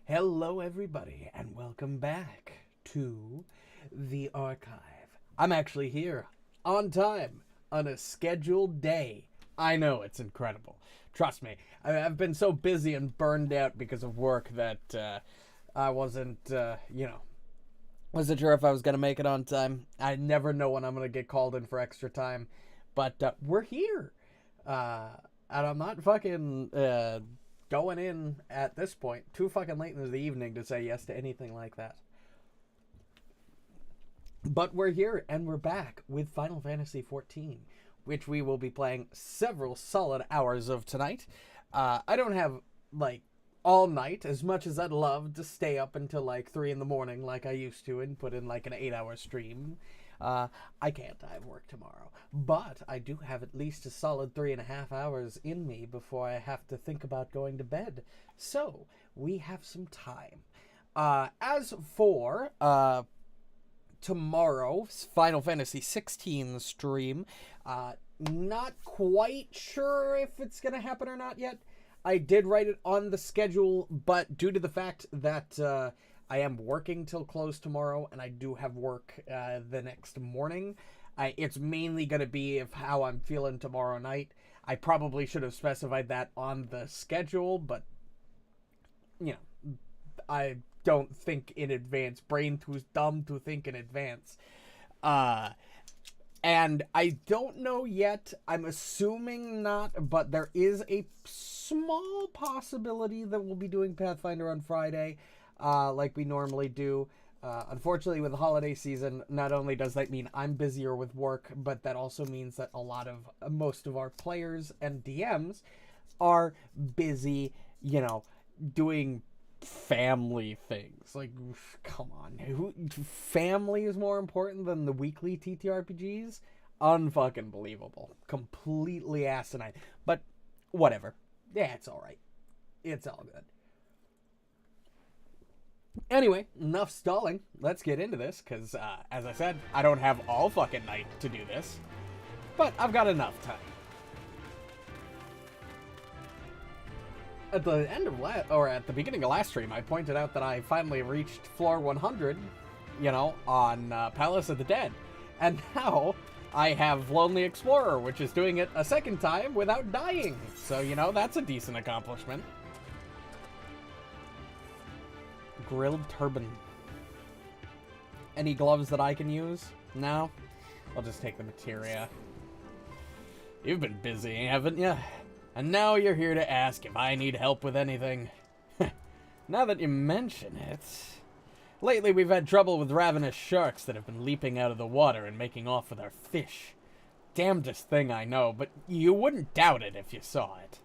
Hello, everybody, and welcome back to the archive. I'm actually here on time on a scheduled day. I know, it's incredible. Trust me, I've been so busy and burned out because of work that I wasn't sure if I was going to make it on time. I never know when I'm going to get called in for extra time, but we're here. And I'm not fucking going in at this point too fucking late in the evening to say yes to anything like that. But we're here and we're back with Final Fantasy XIV, which we will be playing several solid hours of tonight. I don't have like all night as much as I'd love to stay up until like 3 in the morning like I used to and put in like an 8-hour stream. I can't. I have work tomorrow. But I do have at least a solid 3.5 hours in me before I have to think about going to bed. So, we have some time. As for tomorrow's Final Fantasy XVI stream, not quite sure if it's going to happen or not yet. I did write it on the schedule, but due to the fact that I am working till close tomorrow, and I do have work the next morning. It's mainly going to be of how I'm feeling tomorrow night. I probably should have specified that on the schedule, but, you know, I don't think in advance. Brain too dumb to think in advance. And I don't know yet. I'm assuming not, but there is a small possibility that we'll be doing Pathfinder on Friday. Like we normally do. Unfortunately, with the holiday season, not only does that mean I'm busier with work, but that also means that most of our players and DMs are busy, doing family things. Like, come on. Family is more important than the weekly TTRPGs? Unfucking believable. Completely asinine. But, whatever. Yeah, it's alright. It's all good. Anyway, enough stalling. Let's get into this, because, as I said, I don't have all fucking night to do this. But I've got enough time. At the end of at the beginning of last stream, I pointed out that I finally reached floor 100, on Palace of the Dead. And now I have Lonely Explorer, which is doing it a second time without dying. So, that's a decent accomplishment. Grilled turban. Any gloves that I can use? No? I'll just take the materia. You've been busy, haven't you? And now you're here to ask if I need help with anything. Now that you mention it... Lately we've had trouble with ravenous sharks that have been leaping out of the water and making off with our fish. Damnedest thing, I know, but you wouldn't doubt it if you saw it.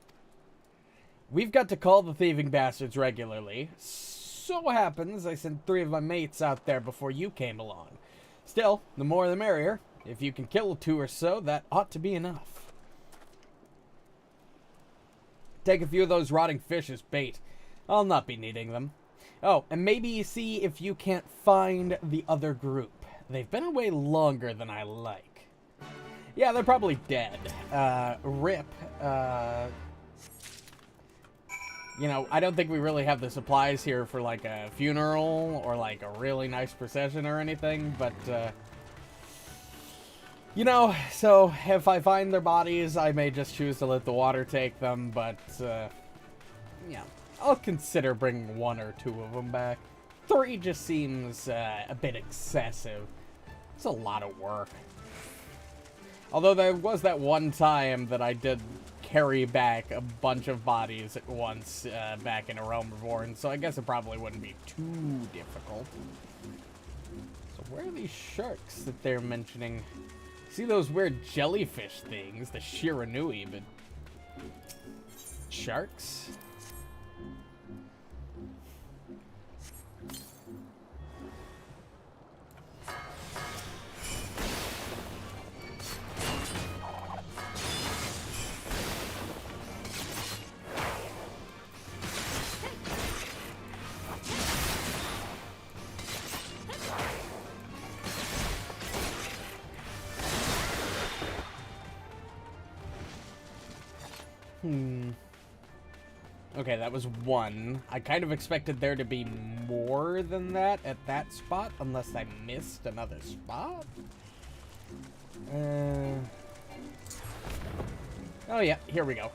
We've got to call the thieving bastards regularly. So happens I sent 3 of my mates out there before you came along. Still, the more the merrier. If you can kill 2 or so, that ought to be enough. Take a few of those rotting fish as bait. I'll not be needing them. Oh, and maybe see if you can't find the other group. They've been away longer than I like. Yeah, they're probably dead. RIP. I don't think we really have the supplies here for, like, a funeral or, like, a really nice procession or anything, but, so if I find their bodies, I may just choose to let the water take them, but, yeah, I'll consider bringing 1 or 2 of them back. 3 just seems, a bit excessive. It's a lot of work. Although there was that one time that I did carry back a bunch of bodies at once back in A Realm Reborn, so I guess it probably wouldn't be too difficult. So where are these sharks that they're mentioning? See those weird jellyfish things, the Shiranui, but... sharks? Okay, that was 1. I kind of expected there to be more than that at that spot, unless I missed another spot. Oh yeah, here we go.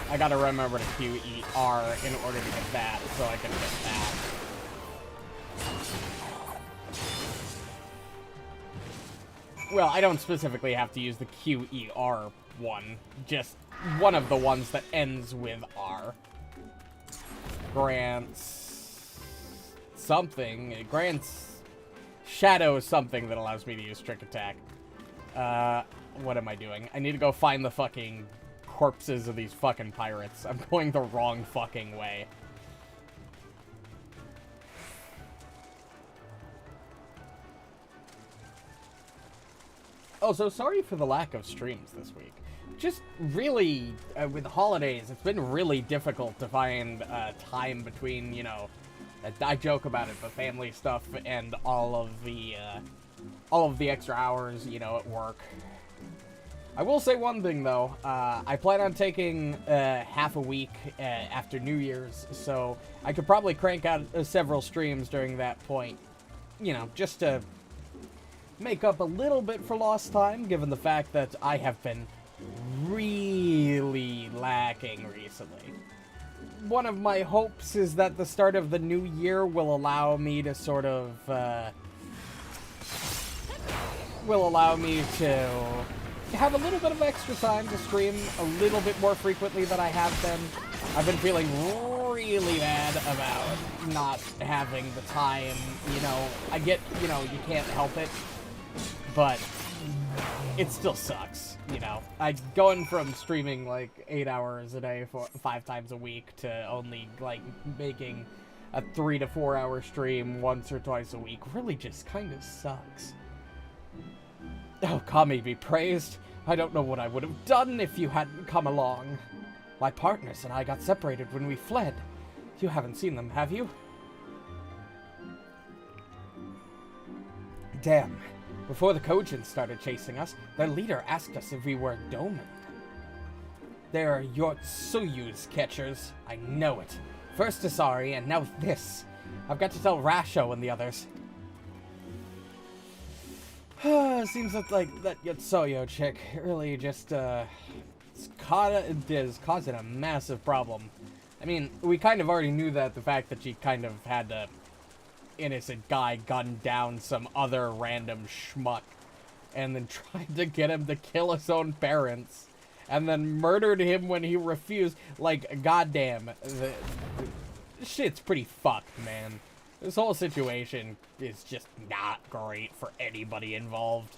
I gotta remember to QER in order to get that, so I can get that. Well, I don't specifically have to use the QER one, just one of the ones that ends with R. Grants something. It grants Shadow something that allows me to use Trick Attack. What am I doing? I need to go find the fucking corpses of these fucking pirates. I'm going the wrong fucking way. Oh, so sorry for the lack of streams this week. Just really, with the holidays, it's been really difficult to find time between, you know, I joke about it, but family stuff and all of the extra hours, you know, at work. I will say one thing, though. I plan on taking half a week after New Year's, so I could probably crank out several streams during that point. You know, just to make up a little bit for lost time, given the fact that I have been really lacking recently. One of my hopes is that the start of the new year will allow me to sort of, have a little bit of extra time to stream a little bit more frequently than I have been. I've been feeling really bad about not having the time, you know. I get, you know, you can't help it, but it still sucks, you know. Going from streaming like 8 hours a day for 5 times a week to only like making a 3 to 4 hour stream once or twice a week really just kind of sucks. Oh, Kami be praised. I don't know what I would have done if you hadn't come along. My partners and I got separated when we fled. You haven't seen them, have you? Damn. Before the Kojins started chasing us, their leader asked us if we were Doman. They're Yotsuyu's catchers. I know it. First Asari, and now this. I've got to tell Rasho and the others. Seems like that Yotsuyo chick really just, is causing a massive problem. I mean, we kind of already knew that, the fact that she kind of had a innocent guy gun down some other random schmuck and then tried to get him to kill his own parents and then murdered him when he refused. Like, goddamn, the shit's pretty fucked, man. This whole situation is just not great for anybody involved.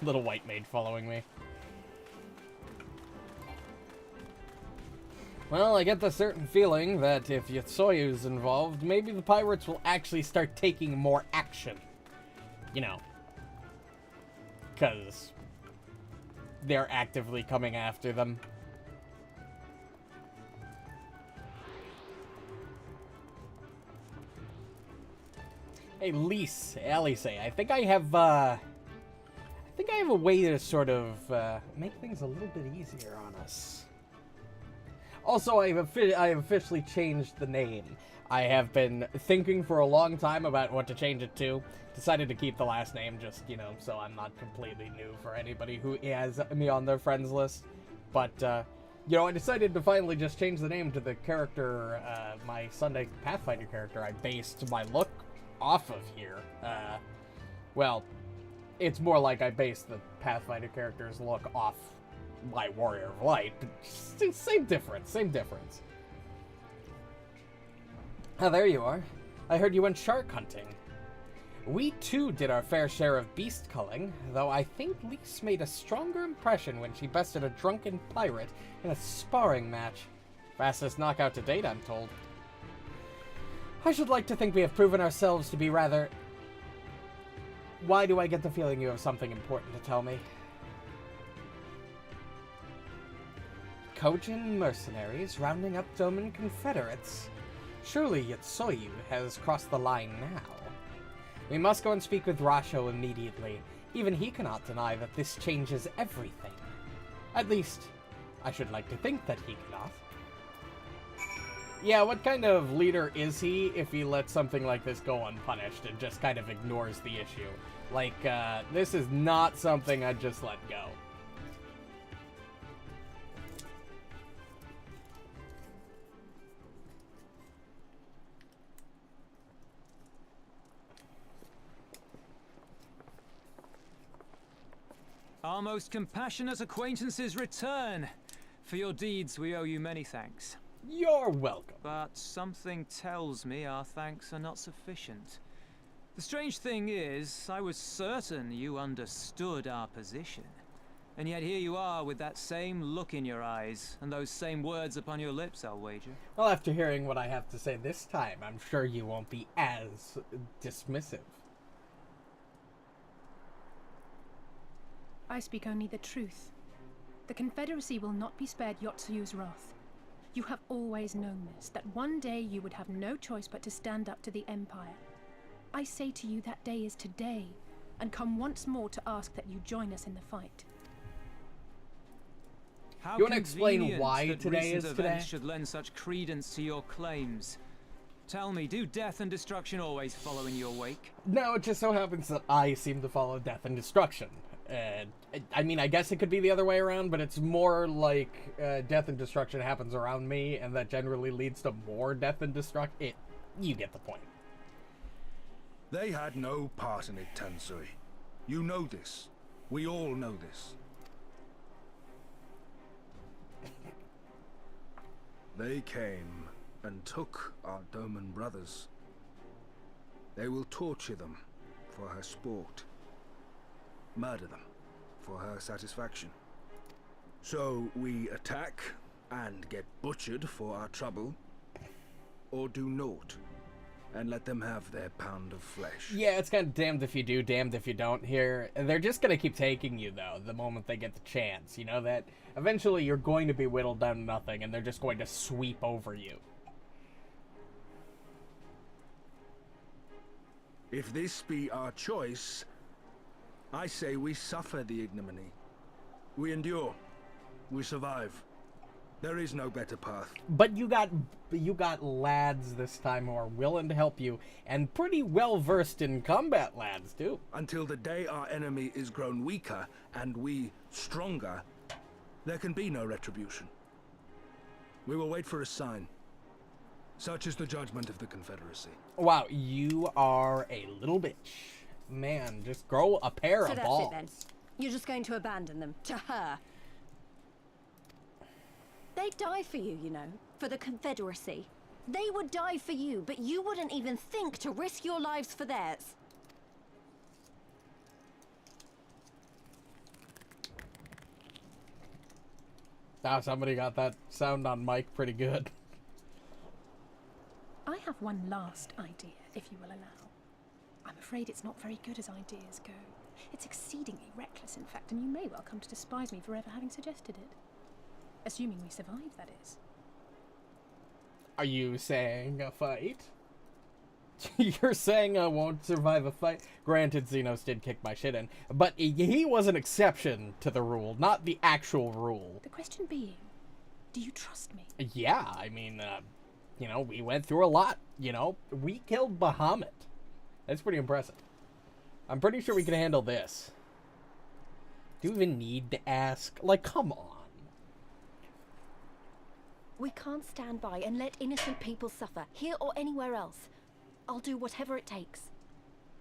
Little white maid following me. Well, I get the certain feeling that if Yotsuyo's involved, maybe the pirates will actually start taking more action. You know. Because they're actively coming after them. Hey, Alice, I think I have a way to sort of make things a little bit easier on us. Also, I have officially changed the name. I have been thinking for a long time about what to change it to. Decided to keep the last name just, you know, so I'm not completely new for anybody who has me on their friends list. But, you know, I decided to finally just change the name to the character, my Sunday Pathfinder character. I based my look off of here. Well, it's more like I based the Pathfinder character's look off my Warrior of Light, but same difference, same difference. Oh, there you are. I heard you went shark hunting. We too did our fair share of beast culling, though I think Lise made a stronger impression when she bested a drunken pirate in a sparring match. Fastest knockout to date, I'm told. I should like to think we have proven ourselves to be rather... Why do I get the feeling you have something important to tell me? Kojin mercenaries rounding up Doman Confederates. Surely Yotsuyu has crossed the line now. We must go and speak with Rasho immediately. Even he cannot deny that this changes everything. At least, I should like to think that he cannot. Yeah, what kind of leader is he if he lets something like this go unpunished and just kind of ignores the issue? Like, this is not something I'd just let go. Our most compassionate acquaintances return. For your deeds, we owe you many thanks. You're welcome. But something tells me our thanks are not sufficient. The strange thing is, I was certain you understood our position. And yet here you are with that same look in your eyes, and those same words upon your lips, I'll wager. Well, after hearing what I have to say this time, I'm sure you won't be as dismissive. I speak only the truth. The Confederacy will not be spared Yotsuyu's wrath. You have always known this, that one day you would have no choice but to stand up to the Empire. I say to you that day is today, and come once more to ask that you join us in the fight. How You want to explain why that today is recent today? events should lend such credence to your claims. Tell me, do death and destruction always follow in your wake? No, it just so happens that I seem to follow death and destruction. I mean, I guess it could be the other way around, but it's more like death and destruction happens around me, and that generally leads to more death and destruction. You get the point. They had no part in it, Tansui. You know this. We all know this. They came and took our Doman brothers. They will torture them for her sport. Murder them for her satisfaction. So we attack and get butchered for our trouble, or do naught and let them have their pound of flesh. Yeah, it's kind of damned if you do, damned if you don't here. They're just going to keep taking you, though, the moment they get the chance. You know that eventually you're going to be whittled down to nothing, and they're just going to sweep over you. If this be our choice, I say we suffer the ignominy. We endure. We survive. There is no better path. But you got lads this time who are willing to help you, and pretty well versed in combat, lads too. Until the day our enemy is grown weaker and we stronger, there can be no retribution. We will wait for a sign. Such is the judgment of the Confederacy. Wow, you are a little bitch. Man, just grow a pair of balls. So that's it then. You're just going to abandon them to her. They'd die for you, you know, for the Confederacy. They would die for you, but you wouldn't even think to risk your lives for theirs. Now somebody got that sound on mic pretty good. I have one last idea, if you will allow. I'm afraid it's not very good as ideas go. It's exceedingly reckless, in fact, and you may well come to despise me for ever having suggested it. Assuming we survive, that is. Are you saying a fight? You're saying I won't survive a fight? Granted, Xenos did kick my shit in, but he was an exception to the rule, not the actual rule. The question being, do you trust me? Yeah, I mean, you know, we went through a lot, you know. We killed Bahamut. That's pretty impressive. I'm pretty sure we can handle this. Do you even need to ask? Like, come on. We can't stand by and let innocent people suffer, here or anywhere else. I'll do whatever it takes.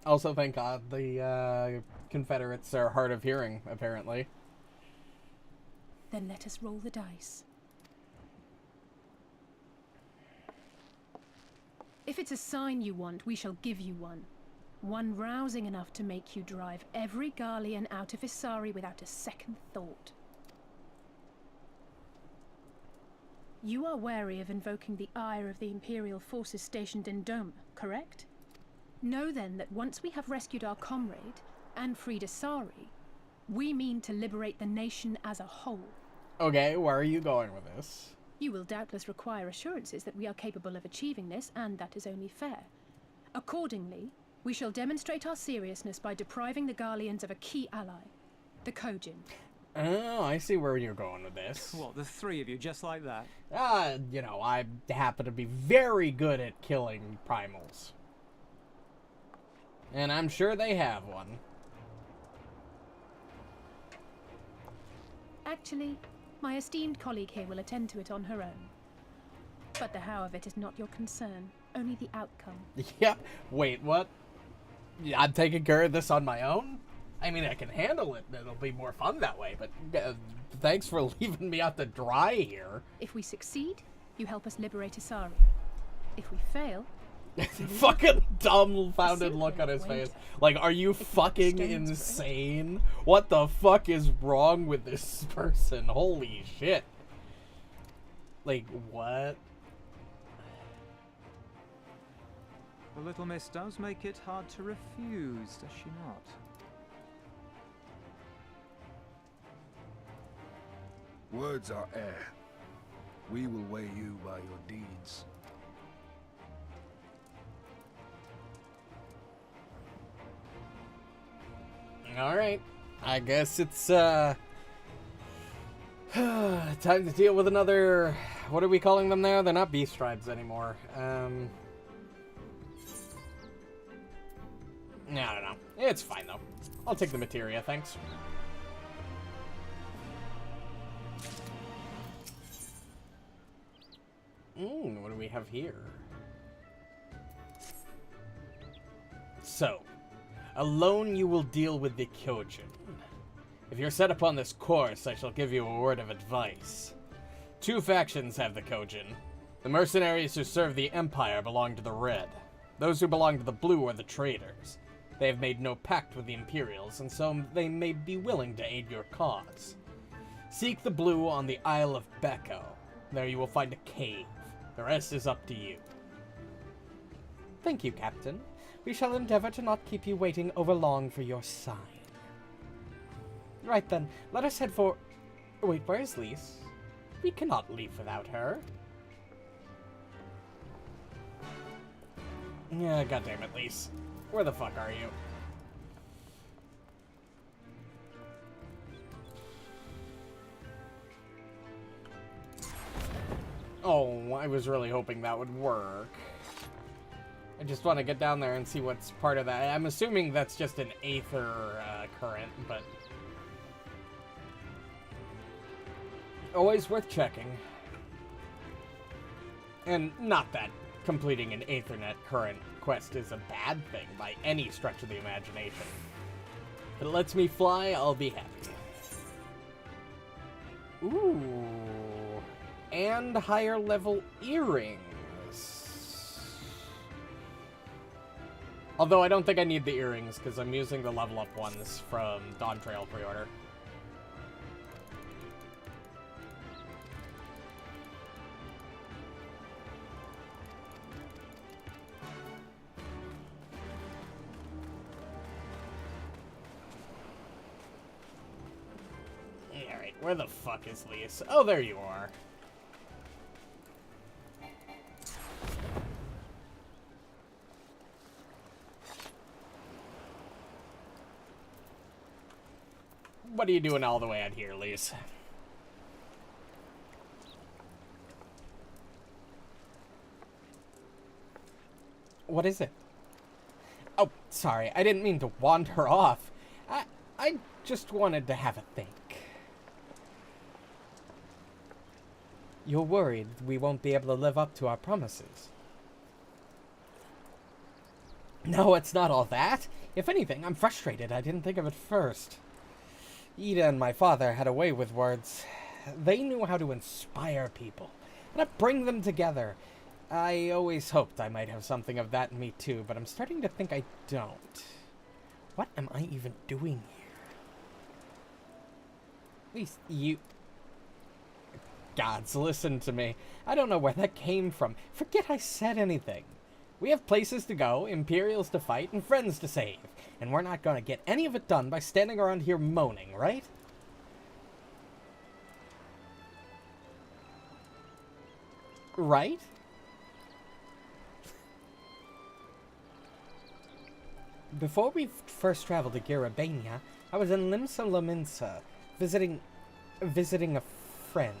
Also, thank God, the Confederates are hard of hearing, apparently. Then let us roll the dice. If it's a sign you want, we shall give you one. One rousing enough to make you drive every Garlean out of Isari without a second thought. You are wary of invoking the ire of the Imperial forces stationed in Doma, correct? Know then that once we have rescued our comrade, and freed Isari, we mean to liberate the nation as a whole. Okay, where are you going with this? You will doubtless require assurances that we are capable of achieving this, and that is only fair. Accordingly, we shall demonstrate our seriousness by depriving the Garleans of a key ally, the Kojin. Oh, I see where you're going with this. What, the three of you, just like that? You know, I happen to be very good at killing primals. And I'm sure they have one. Actually, my esteemed colleague here will attend to it on her own. But the how of it is not your concern, only the outcome. Yeah, wait, what? Yeah, I'm taking care of this on my own? I mean, I can handle it. It'll be more fun that way, but thanks for leaving me out to dry here. If we succeed, you help us liberate Isari. If we fail... Fucking dumbfounded look on his face. Like, are you fucking insane? What the fuck is wrong with this person? Holy shit. Like, what? The little miss does make it hard to refuse, does she not? Words are air. We will weigh you by your deeds. Alright. I guess it's, time to deal with another... What are we calling them now? They're not beast tribes anymore. No, I don't know. It's fine, though. I'll take the materia, thanks. What do we have here? So, alone you will deal with the Kyojin. If you're set upon this course, I shall give you a word of advice. Two factions have the Kyojin. The mercenaries who serve the Empire belong to the Red. Those who belong to the Blue are the traitors. They have made no pact with the Imperials, and so they may be willing to aid your cause. Seek the Blue on the Isle of Becco. There you will find a cave. The rest is up to you. Thank you, Captain. We shall endeavor to not keep you waiting over long for your sign. Right then, let us head for... Wait, where is Lise? We cannot leave without her. Yeah, goddammit, Lise. Where the fuck are you? Oh, I was really hoping that would work. I just want to get down there and see what's part of that. I'm assuming that's just an aether current, but... always worth checking. And not that completing an Aethernet current quest is a bad thing by any stretch of the imagination. If it lets me fly, I'll be happy. Ooh. And higher level earrings. Although I don't think I need the earrings because I'm using the level up ones from Dawn Trail pre-order. Alright, where the fuck is Lise? Oh, there you are. What are you doing all the way out here, Lise? What is it? Oh, sorry, I didn't mean to wander off. I just wanted to have a think. You're worried we won't be able to live up to our promises. No, it's not all that. If anything, I'm frustrated I didn't think of it first. Ida and my father had a way with words. They knew how to inspire people, and to bring them together. I always hoped I might have something of that in me too, but I'm starting to think I don't. What am I even doing here? At least you... Gods, listen to me. I don't know where that came from. Forget I said anything. We have places to go, Imperials to fight, and friends to save. And we're not going to get any of it done by standing around here moaning, right? Right? Before we first traveled to Garabania, I was in Limsa Lominsa, visiting a friend.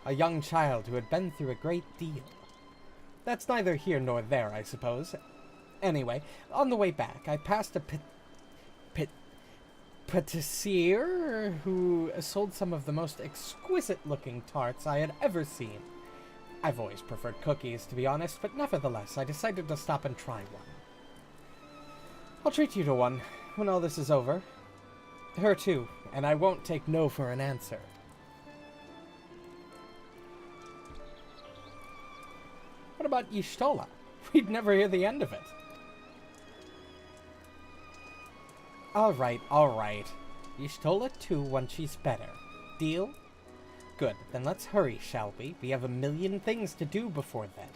A young child who had been through a great deal. That's neither here nor there, I suppose. Anyway, on the way back, I passed a patissier who sold some of the most exquisite-looking tarts I had ever seen. I've always preferred cookies, to be honest, but nevertheless, I decided to stop and try one. I'll treat you to one when all this is over. Her too, and I won't take no for an answer. What about Y'shtola? We'd never hear the end of it. Alright. Y'shtola too once she's better. Deal? Good, then let's hurry, shall we? We have a million things to do before then.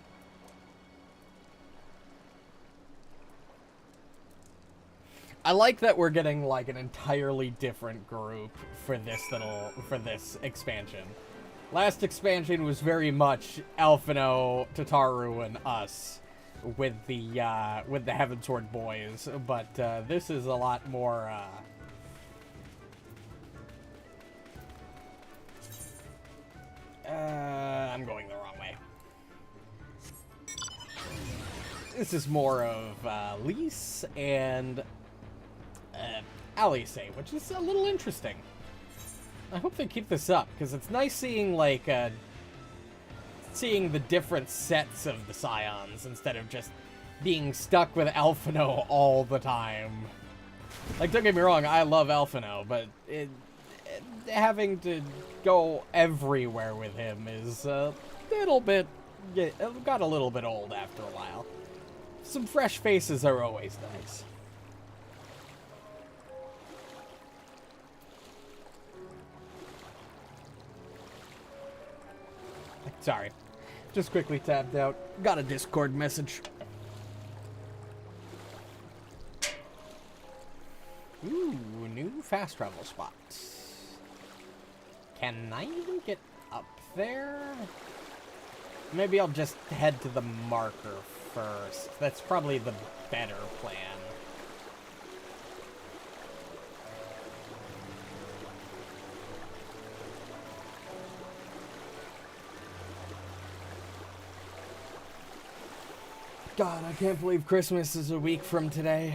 I like that we're getting like an entirely different group for this expansion. Last expansion was very much Alphino, Tataru, and us with the Heavensward boys, but this is a lot more. I'm going the wrong way. This is more of Lise and Alice, which is a little interesting. I hope they keep this up, because it's nice seeing, like, seeing the different sets of the Scions, instead of just being stuck with Alphino all the time. Like, don't get me wrong, I love Alphino, but having to go everywhere with him is a little bit... it got a little bit old after a while. Some fresh faces are always nice. Sorry. Just quickly tapped out. Got a Discord message. Ooh, new fast travel spots. Can I even get up there? Maybe I'll just head to the marker first. That's probably the better plan. God, I can't believe Christmas is a week from today.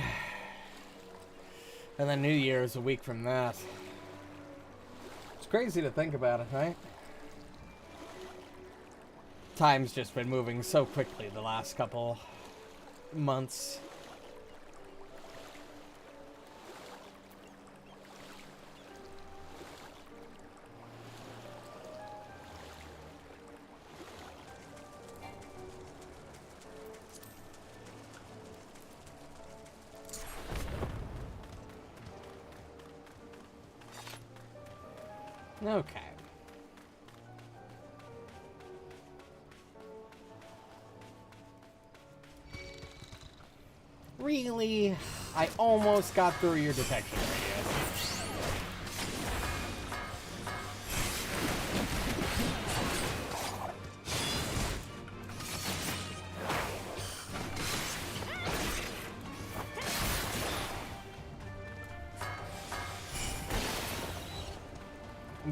And then New Year is a week from that. It's crazy to think about it, right? Time's just been moving so quickly the last couple months. Okay. Really? I almost got through your detection radius.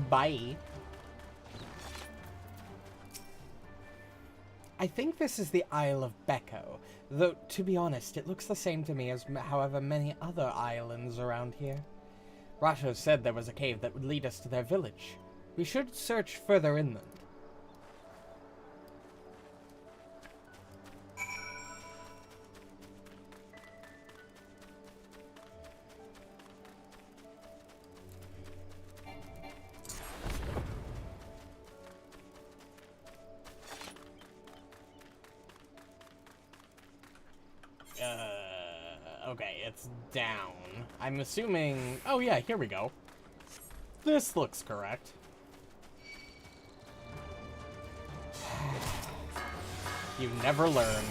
Bye. I think this is the Isle of Becco, though, to be honest, it looks the same to me as however many other islands around here. Rasho said there was a cave that would lead us to their village. We should search further inland. Okay, it's down. I'm assuming... Oh yeah, here we go. This looks correct. You never learn.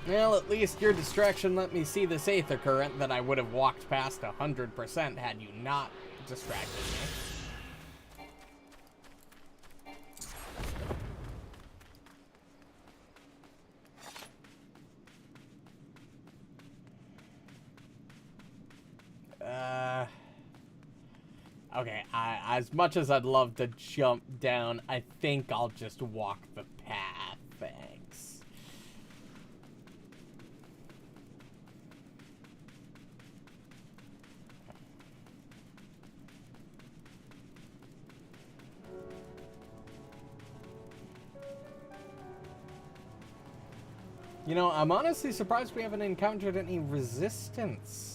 Well, at least your distraction let me see this aether current that I would have walked past 100% had you not distracted me. Okay, as much as I'd love to jump down, I think I'll just walk the path. Thanks. You know, I'm honestly surprised we haven't encountered any resistance.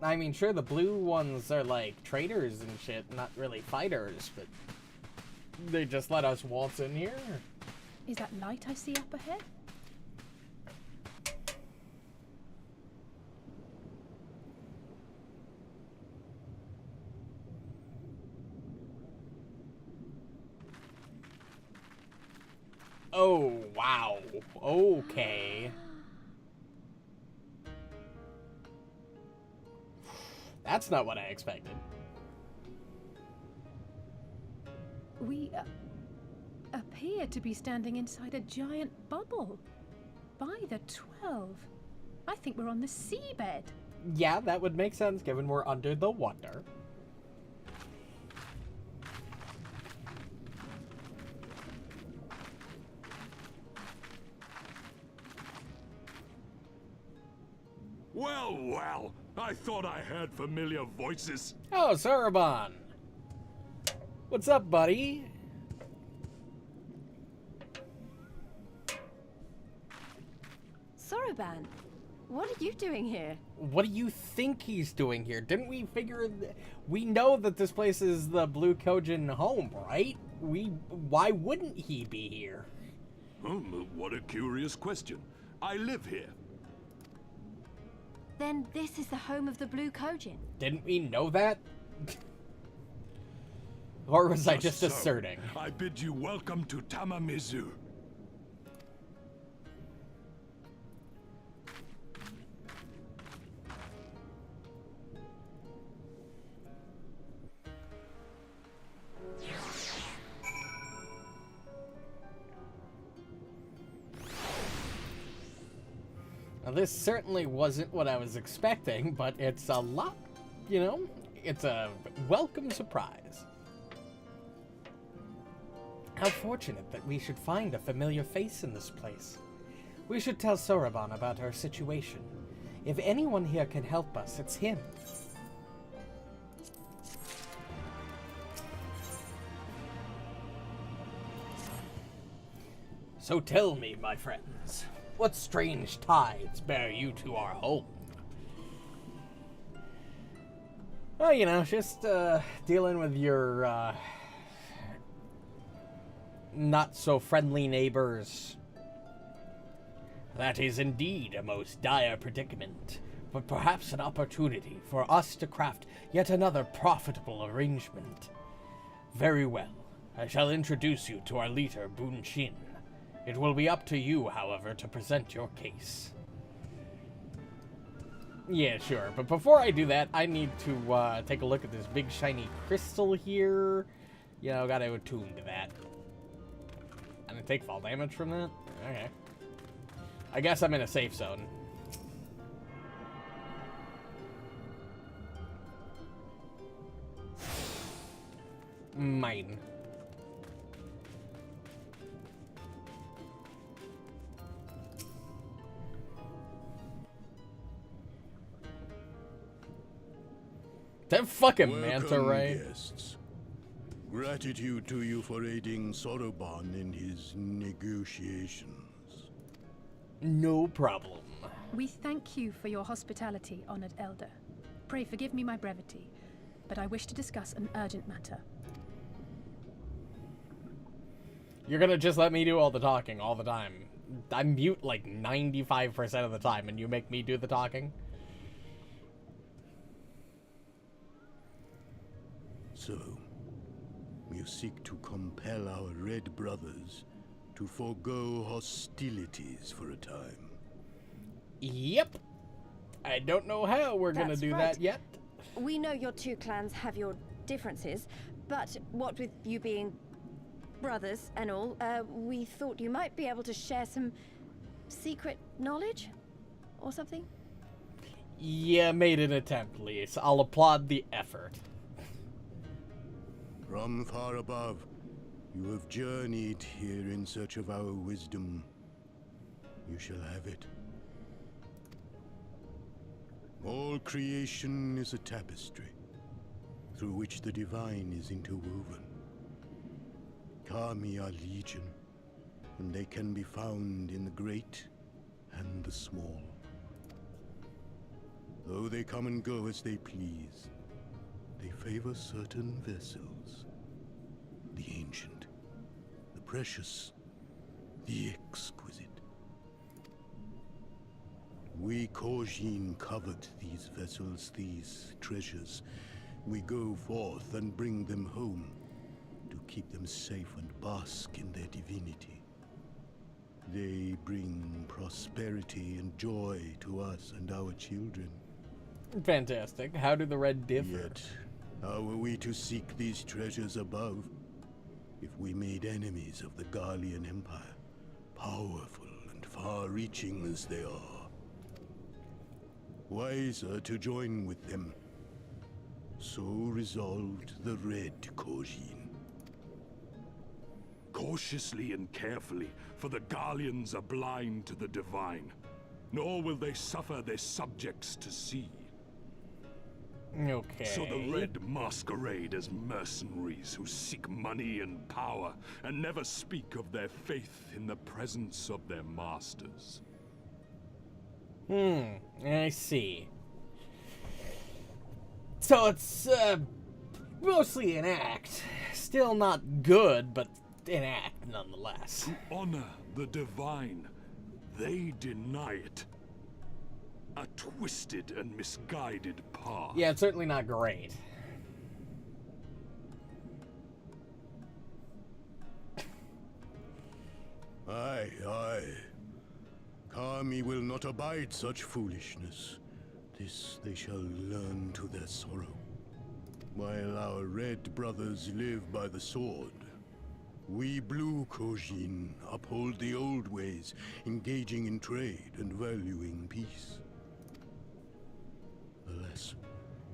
I mean, sure, the blue ones are like traders and shit, not really fighters, but they just let us waltz in here. Is that light I see up ahead? Oh, wow. Okay. That's not what I expected. We appear to be standing inside a giant bubble. By the 12. I think we're on the seabed. Yeah, that would make sense given we're under the water. Well, well, I thought I heard familiar voices. Oh, Soroban. What's up, buddy? Soroban, what are you doing here? What do you think he's doing here? Didn't we figure... We know that this place is the Blue Kojin home, right? Why wouldn't he be here? What a curious question. I live here. Then this is the home of the Blue Kojin. Didn't we know that? Or was I just So, asserting? I bid you welcome to Tamamizu. Now, this certainly wasn't what I was expecting, but it's a lot, you know, it's a welcome surprise. How fortunate that we should find a familiar face in this place. We should tell Soroban about our situation. If anyone here can help us, it's him. So tell me, my friends, what strange tides bear you to our home? Well, you know, just dealing with your not so friendly neighbors. That is indeed a most dire predicament, but perhaps an opportunity for us to craft yet another profitable arrangement. Very well. I shall introduce you to our leader, Bunshin. It will be up to you, however, to present your case. Yeah, sure. But before I do that, I need to take a look at this big shiny crystal here. You know, gotta attune to that. And I take fall damage from that? Okay. I guess I'm in a safe zone. Mine. That fucking manta ray. Guests. Gratitude to you for aiding Soroban in his negotiations. No problem. We thank you for your hospitality, honored elder. Pray forgive me my brevity, but I wish to discuss an urgent matter. You're gonna just let me do all the talking all the time. I mute like 95% of the time, and you make me do the talking? So, you seek to compel our red brothers to forego hostilities for a time. Yep. I don't know how we're gonna That's do right. that yet. We know your two clans have your differences, but what with you being brothers and all, we thought you might be able to share some secret knowledge or something. Yeah, made an attempt, Lise. I'll applaud the effort. From far above, you have journeyed here in search of our wisdom. You shall have it. All creation is a tapestry, through which the divine is interwoven. Kami are legion, and they can be found in the great and the small. Though they come and go as they please, they favor certain vessels. The ancient, the precious, the exquisite. We Kojin covet these vessels, these treasures. We go forth and bring them home to keep them safe and bask in their divinity. They bring prosperity and joy to us and our children. Fantastic. How do the red differ? Yet, how are we to seek these treasures above if we made enemies of the Garlean Empire, powerful and far-reaching as they are? Wiser to join with them. So resolved the Red Kojin. Cautiously and carefully, for the Garleans are blind to the divine, nor will they suffer their subjects to see. Okay. So the Red masquerade as mercenaries who seek money and power, and never speak of their faith in the presence of their masters. I see. So it's, mostly an act. Still not good, but an act nonetheless. To honor the divine, they deny it. A twisted and misguided path. Yeah, it's certainly not great. Aye, aye. Kami will not abide such foolishness. This they shall learn to their sorrow. While our red brothers live by the sword, we blue Kojin uphold the old ways, engaging in trade and valuing peace. Alas,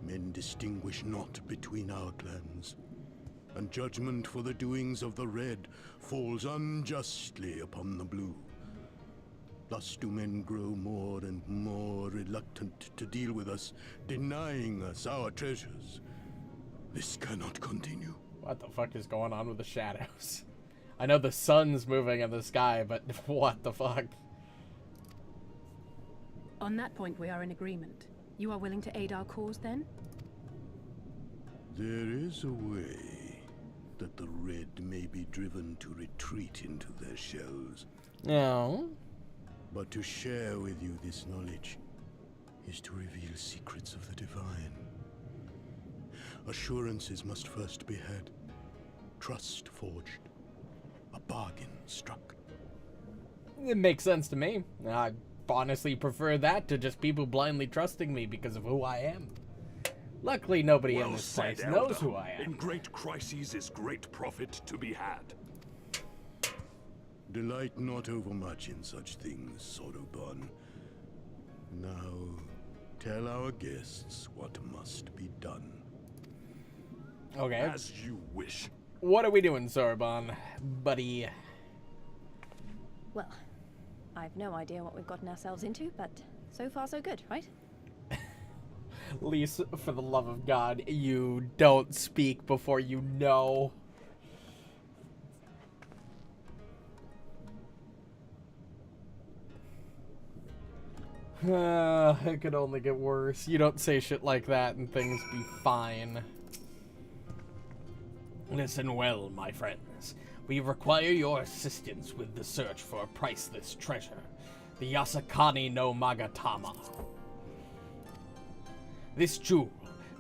men distinguish not between our clans, and judgment for the doings of the red falls unjustly upon the blue. Thus do men grow more and more reluctant to deal with us, denying us our treasures. This cannot continue. What the fuck is going on with the shadows? I know the sun's moving in the sky, but what the fuck? On that point, we are in agreement. You are willing to aid our cause, then? There is a way that the red may be driven to retreat into their shells. No. But to share with you this knowledge is to reveal secrets of the divine. Assurances must first be had, trust forged, a bargain struck. It makes sense to me. I honestly prefer that to just people blindly trusting me because of who I am. Luckily, nobody in Well this said, place Elder. knows who I am. In great crises is great profit to be had. Delight not overmuch in such things, Soroban. Now, tell our guests what must be done. Okay. As you wish. What are we doing, Sorbonne, buddy? Well, I've no idea what we've gotten ourselves into, but so far so good, right? Lise, for the love of God, you don't speak before you know. It could only get worse. You don't say shit like that and things be fine. Listen well, my friends. We require your assistance with the search for a priceless treasure, the Yasakani no Magatama. This jewel,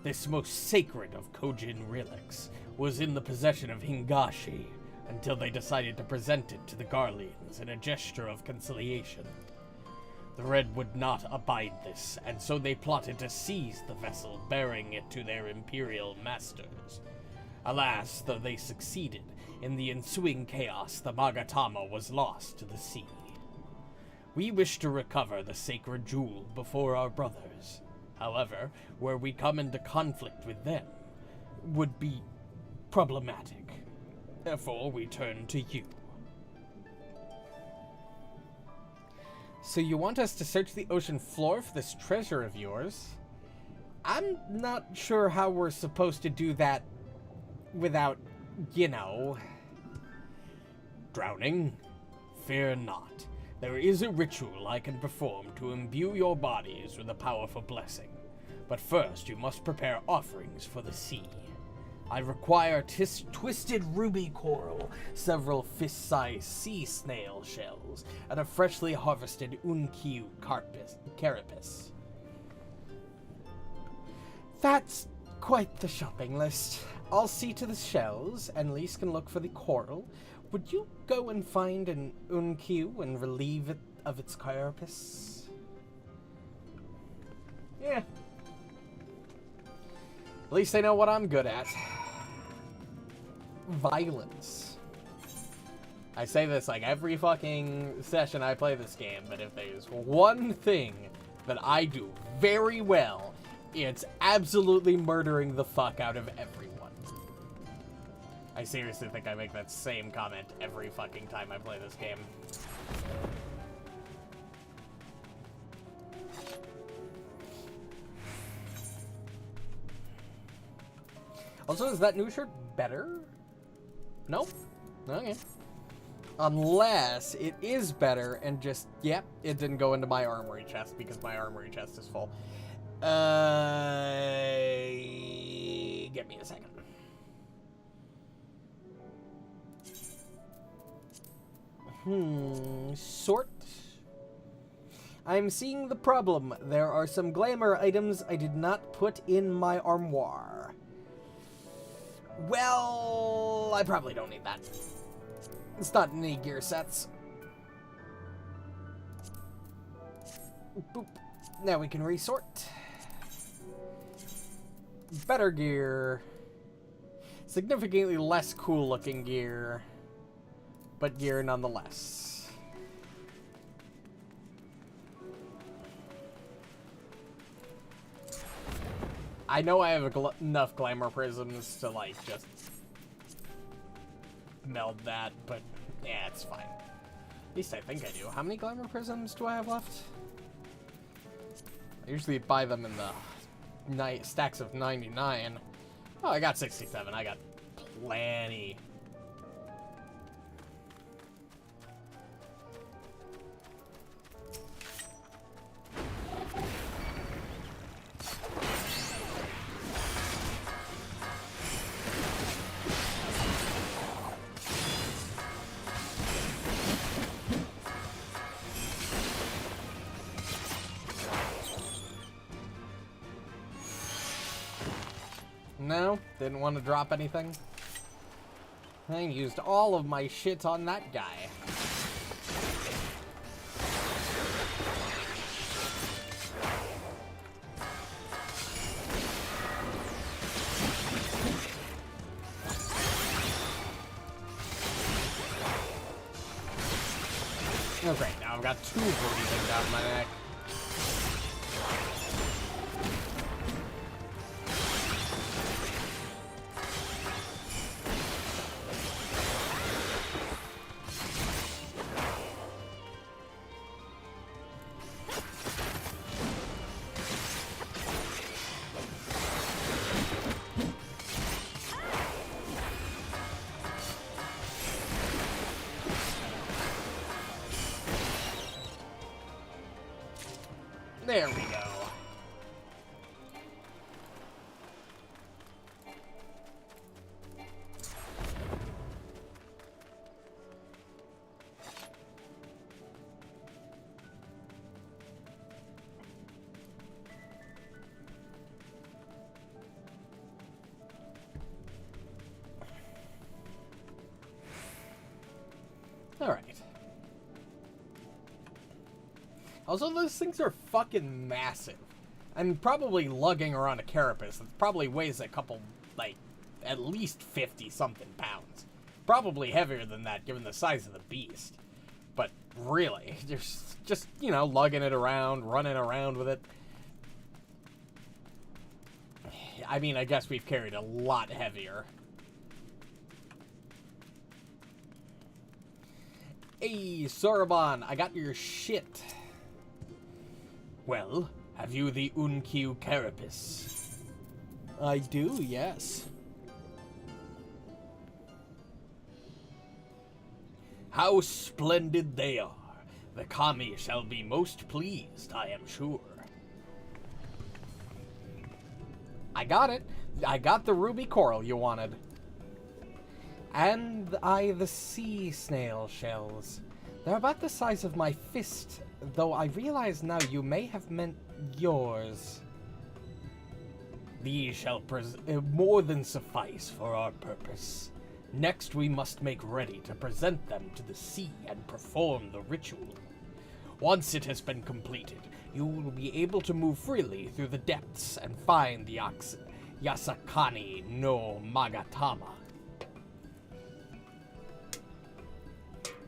this most sacred of Kojin relics, was in the possession of Hingashi until they decided to present it to the Garleans in a gesture of conciliation. The Red would not abide this, and so they plotted to seize the vessel, bearing it to their imperial masters. Alas, though they succeeded, in the ensuing chaos the Magatama was lost to the sea. We wish to recover the sacred jewel before our brothers. However, where we come into conflict with them would be problematic. Therefore, we turn to you. So you want us to search the ocean floor for this treasure of yours? I'm not sure how we're supposed to do that without, you know... Drowning? Fear not. There is a ritual I can perform to imbue your bodies with a powerful blessing. But first, you must prepare offerings for the sea. I require twisted ruby coral, several fist-sized sea snail shells, and a freshly harvested unkyu carapace. That's quite the shopping list. I'll see to the shells, and Lise can look for the coral. Would you go and find an unkyu and relieve it of its carapace? Yeah. At least I know what I'm good at. Violence. I say this like every fucking session I play this game, but if there's one thing that I do very well, it's absolutely murdering the fuck out of everyone. I seriously think I make that same comment every fucking time I play this game. Also, is that new shirt better? Nope. Okay. Unless it is better and just, yep, it didn't go into my armory chest because my armory chest is full. Give me a second. Sort. I'm seeing the problem. There are some glamour items I did not put in my armoire. Well, I probably don't need that. It's not in any gear sets. Boop. Now we can resort. Better gear. Significantly less cool looking gear. But gear nonetheless. I know I have enough glamour prisms to, like, just meld that, but yeah, it's fine. At least I think I do. How many glamour prisms do I have left? I usually buy them in the stacks of 99. Oh, I got 67. I got plenty. No, didn't want to drop anything. I used all of my shit on that guy. Oh great, now I've got two booty things out of my neck. Also, those things are fucking massive. And probably lugging around a carapace, it probably weighs a couple, like, at least 50-something pounds. Probably heavier than that, given the size of the beast. But really, just, you know, lugging it around, running around with it. I mean, I guess we've carried a lot heavier. Hey, Soroban, I got your shit. Well, have you the Unkyu carapace? I do, yes. How splendid they are. The Kami shall be most pleased, I am sure. I got it. I got the ruby coral you wanted. And the sea snail shells. They're about the size of my fist, though I realize now you may have meant yours. These shall more than suffice for our purpose. Next we must make ready to present them to the sea and perform the ritual. Once it has been completed, you will be able to move freely through the depths and find the Yasakani no Magatama.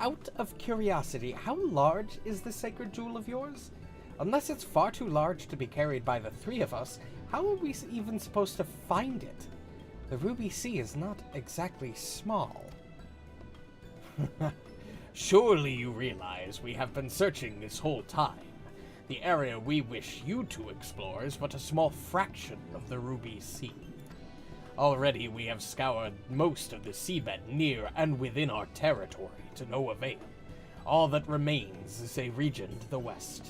Out of curiosity, how large is the sacred jewel of yours? Unless it's far too large to be carried by the three of us, how are we even supposed to find it? The Ruby Sea is not exactly small. Surely you realize we have been searching this whole time. The area we wish you to explore is but a small fraction of the Ruby Sea. Already we have scoured most of the seabed near and within our territory to no avail. All that remains is a region to the west.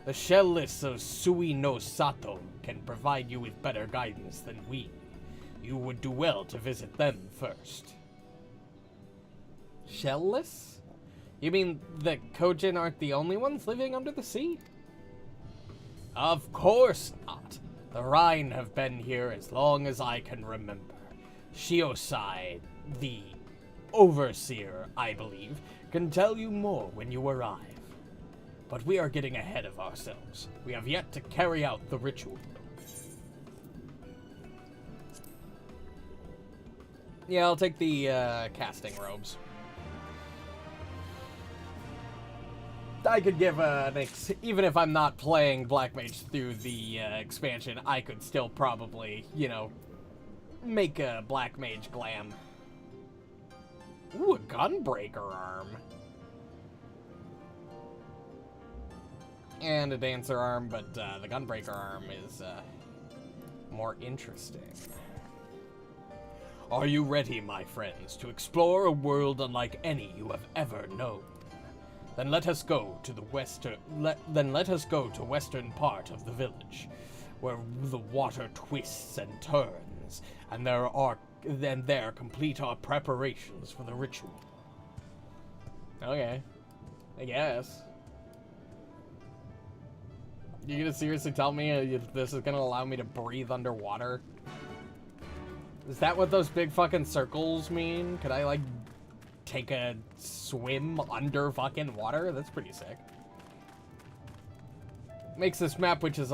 The shell-lists of Sui no Sato can provide you with better guidance than we. You would do well to visit them first. Shell-lists? You mean the Kojin aren't the only ones living under the sea? Of course not. The Rhine have been here as long as I can remember. Shiosai, the overseer, I believe, can tell you more when you arrive. But we are getting ahead of ourselves. We have yet to carry out the ritual. Yeah, I'll take the casting robes. I could give even if I'm not playing Black Mage through the expansion, I could still probably, you know, make a Black Mage glam. Ooh, a Gunbreaker arm. And a Dancer arm, but the Gunbreaker arm is more interesting. Are you ready, my friends, to explore a world unlike any you have ever known? Then let us go to the western part of the village, where the water twists and turns, and there complete our preparations for the ritual. Okay, I guess. You gonna seriously tell me this is gonna allow me to breathe underwater? Is that what those big fucking circles mean? Could I, like, take a swim under fucking water? That's pretty sick. Makes this map, which is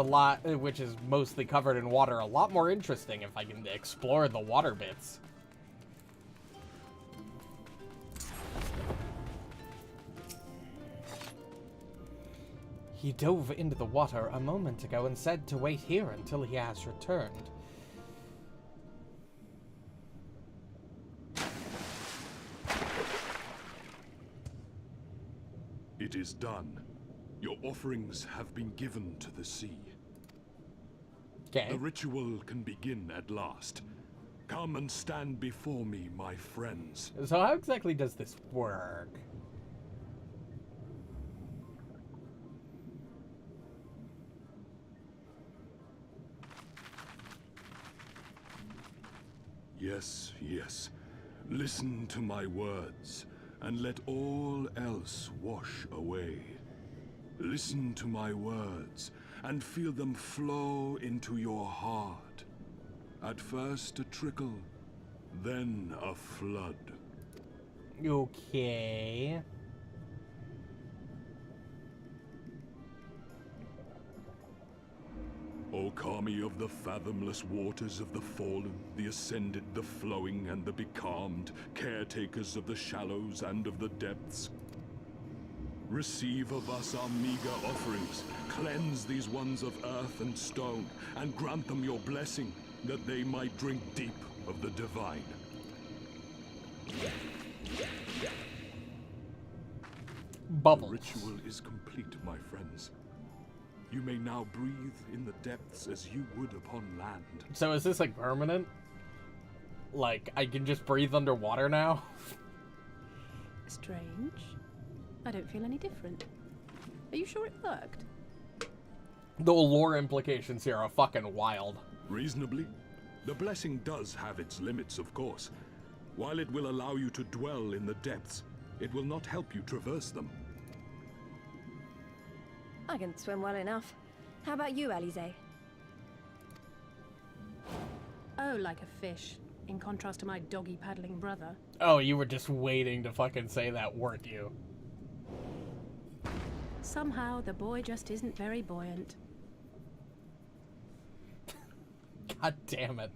mostly covered in water, a lot more interesting if I can explore the water bits. He dove into the water a moment ago and said to wait here until he has returned. It is done. Your offerings have been given to the sea. Okay. The ritual can begin at last. Come and stand before me, my friends. So how exactly does this work? Yes, yes. Listen to my words, and let all else wash away. Listen to my words, and feel them flow into your heart. At first a trickle, then a flood. Okay. O Kami of the fathomless waters of the fallen, the ascended, the flowing, and the becalmed, caretakers of the shallows and of the depths. Receive of us our meager offerings, cleanse these ones of earth and stone, and grant them your blessing, that they might drink deep of the divine. Bubbles. The ritual is complete, my friends. You may now breathe in the depths as you would upon land. So is this like permanent? Like, I can just breathe underwater now? Strange. I don't feel any different. Are you sure it worked? The lore implications here are fucking wild. Reasonably. The blessing does have its limits, of course. While it will allow you to dwell in the depths, it will not help you traverse them. I can swim well enough. How about you, Alize? Oh, like a fish. In contrast to my doggy paddling brother. Oh, you were just waiting to fucking say that, weren't you? Somehow, the boy just isn't very buoyant. God damn it.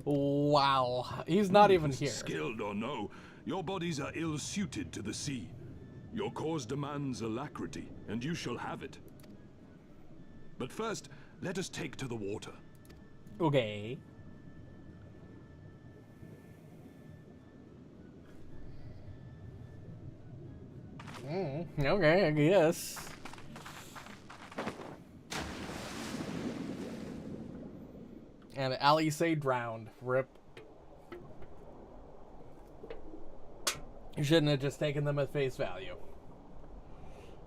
Wow. He's not even here. Skilled or no, your bodies are ill-suited to the sea. Your cause demands alacrity, and you shall have it. But first, let us take to the water. Okay. Okay, I guess. And Alice drowned. Rip. You shouldn't have just taken them at face value.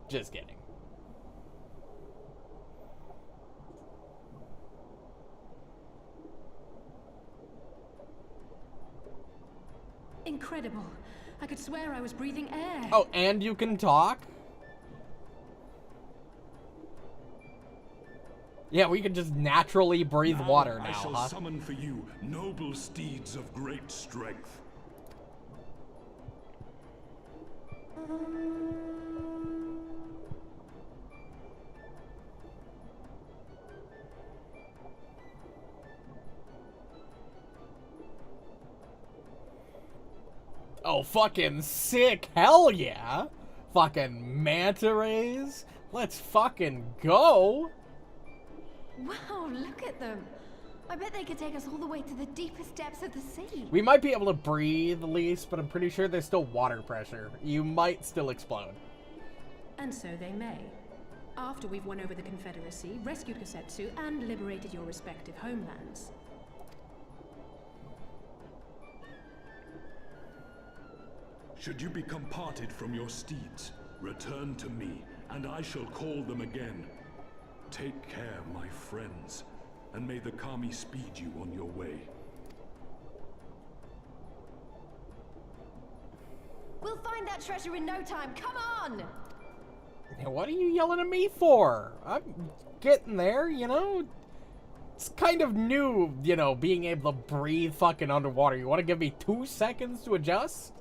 Just kidding. Incredible. I could swear I was breathing air. Oh, and you can talk? Yeah, we can just naturally breathe water now, I shall huh? summon for you noble steeds of great strength. Oh, fucking sick. Hell yeah. Fucking manta rays. Let's fucking go. Wow, look at them. I bet they could take us all the way to the deepest depths of the sea. We might be able to breathe, at least, but I'm pretty sure there's still water pressure. You might still explode. And so they may. After we've won over the Confederacy, rescued Kosetsu, and liberated your respective homelands. Should you become parted from your steeds, return to me, and I shall call them again. Take care, my friends, and may the Kami speed you on your way. We'll find that treasure in no time. Come on! What are you yelling at me for? I'm getting there, you know? It's kind of new, you know, being able to breathe fucking underwater. You want to give me 2 seconds to adjust?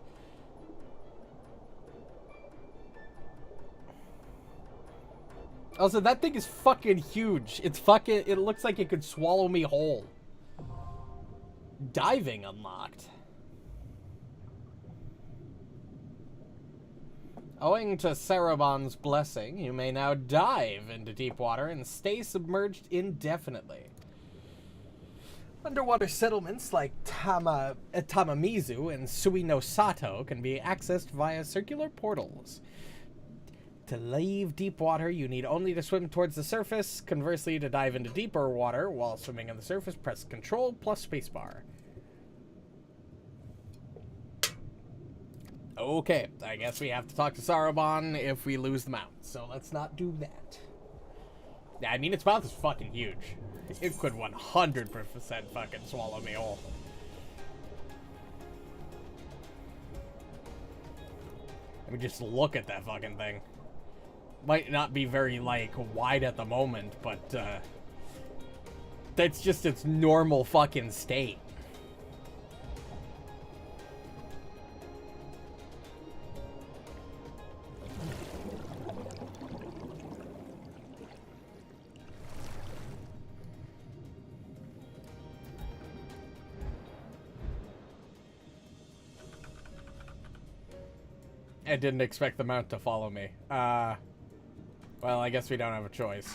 Also, that thing is fucking huge. It's fucking... It looks like it could swallow me whole. Diving unlocked. Owing to Sarabon's blessing, you may now dive into deep water and stay submerged indefinitely. Underwater settlements like Tamamizu and Suinosato can be accessed via circular portals. To leave deep water, you need only to swim towards the surface. Conversely, to dive into deeper water while swimming on the surface, press Control plus Spacebar. Okay, I guess we have to talk to Sarabon if we lose the mount, so let's not do that. Yeah, I mean, its mouth is fucking huge. It could 100% fucking swallow me whole. Let me just look at that fucking thing. Might not be very, like, wide at the moment, but, that's just its normal fucking state. I didn't expect the mount to follow me. Well, I guess we don't have a choice.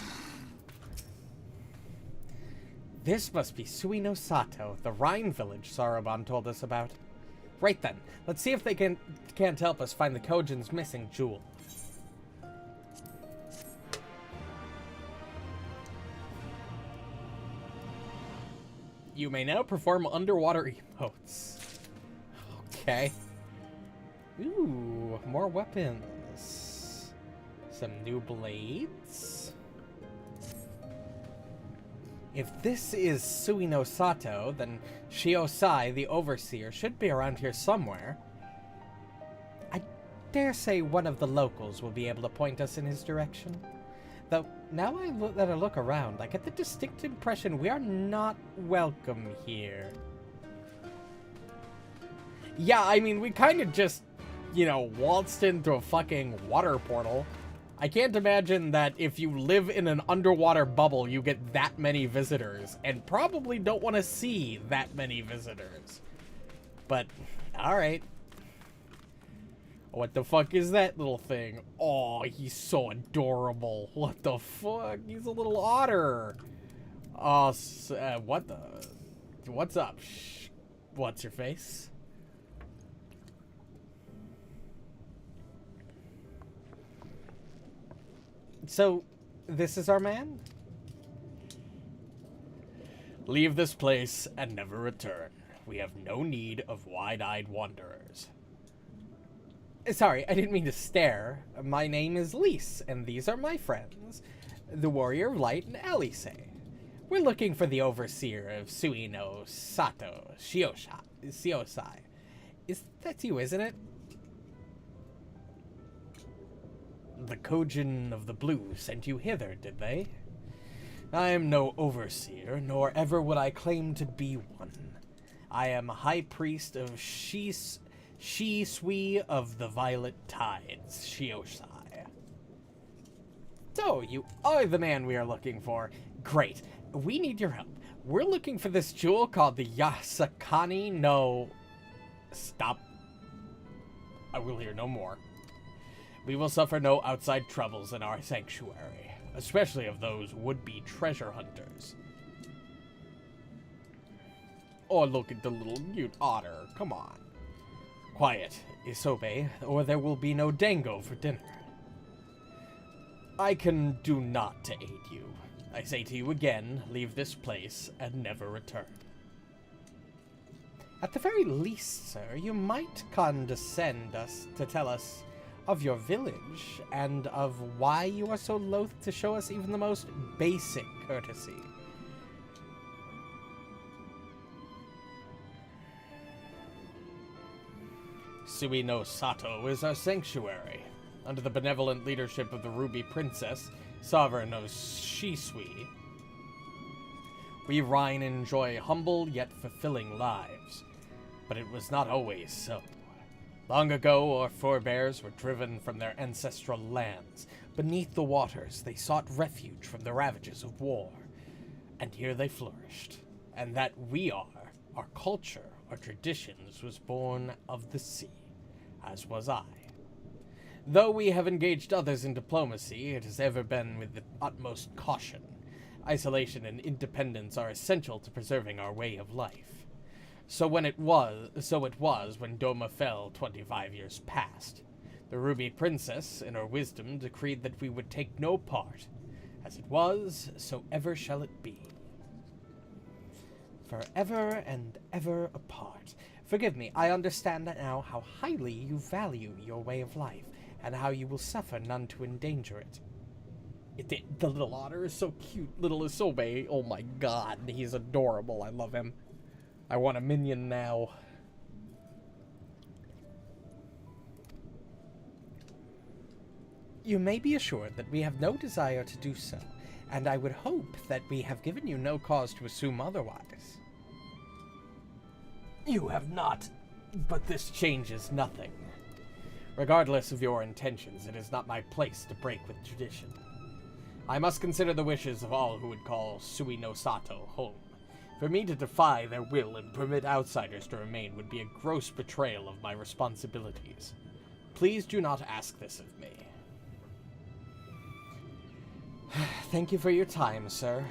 This must be Suino Sato, the Rhine village Saruman told us about. Right then, let's see if they can't help us find the Kojin's missing jewel. You may now perform underwater emotes. Okay. Ooh, more weapons. Some new blades. If this is Suino Sato, then Shiosai, the Overseer, should be around here somewhere. I dare say one of the locals will be able to point us in his direction. Though, now that I look around, I get the distinct impression we are not welcome here. Yeah, I mean, we kind of just, you know, waltzed into a fucking water portal. I can't imagine that if you live in an underwater bubble, you get that many visitors, and probably don't want to see that many visitors. But, alright. What the fuck is that little thing? Oh, he's so adorable. What the fuck? He's a little otter. Oh, what the... What's up? What's your face? So, this is our man? Leave this place and never return. We have no need of wide-eyed wanderers. Sorry, I didn't mean to stare. My name is Lise, and these are my friends, the Warrior of Light and Alice. We're looking for the Overseer of Suino Sato, Shiosai. That's you, isn't it? The Kojin of the Blue sent you hither, did they? I am no Overseer, nor ever would I claim to be one. I am a High Priest of Shisui of the Violet Tides, Shiosai. So, you are the man we are looking for. Great. We need your help. We're looking for this jewel called the Yasakani no... Stop. I will hear no more. We will suffer no outside troubles in our sanctuary, especially of those would-be treasure hunters. Oh, look at the little cute otter. Come on. Quiet, Isobe, or there will be no dango for dinner. I can do naught to aid you. I say to you again, leave this place and never return. At the very least, sir, you might condescend us to tell us of your village, and of why you are so loath to show us even the most basic courtesy. Suino Sato is our sanctuary. Under the benevolent leadership of the Ruby Princess, sovereign of Shisui, we Rhine enjoy humble yet fulfilling lives. But it was not always so. Long ago, our forebears were driven from their ancestral lands. Beneath the waters, they sought refuge from the ravages of war. And here they flourished. And that we are, our culture, our traditions, was born of the sea, as was I. Though we have engaged others in diplomacy, it has ever been with the utmost caution. Isolation and independence are essential to preserving our way of life. So it was when Doma fell 25 years past. The Ruby Princess, in her wisdom, decreed that we would take no part. As it was, so ever shall it be. Forever and ever apart. Forgive me, I understand now how highly you value your way of life, and how you will suffer none to endanger it. The little otter is so cute. Little Isobe, oh my god, he's adorable. I love him. I want a minion now. You may be assured that we have no desire to do so, and I would hope that we have given you no cause to assume otherwise. You have not, but this changes nothing. Regardless of your intentions, it is not my place to break with tradition. I must consider the wishes of all who would call Suino Sato home. For me to defy their will and permit outsiders to remain would be a gross betrayal of my responsibilities. Please do not ask this of me. Thank you for your time, sir.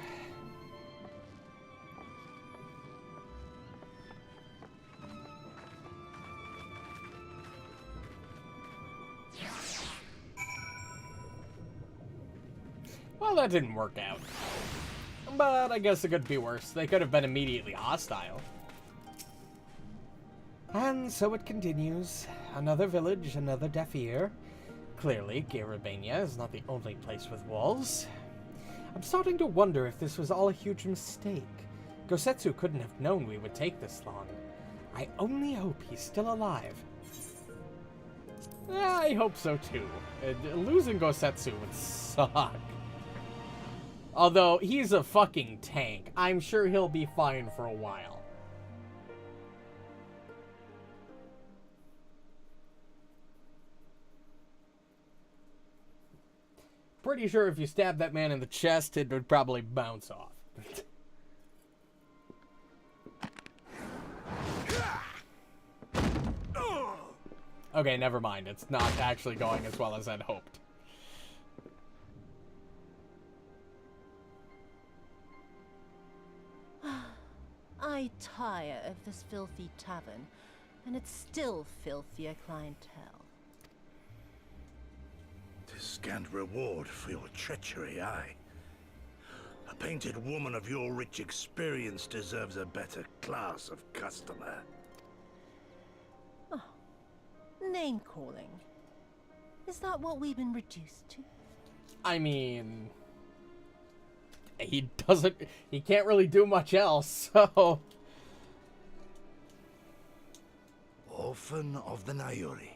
Well, that didn't work out. But I guess it could be worse. They could have been immediately hostile. And so it continues. Another village, another deaf ear. Clearly, Garabania is not the only place with walls. I'm starting to wonder if this was all a huge mistake. Gosetsu couldn't have known we would take this long. I only hope he's still alive. I hope so too. Losing Gosetsu would suck. Although, he's a fucking tank. I'm sure he'll be fine for a while. Pretty sure if you stabbed that man in the chest, it would probably bounce off. Okay, never mind. It's not actually going as well as I'd hoped. I tire of this filthy tavern, and it's still filthier clientele. 'Tis scant reward for your treachery, aye. A painted woman of your rich experience deserves a better class of customer. Oh, name-calling. Is that what we've been reduced to? I mean, he can't really do much else, so. Orphan of the Nayori.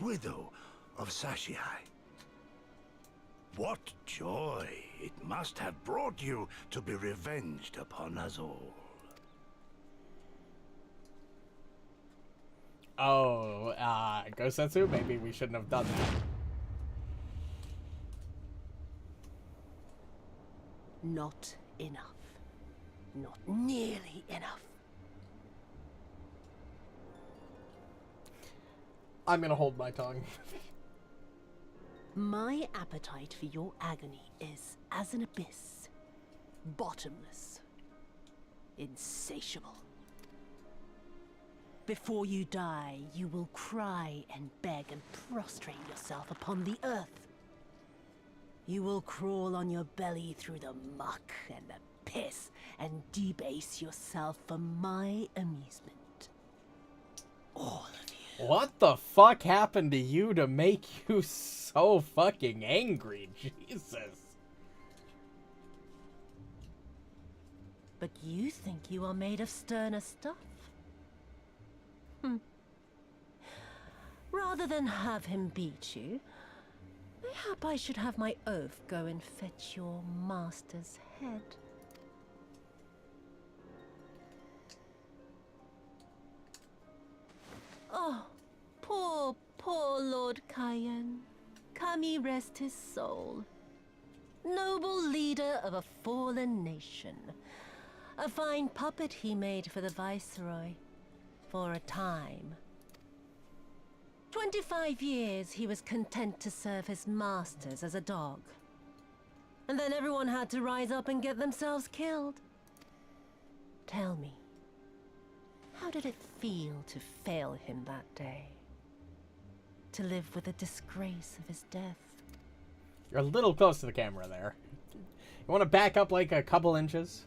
Widow of Sashihai. What joy it must have brought you to be revenged upon us all. Oh, Gosetsu? Maybe we shouldn't have done that. Not enough. Not nearly enough. I'm gonna hold my tongue. My appetite for your agony is as an abyss. Bottomless. Insatiable. Before you die, you will cry and beg and prostrate yourself upon the earth. You will crawl on your belly through the muck and the piss and debase yourself for my amusement. All of you. What the fuck happened to you to make you so fucking angry? Jesus. But you think you are made of sterner stuff? Rather than have him beat you, mayhap I should have my oath go and fetch your master's head. Oh, poor Lord Cayenne. Kami rest his soul. Noble leader of a fallen nation. A fine puppet he made for the Viceroy. For a time. 25 years he was content to serve his masters as a dog. And then everyone had to rise up and get themselves killed. Tell me, how did it feel to fail him that day? To live with the disgrace of his death? You're a little close to the camera there. You want to back up like a couple inches?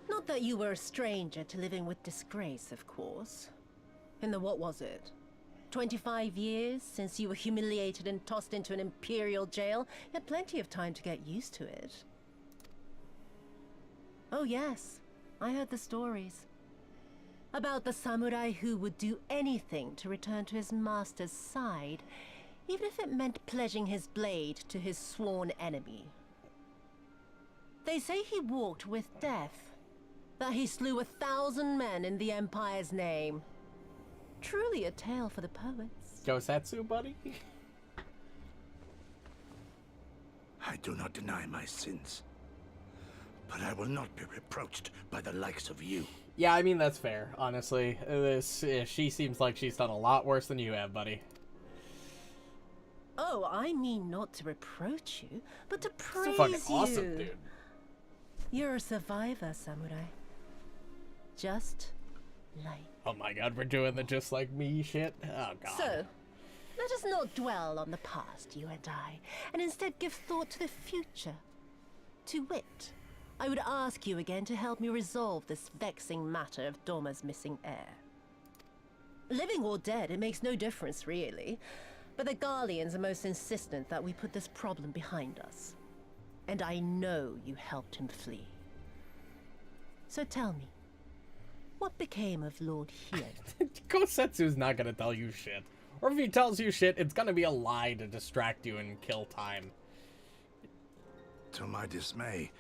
Not that you were a stranger to living with disgrace, of course. In the what was it? 25 years since you were humiliated and tossed into an imperial jail? You had plenty of time to get used to it. Oh yes, I heard the stories. About the samurai who would do anything to return to his master's side, even if it meant pledging his blade to his sworn enemy. They say he walked with death. That he slew 1,000 men in the Empire's name. Truly a tale for the poets. Gosetsu, buddy? I do not deny my sins. but I will not be reproached by the likes of you. Yeah, I mean, that's fair, honestly. She seems like she's done a lot worse than you have, buddy. Oh, I mean not to reproach you, but to praise So fucking you. awesome, dude. You're a survivor, samurai. Just like. Oh my god, we're doing the just like me shit? Oh god. So, let us not dwell on the past, you and I, and instead give thought to the future. To wit, I would ask you again to help me resolve this vexing matter of Doma's missing heir. Living or dead, it makes no difference, really. But the Garleans are most insistent that we put this problem behind us. And I know you helped him flee. So tell me, what became of Lord Hien? Kosetsu's not gonna tell you shit. Or if he tells you shit, it's gonna be a lie to distract you and kill time. To my dismay,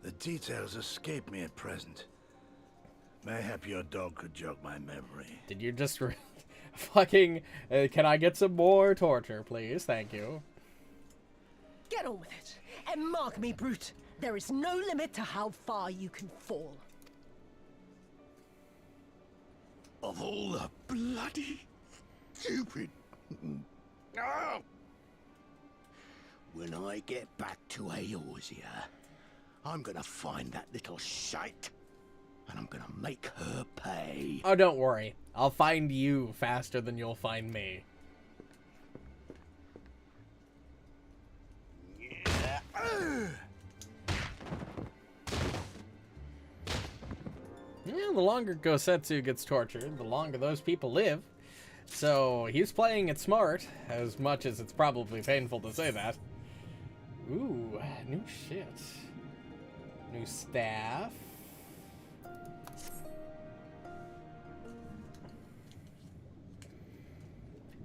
the details escape me at present. Mayhap your dog could jog my memory. Did you just fucking... can I get some more torture, please? Thank you. Get on with it, and mark me, brute. There is no limit to how far you can fall. Of all the bloody stupid... Ah! When I get back to Eorzea, I'm gonna find that little shite, and I'm gonna make her pay. Oh, don't worry. I'll find you faster than you'll find me. Yeah, the longer Gosetsu gets tortured, the longer those people live. So he's playing it smart, as much as it's probably painful to say that. Ooh, new shit. New staff.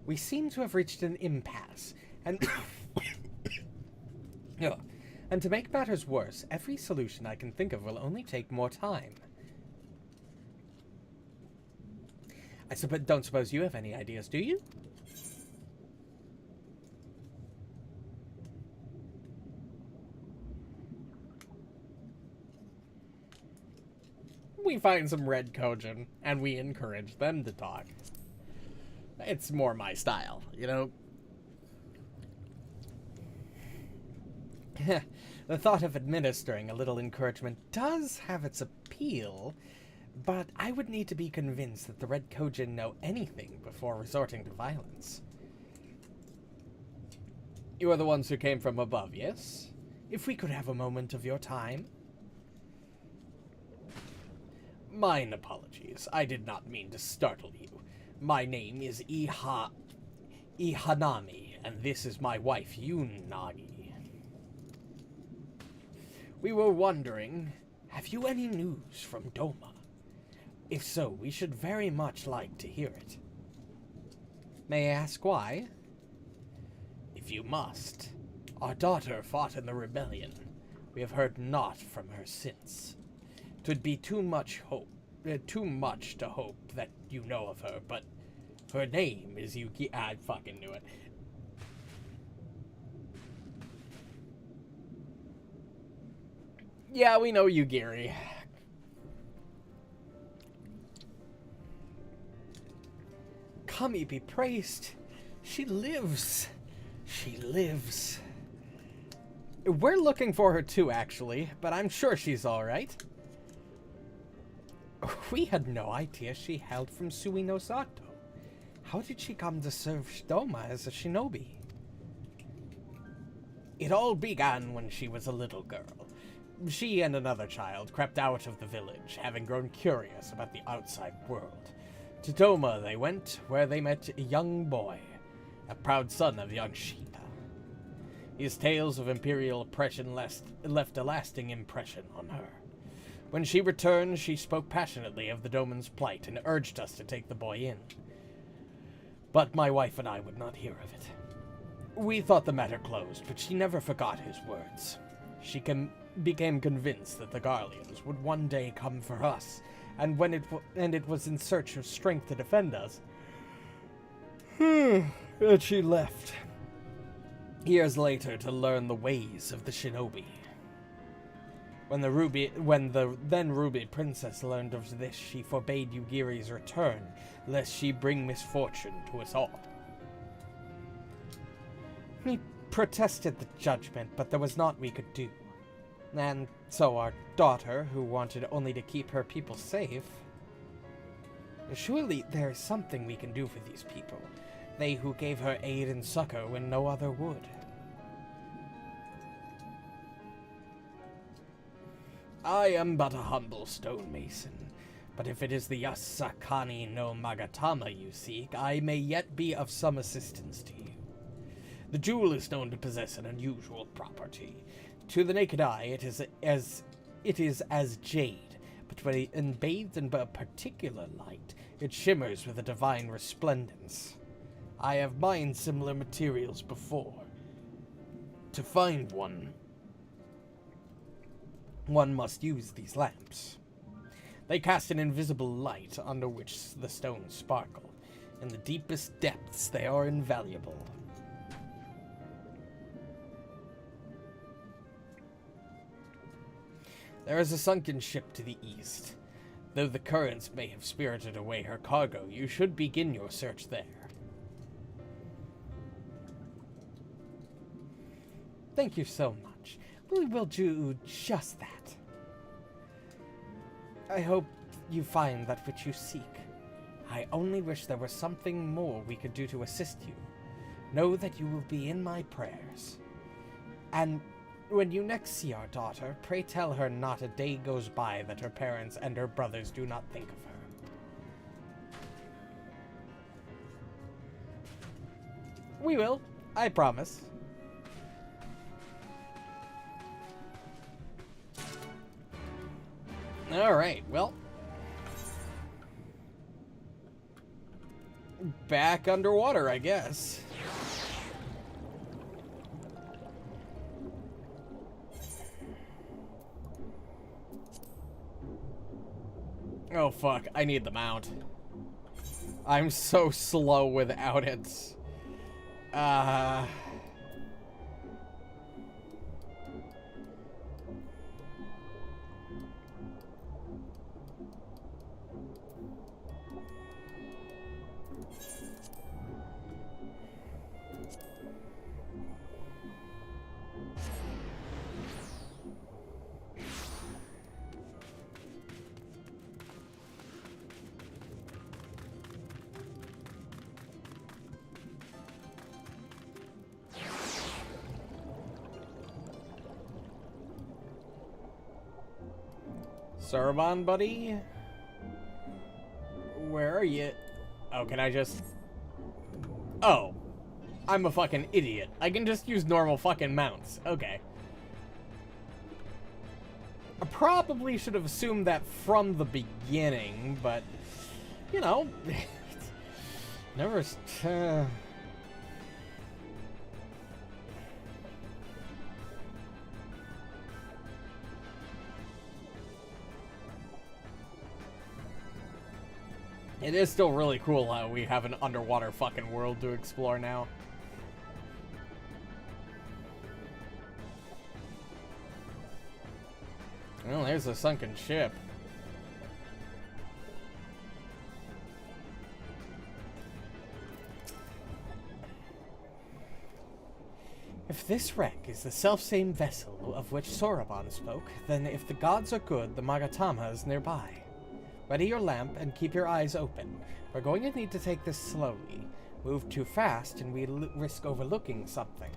We seem to have reached an impasse, and yeah. And to make matters worse, every solution I can think of will only take more time. I don't suppose you have any ideas, do you? We find some red Kojin, and we encourage them to talk. It's more my style, you know? The thought of administering a little encouragement does have its appeal, but I would need to be convinced that the Red Kojin know anything before resorting to violence. You are the ones who came from above, yes? If we could have a moment of your time. Mine apologies. I did not mean to startle you. My name is Ihanami, and this is my wife, Yunagi. We were wondering, have you any news from Doma? If so, we should very much like to hear it. May I ask why? If you must. Our daughter fought in the rebellion. We have heard naught from her since. 'Twould be too much to hope that you know of her, but her name is Yuki. I fucking knew it. Yeah, we know Yugiri. Kami be praised. She lives. She lives. We're looking for her too, actually, but I'm sure she's alright. We had no idea she hailed from Sui no Sato. How did she come to serve Doma as a shinobi? It all began when she was a little girl. She and another child crept out of the village, having grown curious about the outside world. To Doma they went, where they met a young boy, a proud son of young Sheeta. His tales of imperial oppression left a lasting impression on her. When she returned, she spoke passionately of the Doman's plight and urged us to take the boy in. But my wife and I would not hear of it. We thought the matter closed, but she never forgot his words. She became convinced that the Garleans would one day come for us, and when it was in search of strength to defend us, that she left. Years later to learn the ways of the shinobi. When the then Ruby Princess learned of this, she forbade Yugiri's return, lest she bring misfortune to us all. We protested the judgment, but there was naught we could do. And so our daughter, who wanted only to keep her people safe... Surely there is something we can do for these people, they who gave her aid and succor when no other would. I am but a humble stonemason, but if it is the Yasakani no Magatama you seek, I may yet be of some assistance to you. The jewel is known to possess an unusual property. To the naked eye, it is as jade, but when bathed in a particular light, it shimmers with a divine resplendence. I have mined similar materials before. To find one must use these lamps. They cast an invisible light under which the stones sparkle. In the deepest depths, they are invaluable. There is a sunken ship to the east. Though the currents may have spirited away her cargo, you should begin your search there. Thank you so much. We will do just that. I hope you find that which you seek. I only wish there was something more we could do to assist you. Know that you will be in my prayers. And when you next see our daughter, pray tell her not a day goes by that her parents and her brothers do not think of her. We will, I promise. Alright, well. Back underwater, I guess. Oh fuck, I need the mount. I'm so slow without it. Sarabon, buddy? Where are you? Oh, can I just... Oh. I'm a fucking idiot. I can just use normal fucking mounts. Okay. I probably should have assumed that from the beginning, but... You know... never... It is still really cool how we have an underwater fucking world to explore now. Well, there's a sunken ship. If this wreck is the selfsame vessel of which Sorabon spoke, then if the gods are good, the Magatama is nearby. Ready your lamp and keep your eyes open. We're going to need to take this slowly. Move too fast and we risk overlooking something.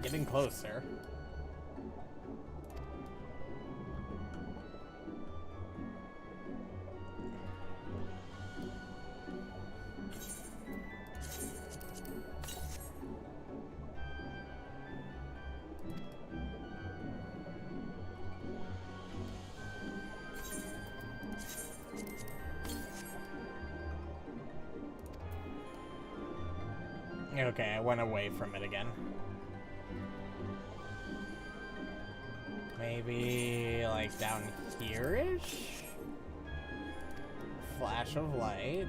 Getting closer. Okay, I went away from it again. Maybe, like, down here-ish? Flash of light.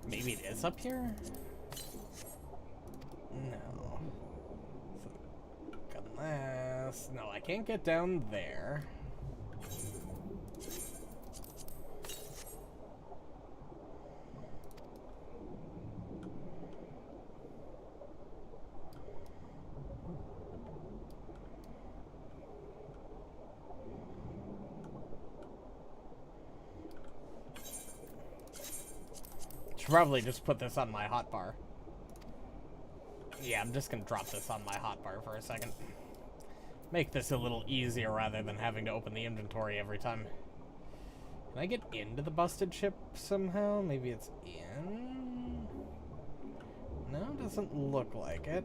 Maybe it is up here? No. Unless... No, I can't get down there. Should probably just put this on my hotbar. Yeah, I'm just gonna drop this on my hotbar for a second. Make this a little easier rather than having to open the inventory every time. Can I get into the busted ship somehow? Maybe it's in? No, doesn't look like it.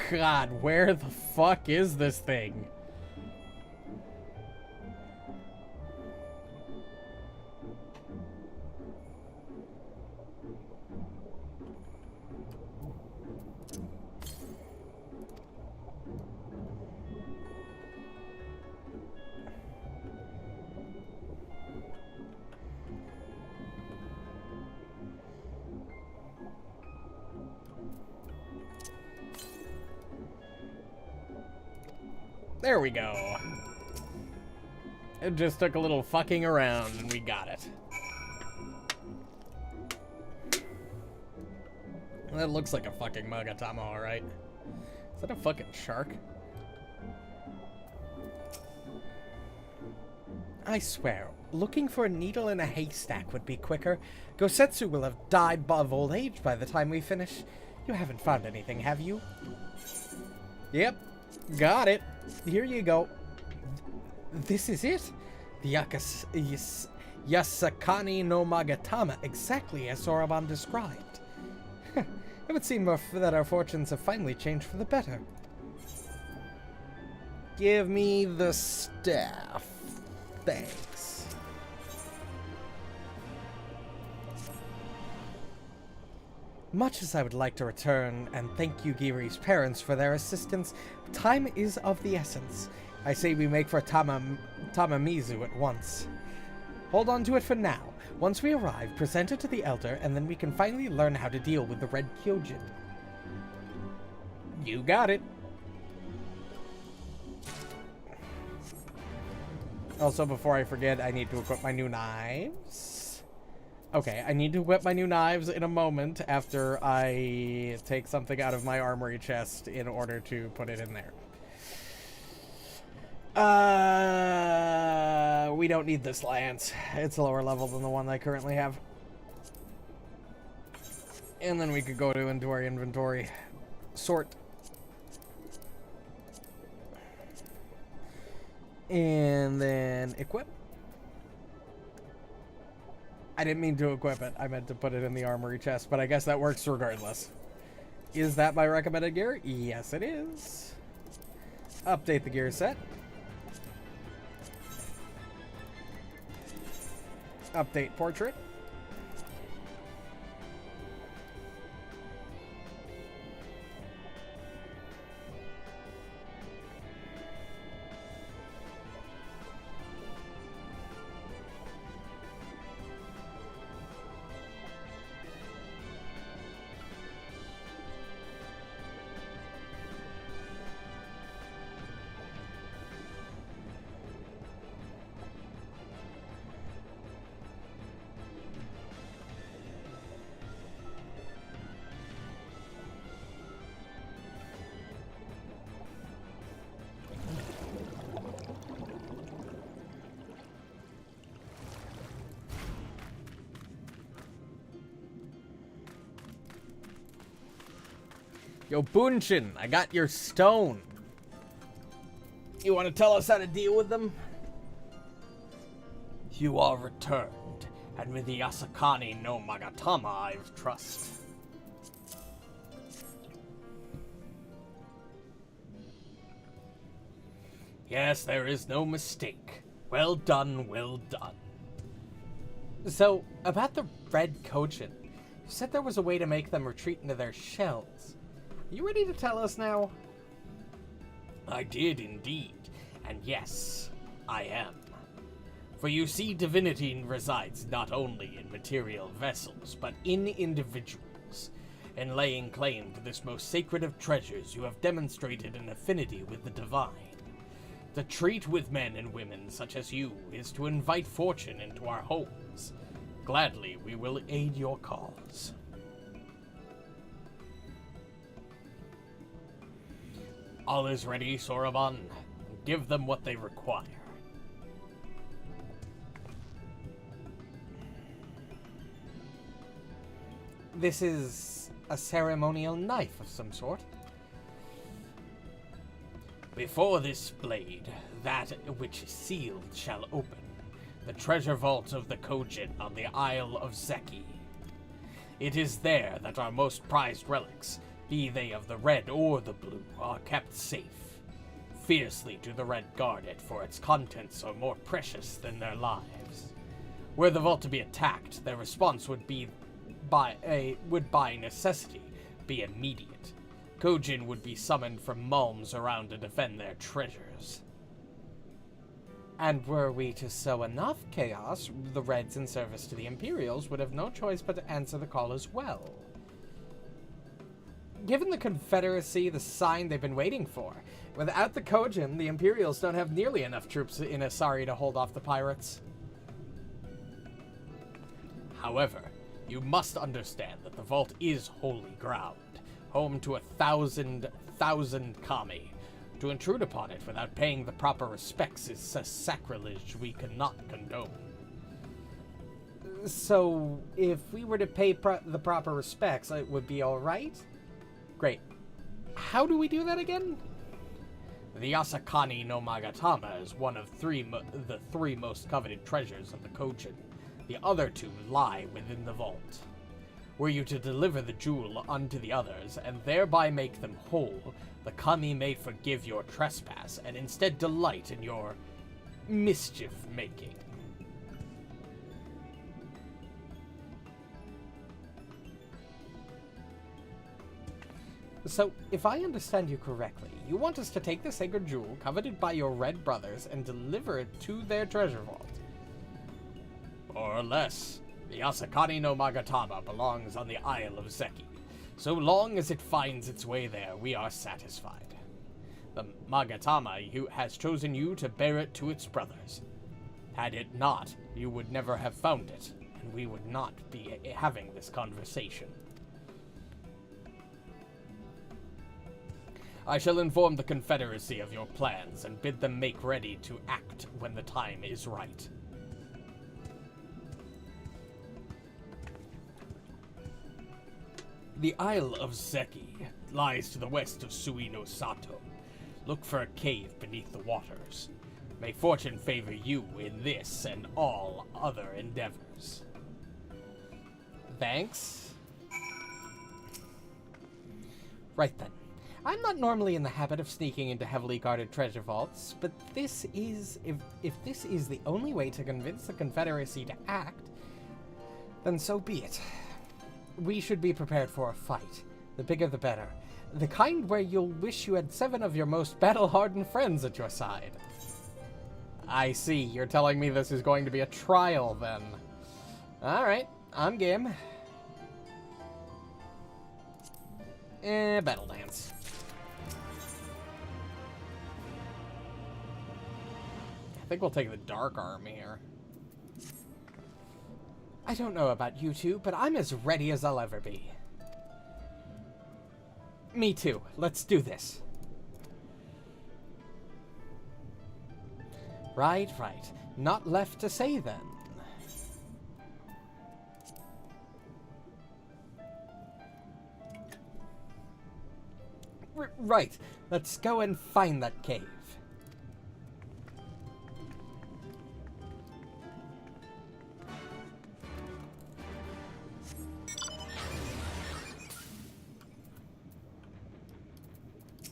God, where the fuck is this thing? There we go. It just took a little fucking around and we got it. That looks like a fucking Magatama, alright. Is that a fucking shark? I swear, looking for a needle in a haystack would be quicker. Gosetsu will have died of old age by the time we finish. You haven't found anything, have you? Yep. Got it. Here you go. This is it. The Yasakani no Magatama, exactly as Soroban described. It would seem that our fortunes have finally changed for the better. Give me the staff. Thanks. Much as I would like to return and thank Yugiri's parents for their assistance, time is of the essence. I say we make for Tamamizu at once. Hold on to it for now. Once we arrive, present it to the Elder, and then we can finally learn how to deal with the Red Kyojin. You got it. Also, before I forget, I need to equip my new knives. Okay, I need to equip my new knives in a moment after I take something out of my armory chest in order to put it in there. We don't need this lance. It's a lower level than the one I currently have. And then we could go into our inventory. Sort. And then equip. I didn't mean to equip it. I meant to put it in the armory chest, but I guess that works regardless. Is that my recommended gear? Yes, it is. Update the gear set. Update portrait. Yo, Bunshin, I got your stone. You want to tell us how to deal with them? You are returned, and with the Asakani no Magatama I've trust. Yes, there is no mistake. Well done, well done. So, about the Red Kojin, you said there was a way to make them retreat into their shells. Are you ready to tell us now? I did indeed, and yes, I am. For you see, divinity resides not only in material vessels, but in individuals. In laying claim to this most sacred of treasures, you have demonstrated an affinity with the divine. To treat with men and women such as you is to invite fortune into our homes. Gladly, we will aid your cause. All is ready, Soroban. Give them what they require. This is a ceremonial knife of some sort. Before this blade, that which is sealed shall open, the treasure vault of the Kojin on the Isle of Zeki. It is there that our most prized relics, be they of the red or the blue, are kept safe. Fiercely do the red guard it, for its contents are more precious than their lives. Were the vault to be attacked, their response would by necessity be immediate. Kojin would be summoned from malms around to defend their treasures. And were we to sow enough chaos, the Reds in service to the Imperials would have no choice but to answer the call as well. Given the Confederacy the sign they've been waiting for, without the Kojin, the Imperials don't have nearly enough troops in Asari to hold off the pirates. However, you must understand that the vault is holy ground, home to 1,000 kami. To intrude upon it without paying the proper respects is a sacrilege we cannot condone. So, if we were to pay the proper respects, it would be alright? Great. How do we do that again? The Asakani no Magatama is one of the three most coveted treasures of the Kojin. The other two lie within the vault. Were you to deliver the jewel unto the others, and thereby make them whole, the kami may forgive your trespass, and instead delight in your mischief-making. So, if I understand you correctly, you want us to take the sacred jewel coveted by your red brothers and deliver it to their treasure vault. More or less. The Asakani no Magatama belongs on the Isle of Zeki. So long as it finds its way there, we are satisfied. The Magatama has chosen you to bear it to its brothers. Had it not, you would never have found it, and we would not be having this conversation. I shall inform the Confederacy of your plans and bid them make ready to act when the time is right. The Isle of Zeki lies to the west of Suino Sato. Look for a cave beneath the waters. May fortune favor you in this and all other endeavors. Thanks. Right then. I'm not normally in the habit of sneaking into heavily guarded treasure vaults, but this is... If this is the only way to convince the Confederacy to act, then so be it. We should be prepared for a fight. The bigger the better. The kind where you'll wish you had 7 of your most battle-hardened friends at your side. I see. You're telling me this is going to be a trial, then. Alright. I'm game. Battle dance. I think we'll take the Dark Army here. I don't know about you two, but I'm as ready as I'll ever be. Me too. Let's do this. Right. Not left to say then. Right. Let's go and find that cave.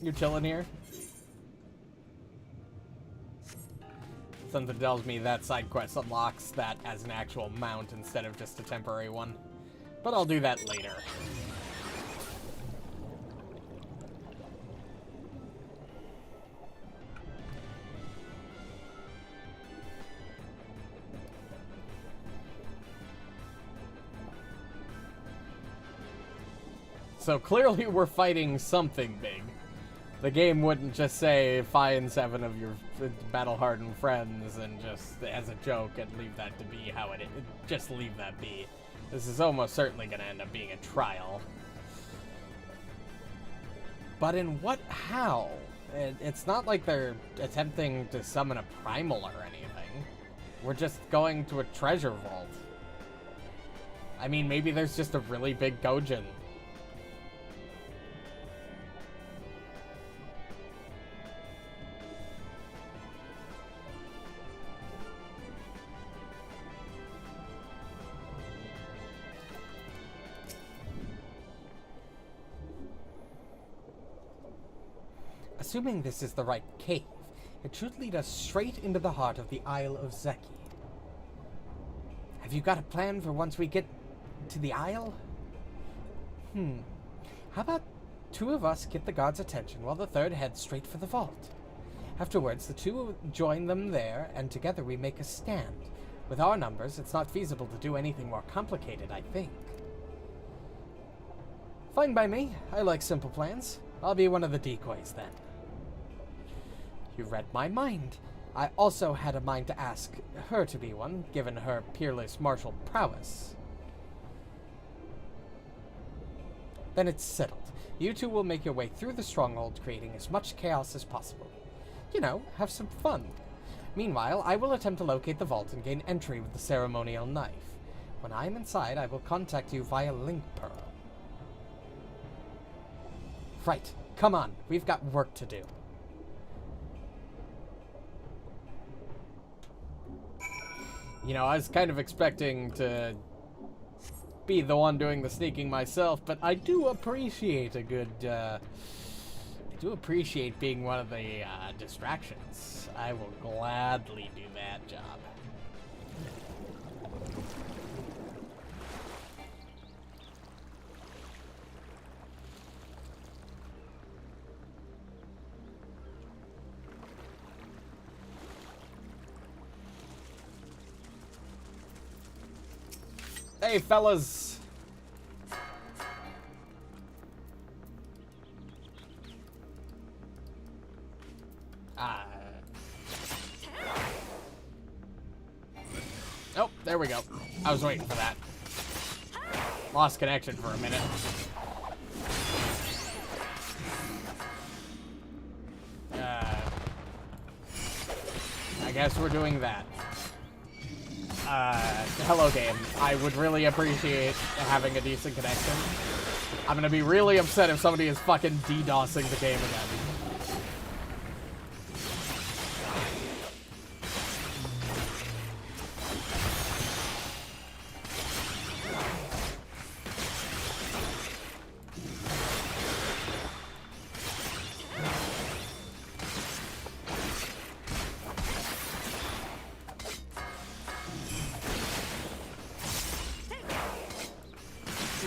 You chilling here? Something tells me that side quest unlocks that as an actual mount instead of just a temporary one. But I'll do that later. So clearly we're fighting something big. The game wouldn't just say find 7 of your battle-hardened friends and just as a joke and leave that to be how it is. Just leave that be. This is almost certainly going to end up being a trial. But in how? It's not like they're attempting to summon a primal or anything. We're just going to a treasure vault. I mean, maybe there's just a really big Gojin. Assuming this is the right cave, it should lead us straight into the heart of the Isle of Zeki. Have you got a plan for once we get to the Isle? How about 2 of us get the guards' attention while the 3rd heads straight for the vault? Afterwards, the 2 join them there, and together we make a stand. With our numbers, it's not feasible to do anything more complicated, I think. Fine by me. I like simple plans. I'll be one of the decoys then. You read my mind. I also had a mind to ask her to be one, given her peerless martial prowess. Then it's settled. You 2 will make your way through the stronghold, creating as much chaos as possible. You know, have some fun. Meanwhile, I will attempt to locate the vault and gain entry with the ceremonial knife. When I am inside, I will contact you via link pearl. Right, come on, we've got work to do. You know, I was kind of expecting to be the one doing the sneaking myself, but I do appreciate a good, I do appreciate being one of the distractions. I will gladly do that job. Hey, fellas. Oh, there we go. I was waiting for that. Lost connection for a minute. I guess we're doing that. Hello game. I would really appreciate having a decent connection. I'm gonna be really upset if somebody is fucking DDoSing the game again.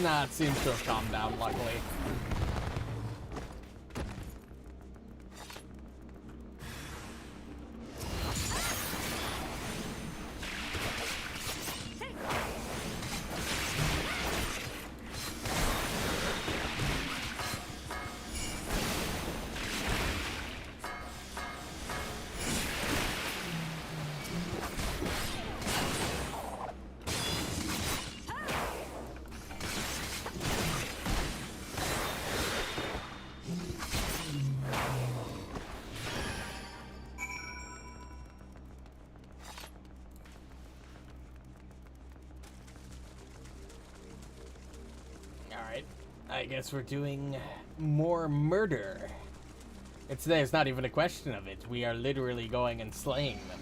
Nah, it seems to have calmed down, luckily. I guess we're doing more murder. There's not even a question of it. We are literally going and slaying them.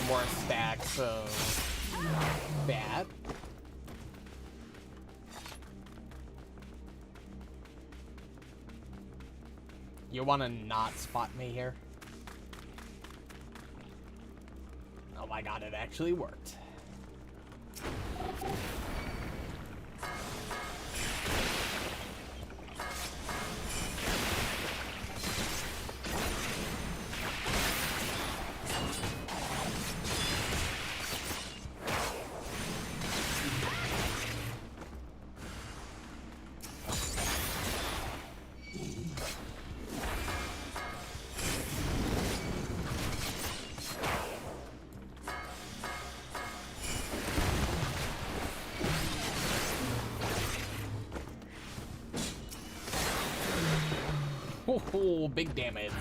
More stacks of that. You want to not spot me here? Oh my god, it actually worked. Oh, big damage.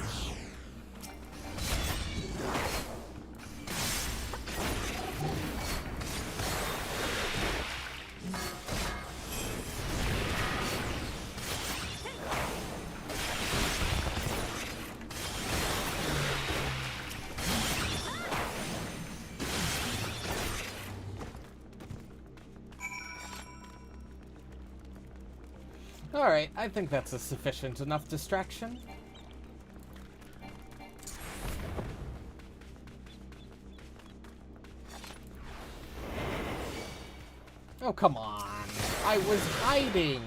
Alright, I think that's a sufficient enough distraction. Oh, come on. I was hiding.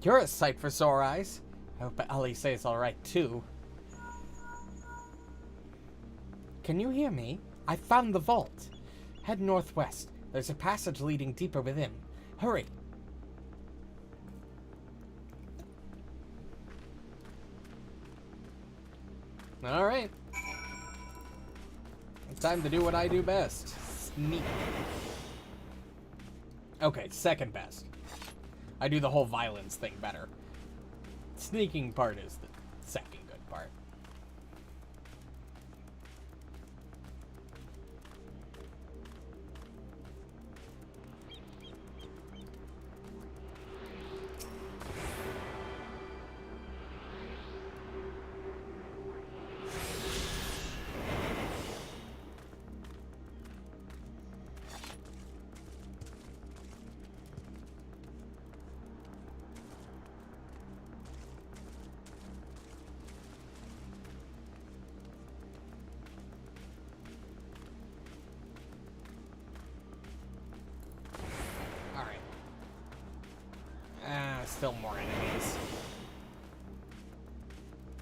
You're a sight for sore eyes. I hope Ali says alright too. Can you hear me? I found the vault. Head northwest. There's a passage leading deeper within. Hurry. Alright. It's time to do what I do best. Sneak. Okay, second best. I do the whole violence thing better. Sneaking part is the second good part. Still more enemies.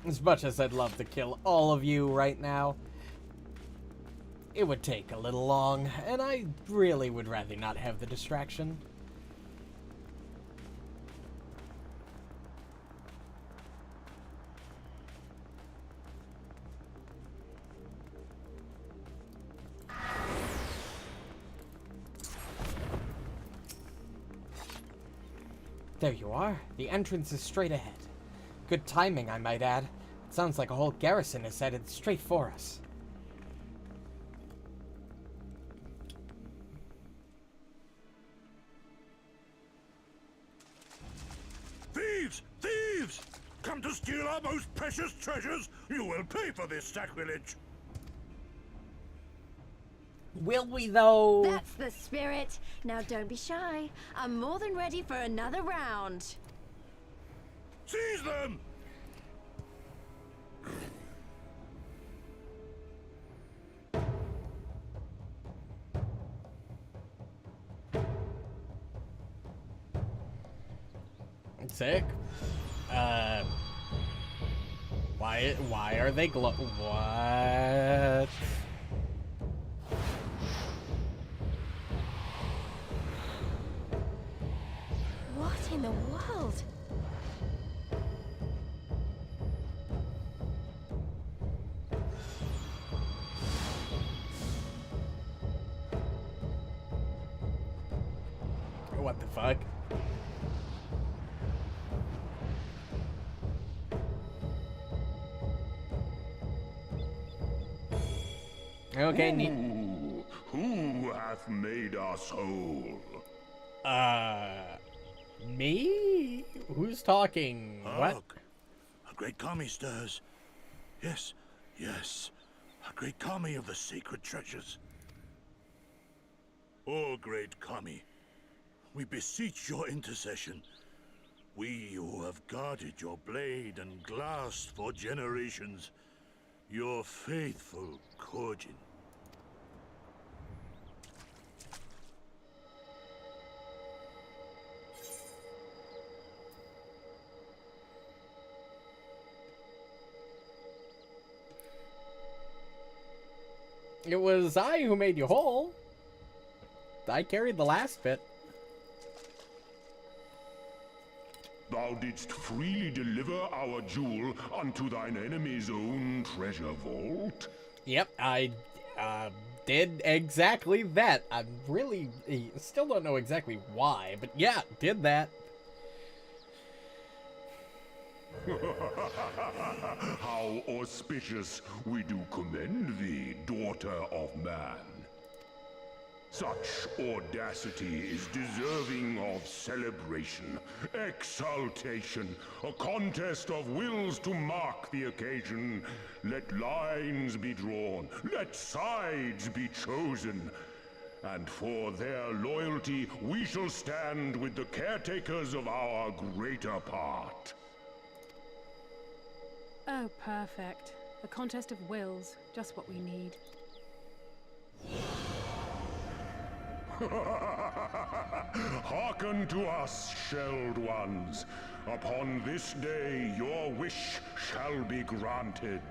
As much as I'd love to kill all of you right now, it would take a little long, and I really would rather not have the distraction. There you are. The entrance is straight ahead. Good timing, I might add. Sounds like a whole garrison is headed straight for us. Thieves! Thieves! Come to steal our most precious treasures? You will pay for this sacrilege! Will we, though? That's the spirit. Now don't be shy. I'm more than ready for another round. Seize them! Sick. Why are they what? What in the world? What the fuck? Okay, Who hath made us whole? Me? Who's talking? What? Hark! A great kami stirs. Yes, yes. A great kami of the sacred treasures. O great kami, we beseech your intercession. We who have guarded your blade and glass for generations. Your faithful Kojin. It was I who made you whole. I carried the last bit. Thou didst freely deliver our jewel unto thine enemy's own treasure vault? Yep, I did exactly that. I really still don't know exactly why, but yeah, did that. How auspicious we do commend thee, daughter of man. Such audacity is deserving of celebration, exaltation, a contest of wills to mark the occasion. Let lines be drawn, let sides be chosen. And for their loyalty, we shall stand with the caretakers of our greater part. Oh, perfect. A contest of wills. Just what we need. Hearken to us, shelled ones. Upon this day your wish shall be granted.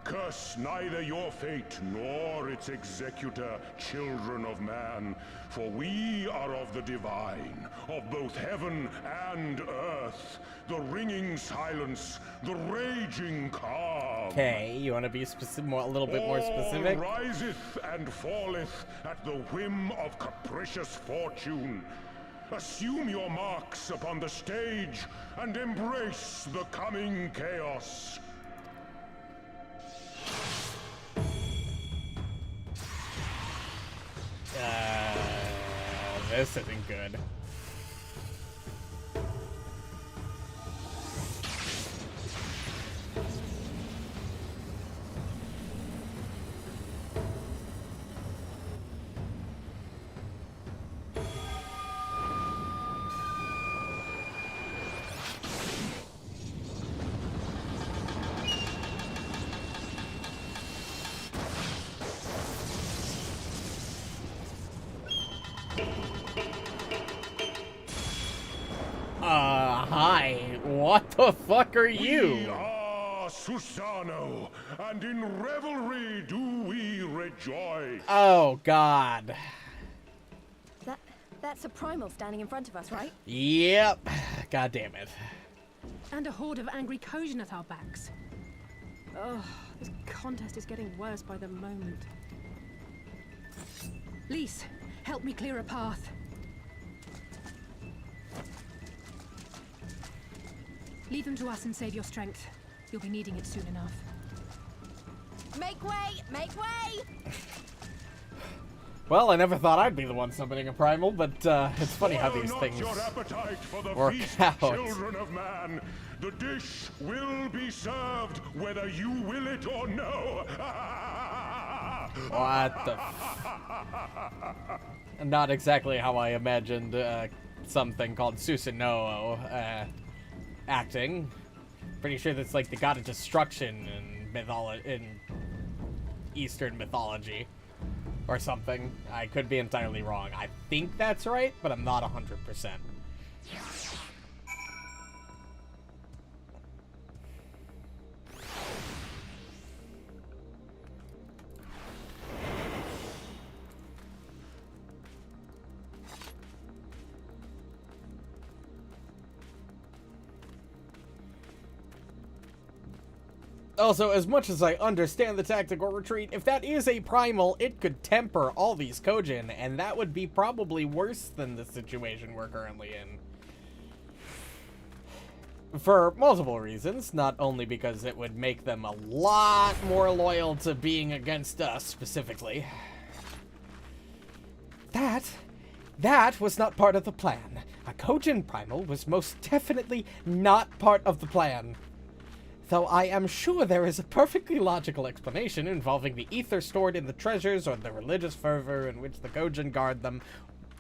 Curse neither your fate nor its executor, children of man, for we are of the divine, of both heaven and earth, the ringing silence, the raging calm. Okay, you want to be a little bit more specific? All riseth and falleth at the whim of capricious fortune. Assume your marks upon the stage and embrace the coming chaos. This isn't good. Hi. What the fuck are you? We are Susano, and in revelry do we rejoice. Oh, God. That's a primal standing in front of us, right? Yep. God damn it. And a horde of angry Kojin at our backs. Oh, this contest is getting worse by the moment. Lise, help me clear a path. Leave them to us and save your strength. You'll be needing it soon enough. Make way! Make way! Well, I never thought I'd be the one summoning a primal, but it's funny how these things Your appetite for the work feast, out. children of man. The dish will be served whether you will it or no. What the Not exactly how I imagined something called Susanoo acting. Pretty sure that's like the god of destruction in Eastern mythology. Or something. I could be entirely wrong. I think that's right, but I'm not 100%. Also, as much as I understand the tactical retreat, if that is a primal, it could temper all these Kojin, and that would be probably worse than the situation we're currently in. For multiple reasons, not only because it would make them a lot more loyal to being against us specifically. That was not part of the plan. A Kojin primal was most definitely not part of the plan. Though I am sure there is a perfectly logical explanation involving the ether stored in the treasures or the religious fervor in which the Kojin guard them,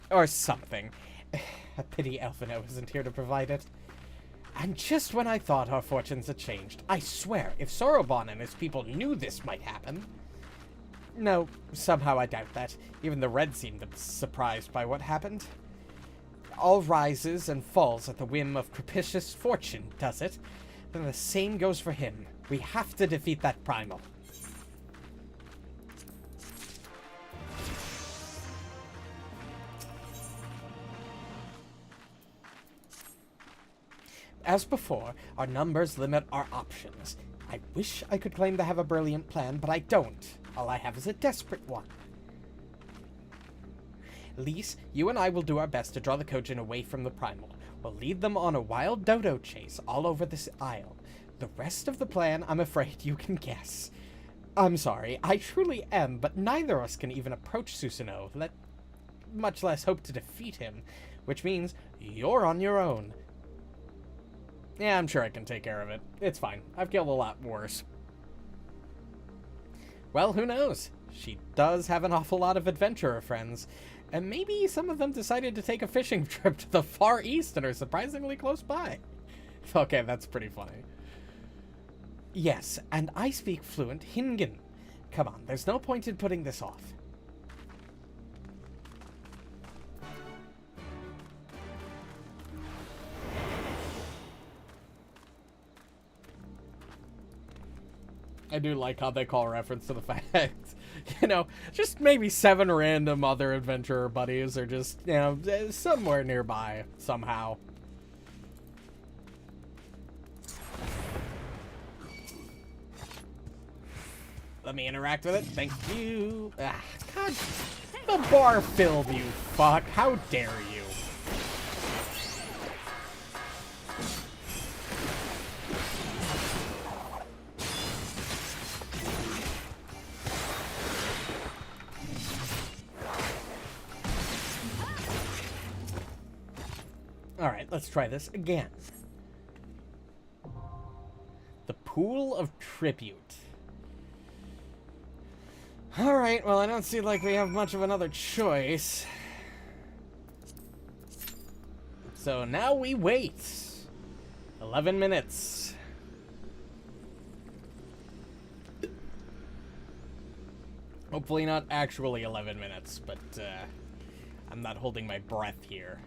or something. A pity Elfino isn't here to provide it. And just when I thought our fortunes had changed, I swear, if Sorobon and his people knew this might happen... No, somehow I doubt that. Even the Red seemed surprised by what happened. All rises and falls at the whim of propitious fortune, does it? Then the same goes for him. We have to defeat that primal. As before, our numbers limit our options. I wish I could claim to have a brilliant plan, but I don't. All I have is a desperate one. Lise, you and I will do our best to draw the Kojin away from the primal. We'll lead them on a wild dodo chase all over this isle. The rest of the plan, I'm afraid you can guess. I'm sorry, I truly am, but neither of us can even approach Susanoo, much less hope to defeat him, which means you're on your own. Yeah, I'm sure I can take care of it. It's fine. I've killed a lot worse. Well, who knows? She does have an awful lot of adventurer friends. And maybe some of them decided to take a fishing trip to the Far East and are surprisingly close by. Okay, that's pretty funny. Yes, and I speak fluent Hingan. Come on, there's no point in putting this off. I do like how they call reference to the fact, you know, just maybe 7 random other adventurer buddies are just, you know, somewhere nearby, somehow. Let me interact with it. Thank you. Ah, God, the bar filled, you fuck. How dare you? Alright, let's try this again. The Pool of Tribute. Alright, well, I don't see like we have much of another choice. So now we wait. 11 minutes. Hopefully not actually 11 minutes, but I'm not holding my breath here.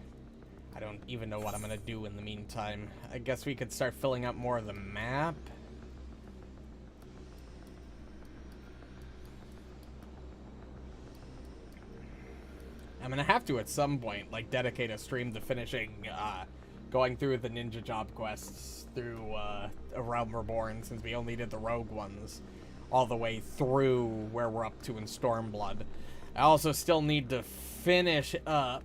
I don't even know what I'm gonna do in the meantime. I guess we could start filling out more of the map. I'm gonna have to at some point, like, dedicate a stream to finishing, going through the ninja job quests through, A Realm Reborn, since we only did the rogue ones, all the way through where we're up to in Stormblood. I also still need to finish up...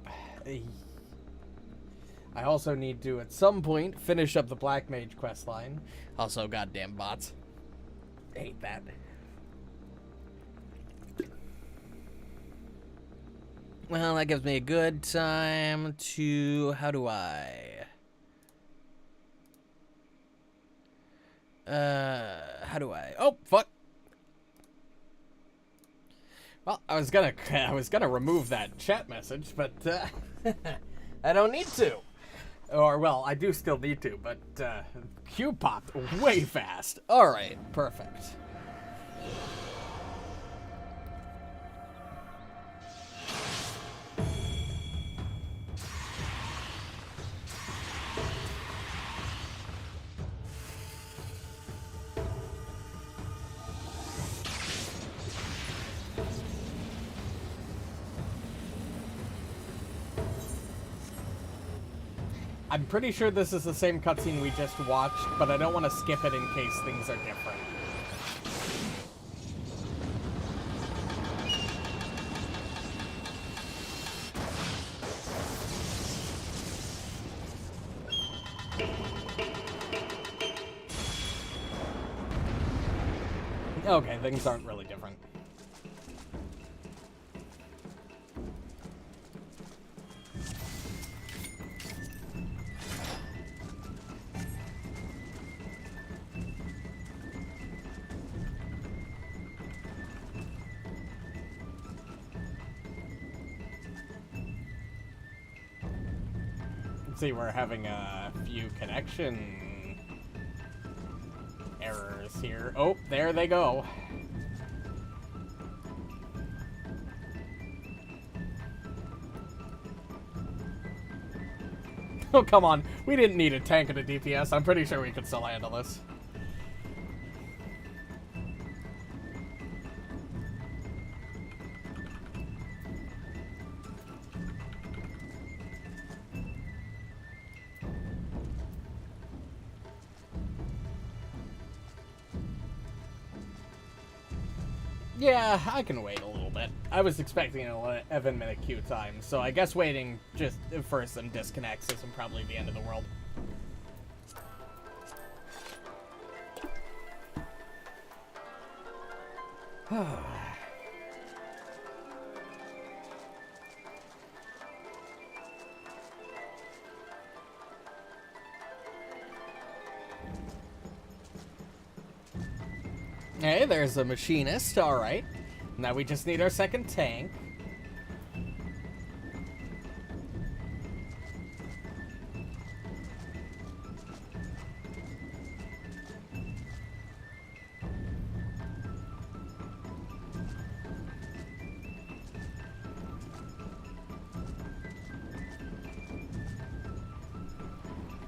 I also need to, at some point, finish up the Black Mage questline. Also, goddamn bots. Hate that. Well, that gives me a good time to... How do I... Oh, fuck. Well, I was gonna remove that chat message, but I don't need to. Or, well, I do still need to, but Q popped way fast. All right, perfect. I'm pretty sure this is the same cutscene we just watched, but I don't want to skip it in case things are different. Okay, things aren't really different. See, we're having a few connection errors here. Oh, there they go. Oh, come on. We didn't need a tank and a DPS. I'm pretty sure we could still handle this. Yeah, I can wait a little bit. I was expecting an 11-minute queue time, so I guess waiting just for some disconnects isn't probably the end of the world. Hey, there's a machinist, alright. Now we just need our second tank.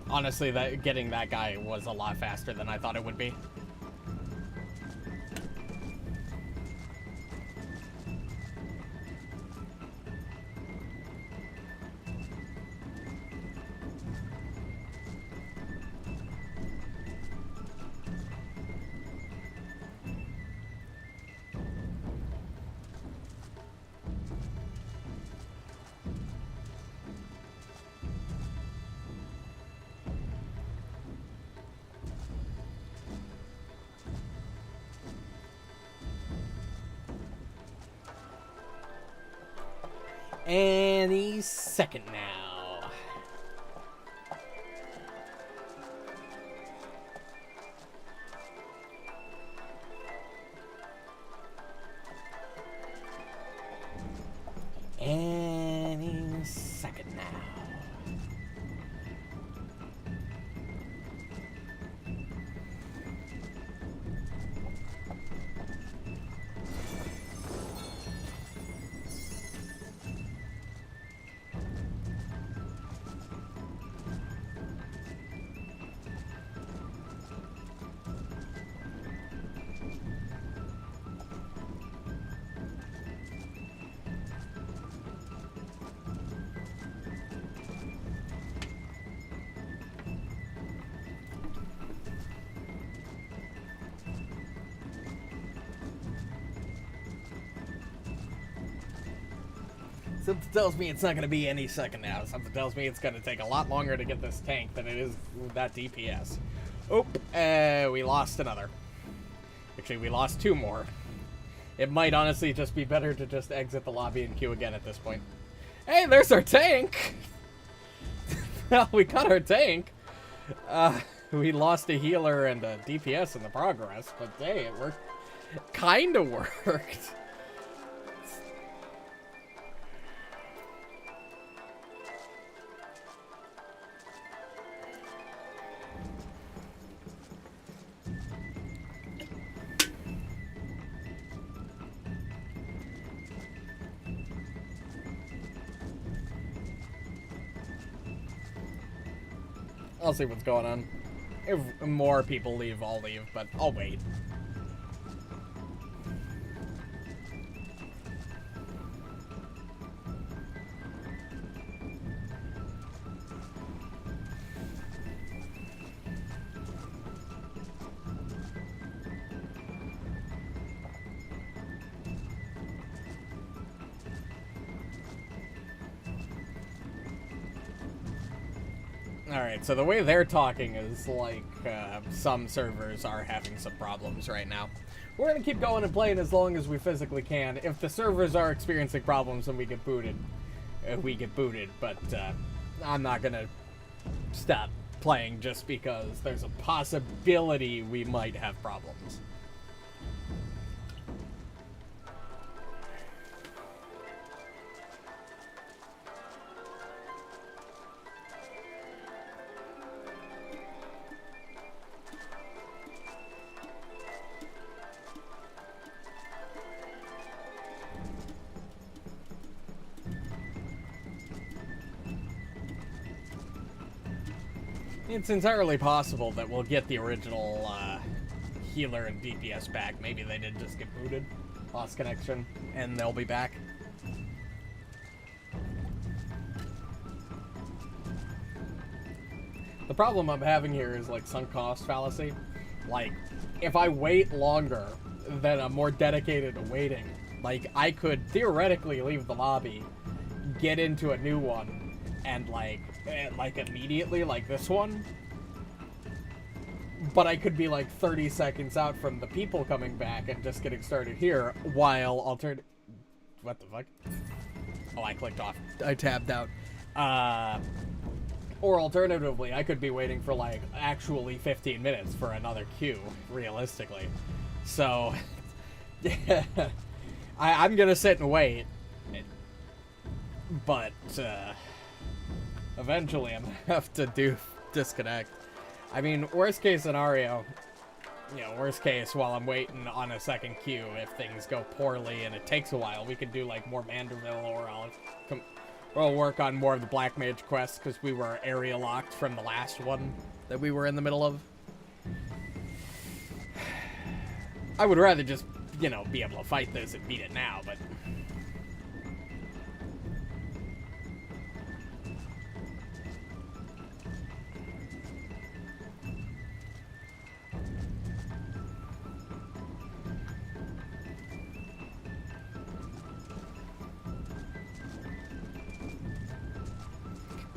Honestly, getting that guy was a lot faster than I thought it would be. Any second now. Any second now. Something tells me it's not going to be any second now. Something tells me it's going to take a lot longer to get this tank than it is with that DPS. Oop, we lost another. Actually, we lost 2 more. It might honestly just be better to just exit the lobby and queue again at this point. Hey, there's our tank! Well, we got our tank. We lost a healer and a DPS in the progress, but hey, it worked. Kinda worked. I'll see what's going on. If more people leave, I'll leave, but I'll wait. Alright, so the way they're talking is like some servers are having some problems right now. We're going to keep going and playing as long as we physically can. If the servers are experiencing problems, then we get booted. But I'm not going to stop playing just because there's a possibility we might have problems. It's entirely possible that we'll get the original healer and DPS back. Maybe they did just get booted, lost connection, and they'll be back. The problem I'm having here is like sunk cost fallacy. Like, if I wait longer, then I'm more dedicated to waiting. Like, I could theoretically leave the lobby, get into a new one, and like immediately, like this one. But I could be like 30 seconds out from the people coming back and just getting started here, while what the fuck? Oh, I clicked off. I tabbed out. Or alternatively, I could be waiting for like actually 15 minutes for another queue, realistically. So, yeah, I'm gonna sit and wait. But, eventually I'm gonna have to disconnect. I mean, worst case scenario, worst case, while I'm waiting on a second queue, if things go poorly and it takes a while, we could do like more Manderville, or I'll work on more of the Black Mage quests, because we were area locked from the last one that we were in the middle of. I would rather just, be able to fight this and beat it now, but...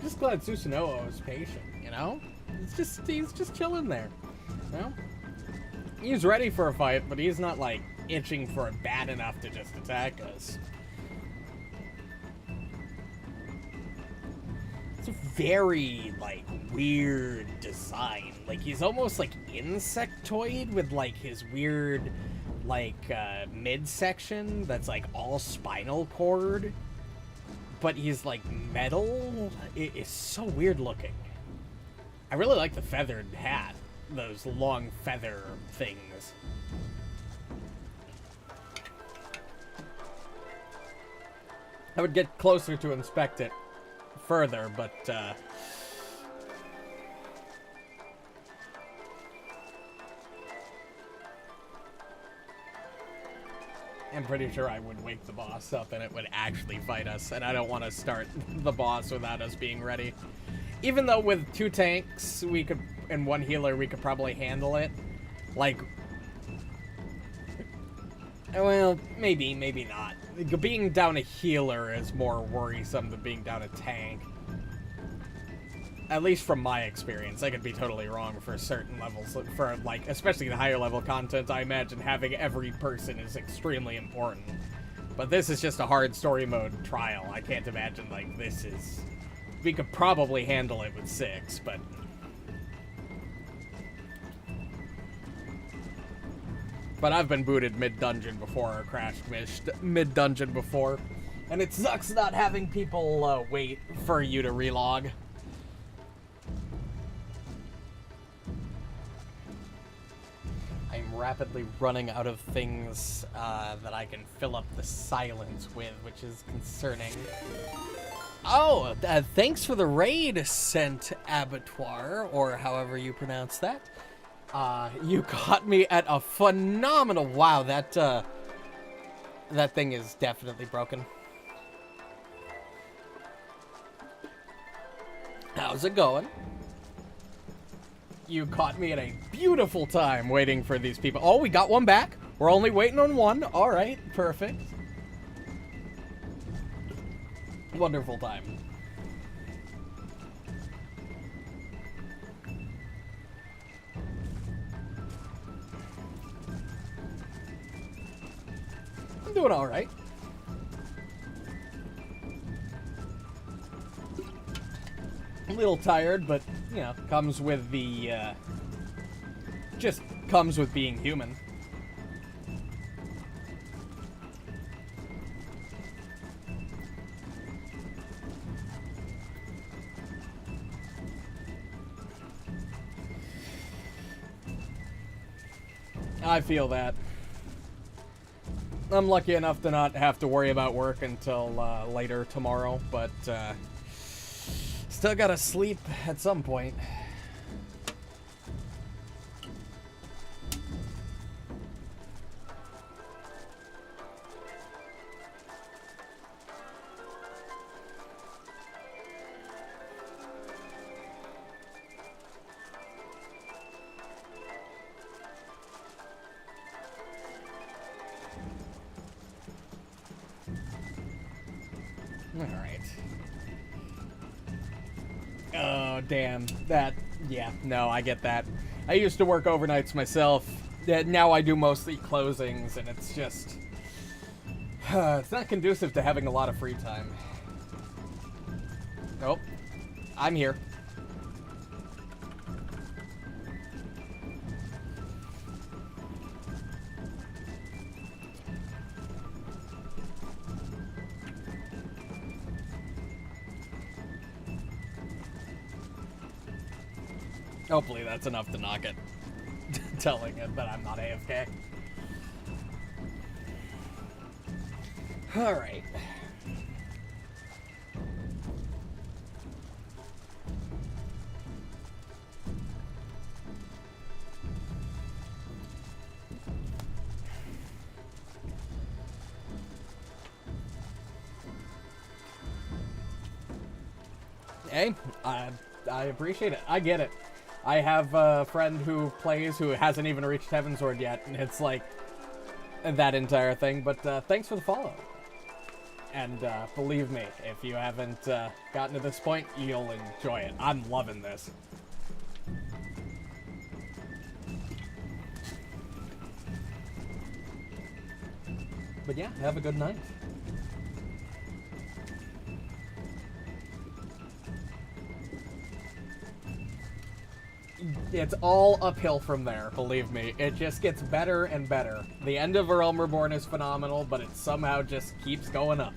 Just glad Susanoo is patient, he's just chilling there, He's ready for a fight, but he's not, like, itching for it bad enough to just attack us. It's a very, like, weird design. Like, he's almost, like, insectoid with, like, his weird, like, midsection that's, like, all spinal cord. But he's, like, metal. It is so weird looking. I really like the feathered hat. Those long feather things. I would get closer to inspect it further, but, I'm pretty sure I would wake the boss up and it would actually fight us, and I don't want to start the boss without us being ready. Even though with 2 tanks and 1 healer, we could probably handle it. Like, Well, maybe not. Being down a healer is more worrisome than being down a tank. At least from my experience. I could be totally wrong for certain levels. For, like, especially the higher level content, I imagine having every person is extremely important. But this is just a hard story mode trial. I can't imagine, like, this is... We could probably handle it with 6, but... But I've been booted mid-dungeon before, or crashed mid-dungeon before. And it sucks not having people wait for you to relog. I'm rapidly running out of things that I can fill up the silence with, which is concerning. Oh, thanks for the raid, Sent Abattoir, or however you pronounce that. You caught me at a phenomenal... Wow, that thing is definitely broken. How's it going? You caught me at a beautiful time waiting for these people. Oh, we got one back. We're only waiting on one. All right, perfect. Wonderful time. I'm doing all right. A little tired, but, you know, comes with the, just comes with being human. I feel that. I'm lucky enough to not have to worry about work until later tomorrow, but still gotta sleep at some point. Alright. Oh, damn. That, yeah, no, I get that. I used to work overnights myself. Now I do mostly closings, and it's just... it's not conducive to having a lot of free time. Oh, I'm here. Hopefully that's enough to knock it. Telling it that I'm not AFK. Alright. Hey, I appreciate it. I get it. I have a friend who plays who hasn't even reached Heavensward yet, and it's like that entire thing. But thanks for the follow. And believe me, if you haven't gotten to this point, you'll enjoy it. I'm loving this. But yeah, have a good night. It's all uphill from there, believe me. It just gets better and better. The end of A Realm Reborn is phenomenal, but it somehow just keeps going up.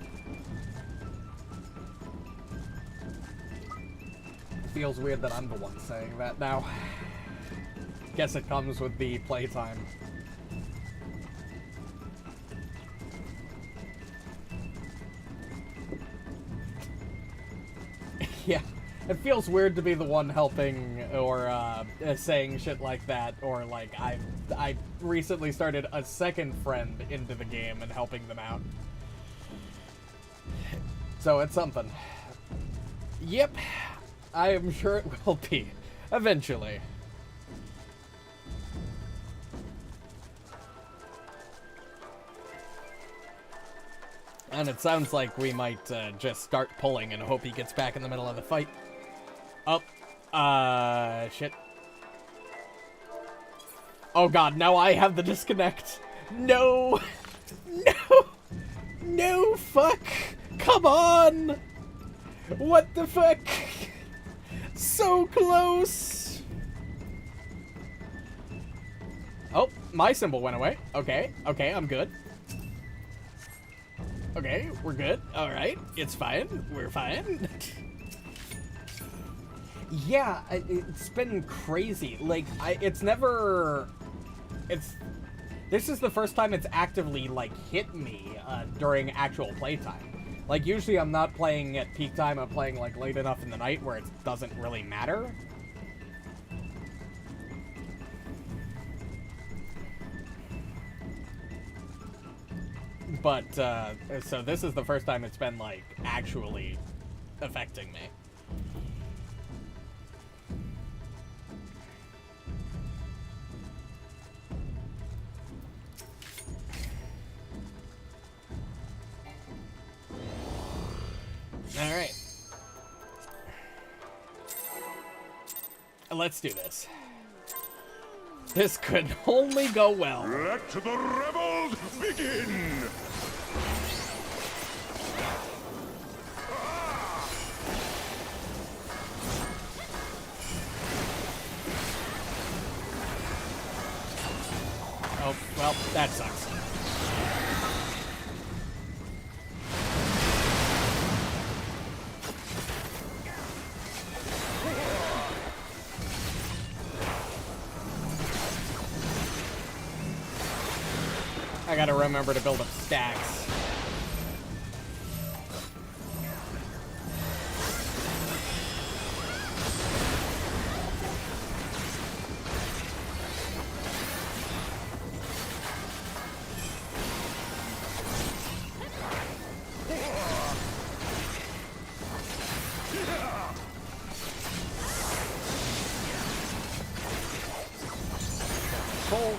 It feels weird that I'm the one saying that now. Guess it comes with the playtime. Yeah. It feels weird to be the one helping or saying shit like that, or like I recently started a second friend into the game and helping them out. So it's something. Yep, I am sure it will be, eventually. And it sounds like we might just start pulling and hope he gets back in the middle of the fight. Oh, shit. Oh god, now I have the disconnect. No! No! No, fuck! Come on! What the fuck? So close! Oh, my symbol went away. Okay, okay, I'm good. Okay, we're good. Alright, it's fine. We're fine. Yeah, it's been crazy. Like, this is the first time it's actively, like, hit me during actual playtime. Like, usually I'm not playing at peak time, I'm playing, like, late enough in the night where it doesn't really matter. But, so this is the first time it's been, like, actually affecting me. Alright. Let's do this. This could only go well. Let the revels begin! Oh, well, that sucks. I gotta remember to build up stacks. Full.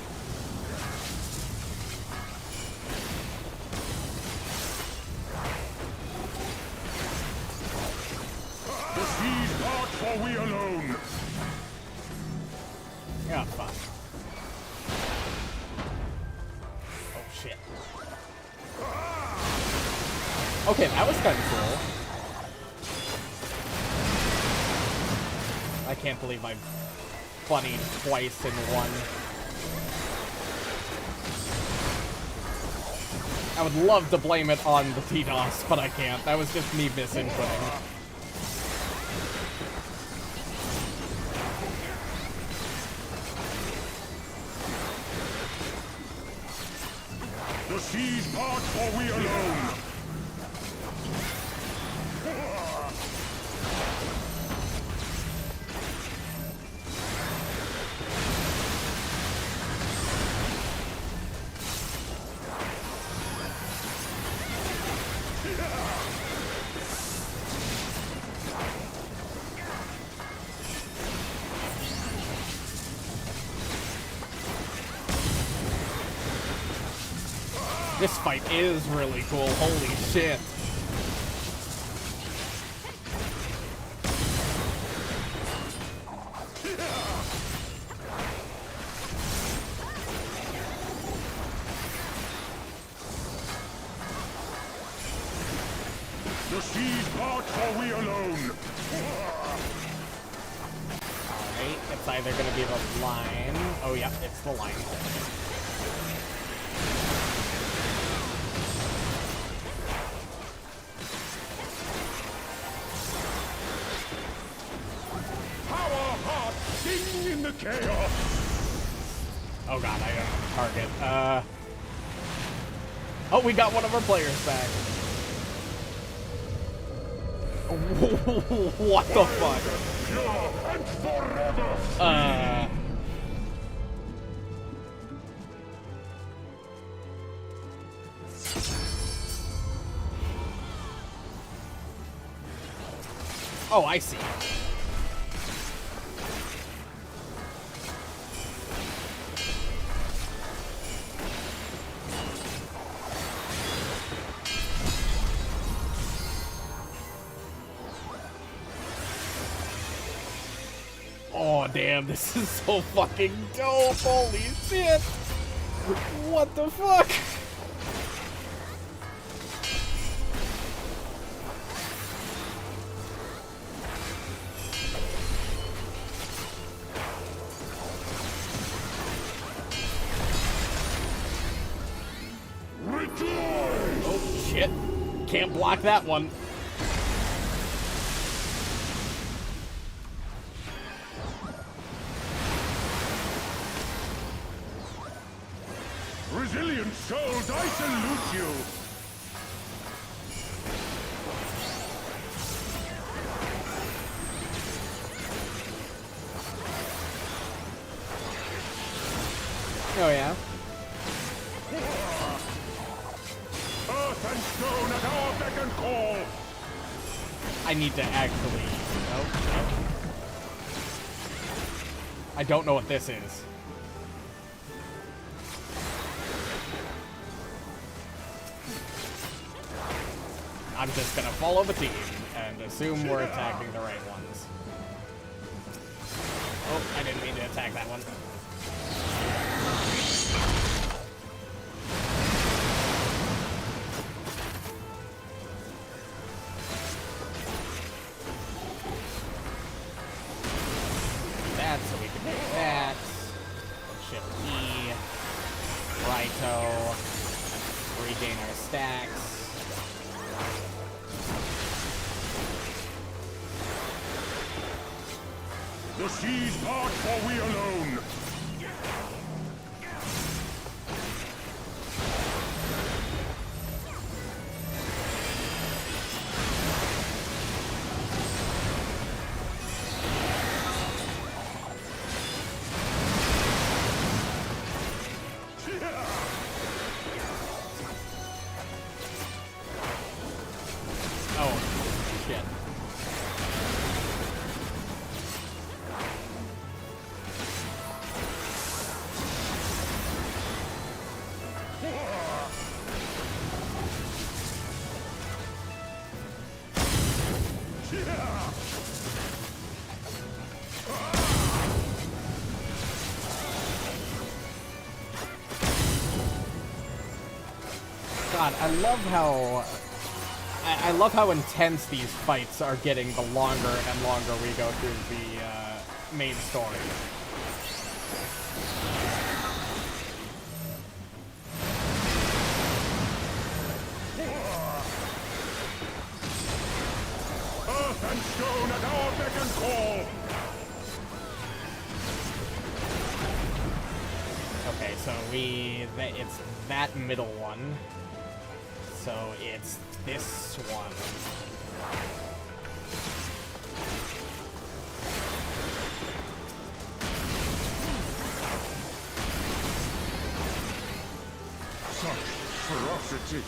For we alone. Yeah, fuck. Oh shit. Okay, that was kind of cool. I can't believe I bunnied twice in one. I would love to blame it on the TDOS, but I can't. That was just me misinputting. The seas part, for we alone. This fight is really cool. Holy shit. The seas part, for we alone. Alright, it's either gonna be the line. Oh, yep, it's the line. Sing in the chaos. Oh god, I don't have a target. Oh, we got one of our players back. What the fuck? Pure and forever. Oh, I see. damn, this is so fucking dope. Holy shit. What the fuck? Oh shit. Can't block that one. Resilient souls, I salute you! Oh yeah. Earth and stone at our beck and call! I need to actually... Oh, I don't know what this is. I'm just gonna follow the team and assume we're attacking the right ones. Oh, I didn't mean to attack that one. That, so we can do that. Shift E. Righto. Regain our stacks. The seas part for we alone! Oh, shit. God, I love how intense these fights are getting the longer and longer we go through the main story. Earth and stone at our beck and call! Okay, so it's that middle one. So it's this one. Such ferocity!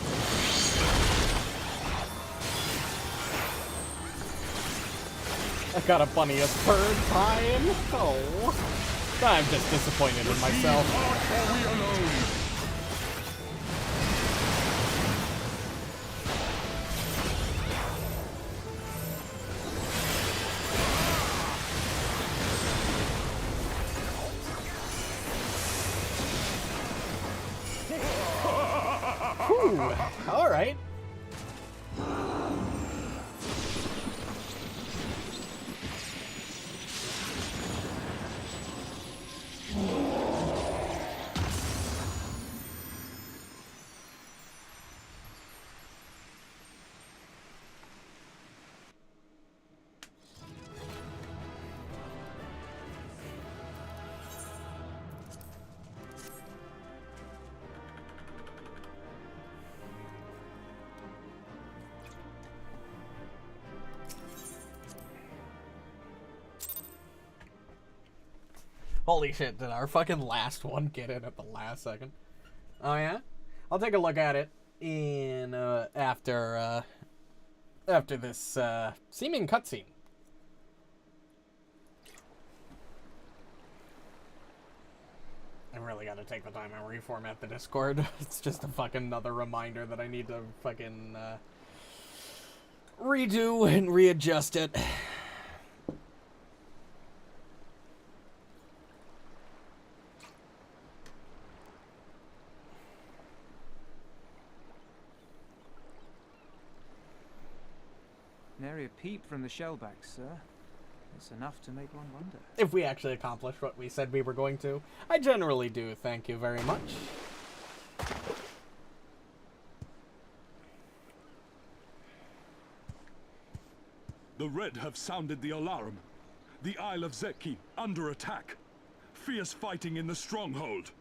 I got a bunny a third time? Oh. I'm just disappointed in myself. Part for we alone! Whew. All right. Holy shit, did our fucking last one get in at the last second? Oh yeah? I'll take a look at it in after this seeming cutscene. I really gotta take the time and reformat the Discord. It's just a fucking another reminder that I need to fucking redo and readjust it. nary a peep from the shellback, sir. It's enough to make one wonder. If we actually accomplish what we said we were going to. I generally do, thank you very much. The Red have sounded the alarm. The Isle of Zeki under attack. Fierce fighting in the stronghold.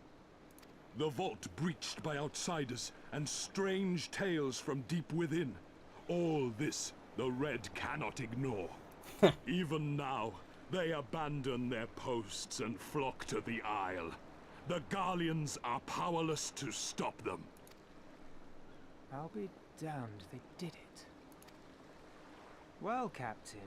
The vault breached by outsiders and strange tales from deep within. All this the Red cannot ignore. Even now, they abandon their posts and flock to the Isle. The Garleans are powerless to stop them. I'll be damned they did it. Well, Captain,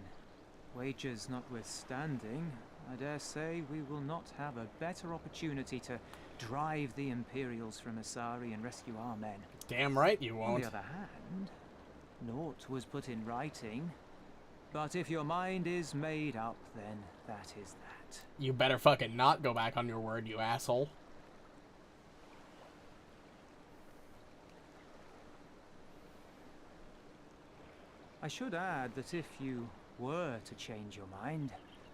wagers notwithstanding, I dare say we will not have a better opportunity to drive the Imperials from Asari and rescue our men. Damn right you won't. On the other hand, naught was put in writing. But if your mind is made up, then that is that. You better fucking not go back on your word, you asshole. I should add that if you were to change your mind,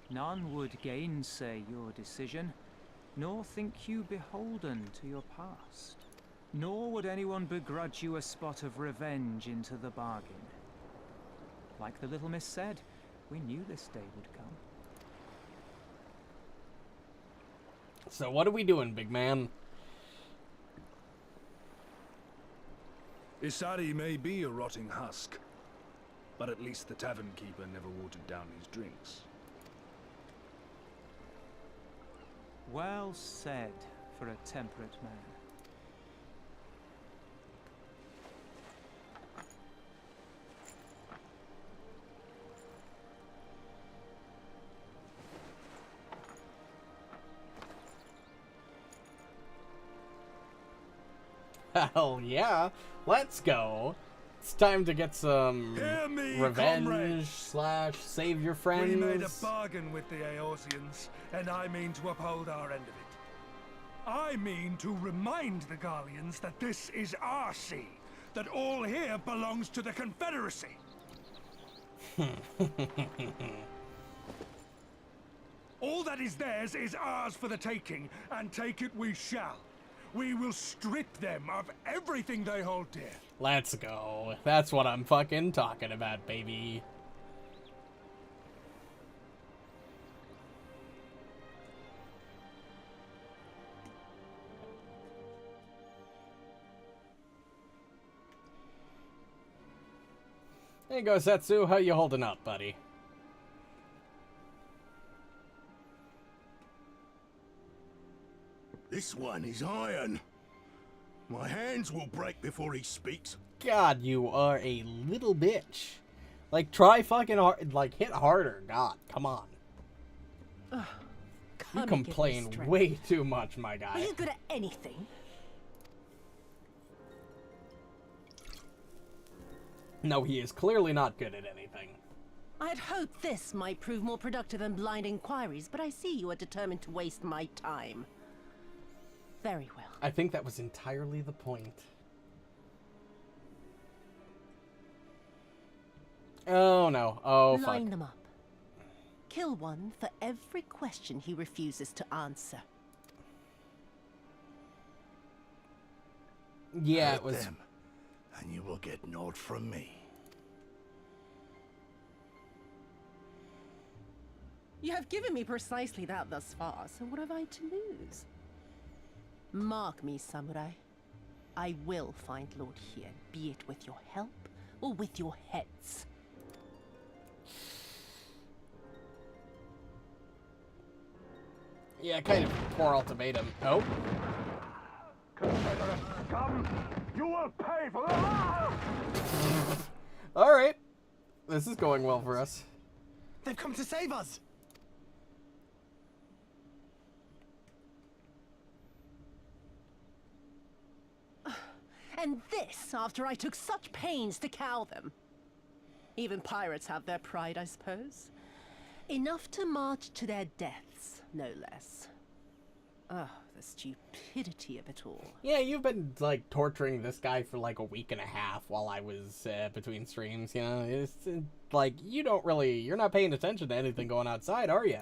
none would gainsay your decision, nor think you beholden to your past. Nor would anyone begrudge you a spot of revenge into the bargain. Like the little miss said, we knew this day would come. So what are we doing, big man? Isari may be a rotting husk, but at least the tavern keeper never watered down his drinks. Well said for a temperate man. Hell yeah, let's go. It's time to get some revenge / save your friends. We made a bargain with the Eorzeans, and I mean to uphold our end of it. I mean to remind the Garleans that this is our sea, that all here belongs to the Confederacy. All that is theirs is ours for the taking, and take it we shall. We will strip them of everything they hold dear. Let's go. That's what I'm fucking talking about, baby. There you go, Setsu. How you holding up, buddy? This one is iron. My hands will break before he speaks. God, you are a little bitch. Like, try fucking hard. Like, hit harder. God, come on. You complain way too much, my guy. Are you good at anything? No, he is clearly not good at anything. I had hoped this might prove more productive than blind inquiries, but I see you are determined to waste my time. Very well. I think that was entirely the point. Oh no. Oh fuck. Line them up. Kill one for every question he refuses to answer. Yeah, Hurt it was. them, and you will get naught from me. You have given me precisely that thus far, so what have I to lose? Mark me, samurai. I will find Lord Hien, be it with your help or with your heads. Yeah, kind of poor ultimatum. Oh. Confederate scum! You will pay for that! Alright. This is going well for us. They've come to save us! And this after I took such pains to cow them. Even pirates have their pride, I suppose. Enough to march to their deaths, no less. Oh, the stupidity of it all. Yeah, you've been, like, torturing this guy for, like, a week and a half while I was between streams, you know? It's, like, you're not paying attention to anything going outside, are you?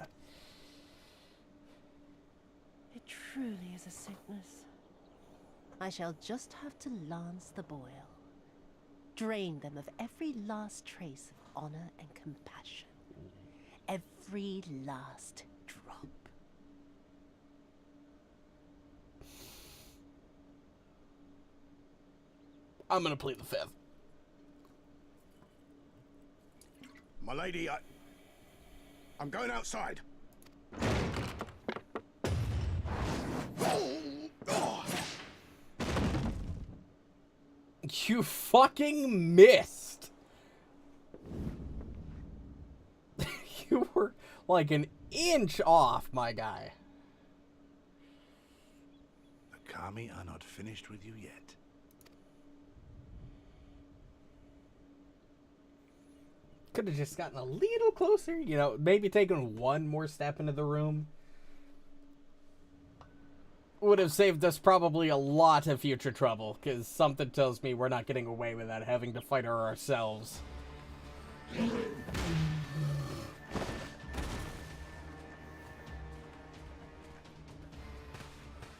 It truly is a sickness. I shall just have to lance the boil. Drain them of every last trace of honor and compassion. Every last drop. I'm gonna plead the fifth. My lady, I'm going outside. You fucking missed. You were like an inch off, my guy. The Kami are not finished with you yet. Could have just gotten a little closer, you know, maybe taken one more step into the room. Would have saved us probably a lot of future trouble, because something tells me we're not getting away without having to fight her ourselves.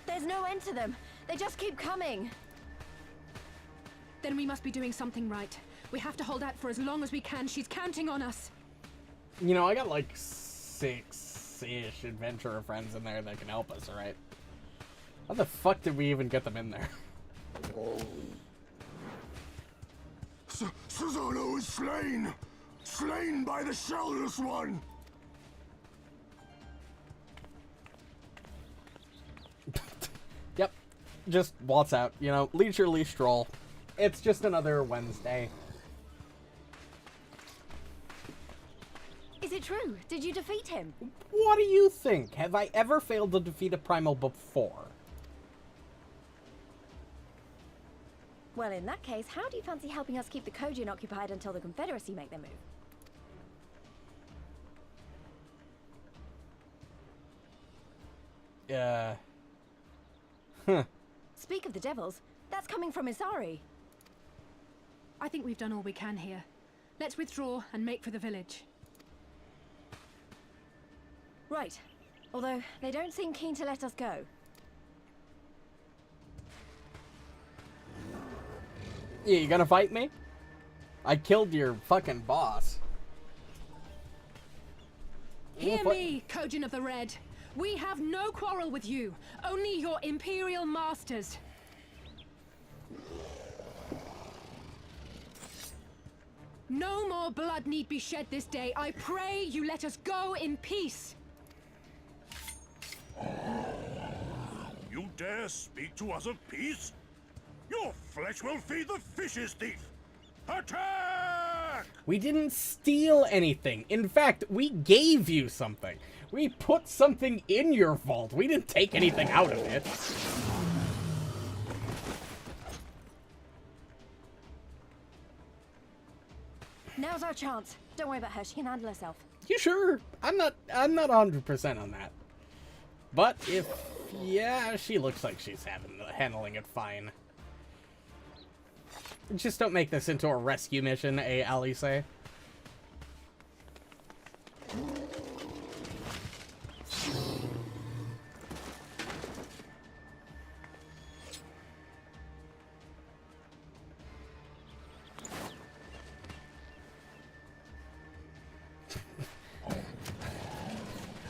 There's no end to them. They just keep coming. Then we must be doing something right. We have to hold out for as long as we can. She's counting on us. You know, I got like 6-ish adventurer friends in there that can help us, alright? How the fuck did we even get them in there? Susanoo is slain! Slain by the Shellless One! Yep. Just waltz out, you know, leisurely stroll. It's just another Wednesday. Is it true? Did you defeat him? What do you think? Have I ever failed to defeat a primal before? Well, in that case, how do you fancy helping us keep the Kojin occupied until the Confederacy make their move? Speak of the devils, that's coming from Isari. I think we've done all we can here. Let's withdraw and make for the village. Right. Although, they don't seem keen to let us go. Yeah, you gonna fight me? I killed your fucking boss. Hear me, Kojin of the Red. We have no quarrel with you. Only your Imperial masters. No more blood need be shed this day. I pray you let us go in peace. You dare speak to us of peace? Your flesh will feed the fishes, thief! Attack! We didn't steal anything. In fact, we gave you something. We put something in your vault. We didn't take anything out of it. Now's our chance. Don't worry about her. She can handle herself. You sure? I'm not 100% on that. But if, yeah, she looks like she's handling it fine. Just don't make this into a rescue mission, Alice.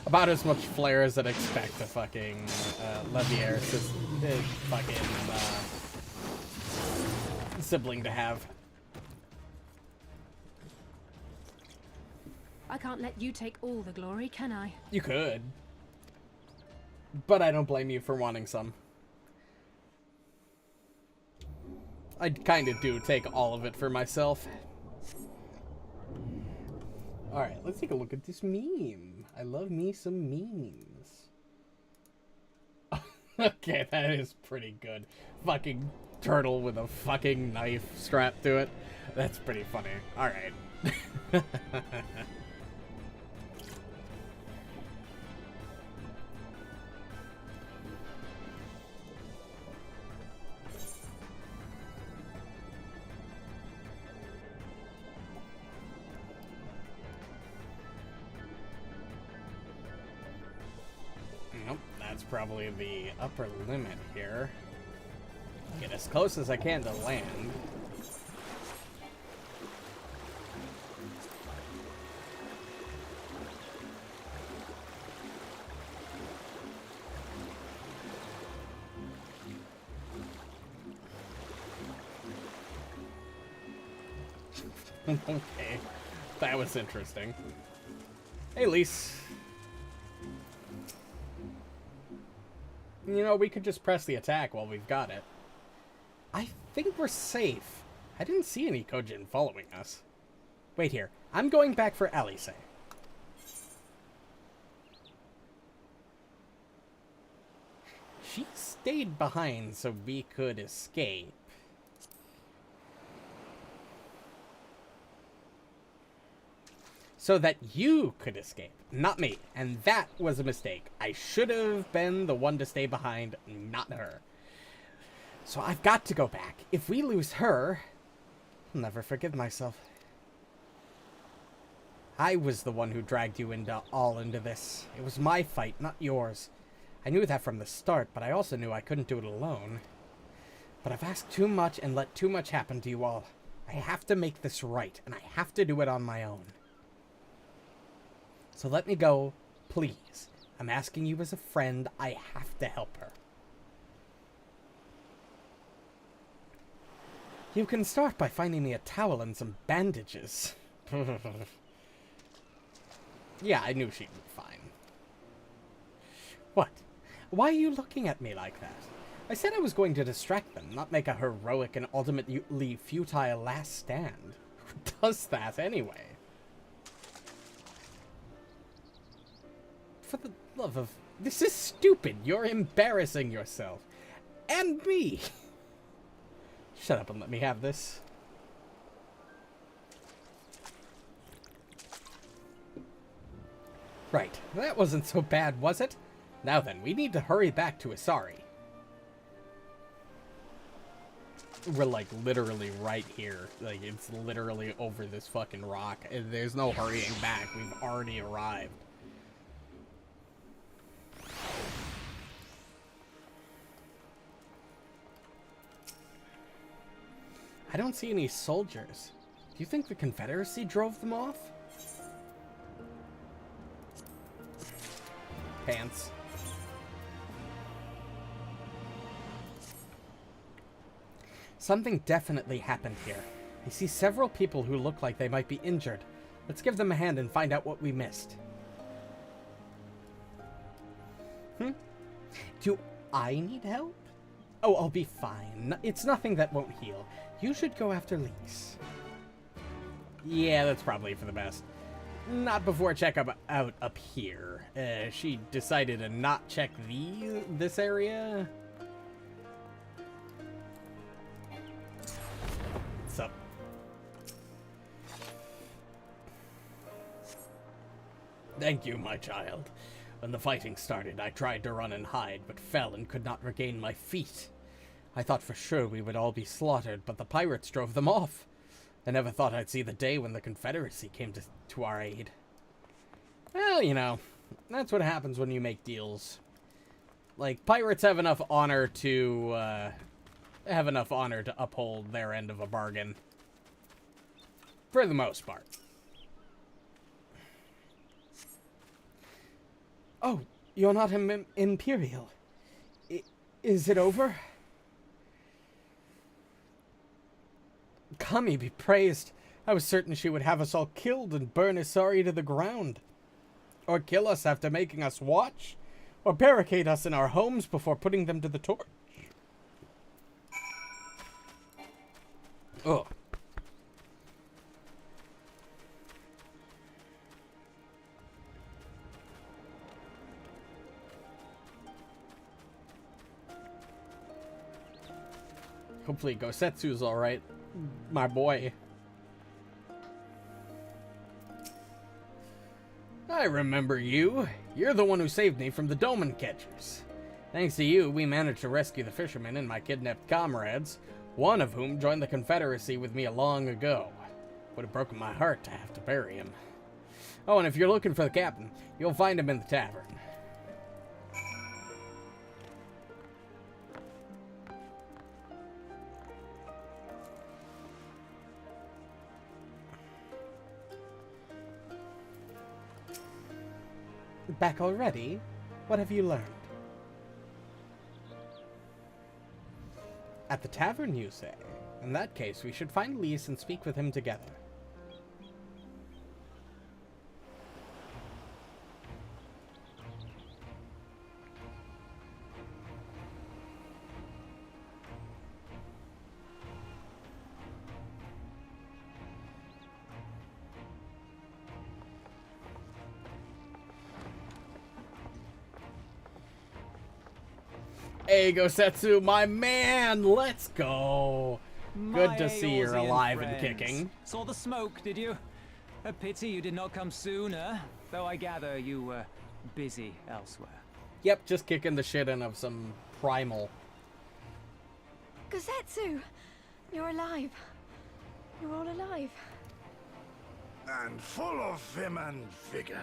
About as much flair as I'd expect a fucking Levier fucking sibling to have. I can't let you take all the glory, can I? You could. But I don't blame you for wanting some. I kinda do take all of it for myself. Alright, let's take a look at this meme. I love me some memes. Okay, that is pretty good. Fucking turtle with a fucking knife strapped to it. That's pretty funny. Alright. that's probably the upper limit here. Get as close as I can to land. Okay, that was interesting. Hey, Lise. You know, we could just press the attack while we've got it. I think we're safe. I didn't see any Kojin following us. Wait here. I'm going back for Alice. She stayed behind so we could escape. So that you could escape, not me. And that was a mistake. I should have been the one to stay behind, not her. So I've got to go back. If we lose her, I'll never forgive myself. I was the one who dragged you into this. It was my fight, not yours. I knew that from the start, but I also knew I couldn't do it alone. But I've asked too much and let too much happen to you all. I have to make this right, and I have to do it on my own. So let me go, please. I'm asking you as a friend. I have to help her. You can start by finding me a towel and some bandages. Yeah, I knew she'd be fine. What? Why are you looking at me like that? I said I was going to distract them, not make a heroic and ultimately futile last stand. Who does that anyway? For the love of... This is stupid. You're embarrassing yourself. And me. Shut up and let me have this. Right. That wasn't so bad, was it? Now then, we need to hurry back to Asari. We're, like, literally right here. Like, it's literally over this fucking rock. There's no hurrying back. We've already arrived. I don't see any soldiers. Do you think the Confederacy drove them off? Pants. Something definitely happened here. I see several people who look like they might be injured. Let's give them a hand and find out what we missed. Do I need help? Oh, I'll be fine. It's nothing that won't heal. You should go after Lise. Yeah, that's probably for the best. Not before check out up here. She decided to not check this area. What's up? Thank you, my child. When the fighting started, I tried to run and hide, but fell and could not regain my feet. I thought for sure we would all be slaughtered, but the pirates drove them off. I never thought I'd see the day when the Confederacy came to our aid. Well, you know, that's what happens when you make deals. Like, pirates have enough honor to uphold their end of a bargain. For the most part. Oh, you're not Imperial. Is it over? Kami be praised. I was certain she would have us all killed and burn Asari to the ground. Or kill us after making us watch. Or barricade us in our homes before putting them to the torch. Oh. Hopefully Gosetsu's alright. My boy. I remember you. You're the one who saved me from the Doman catchers. Thanks to you, we managed to rescue the fishermen and my kidnapped comrades, one of whom joined the Confederacy with me long ago. Would have broken my heart to have to bury him. Oh, and if you're looking for the captain, you'll find him in the tavern. Back already? What have you learned? At the tavern, you say? In that case, we should find Lys and speak with him together. Hey, Gosetsu, my man! Let's go! Good to see you're alive and kicking. Saw the smoke, did you? A pity you did not come sooner, though I gather you were busy elsewhere. Yep, just kicking the shit in of some primal. Gosetsu! You're alive. You're all alive. And full of vim and vigor.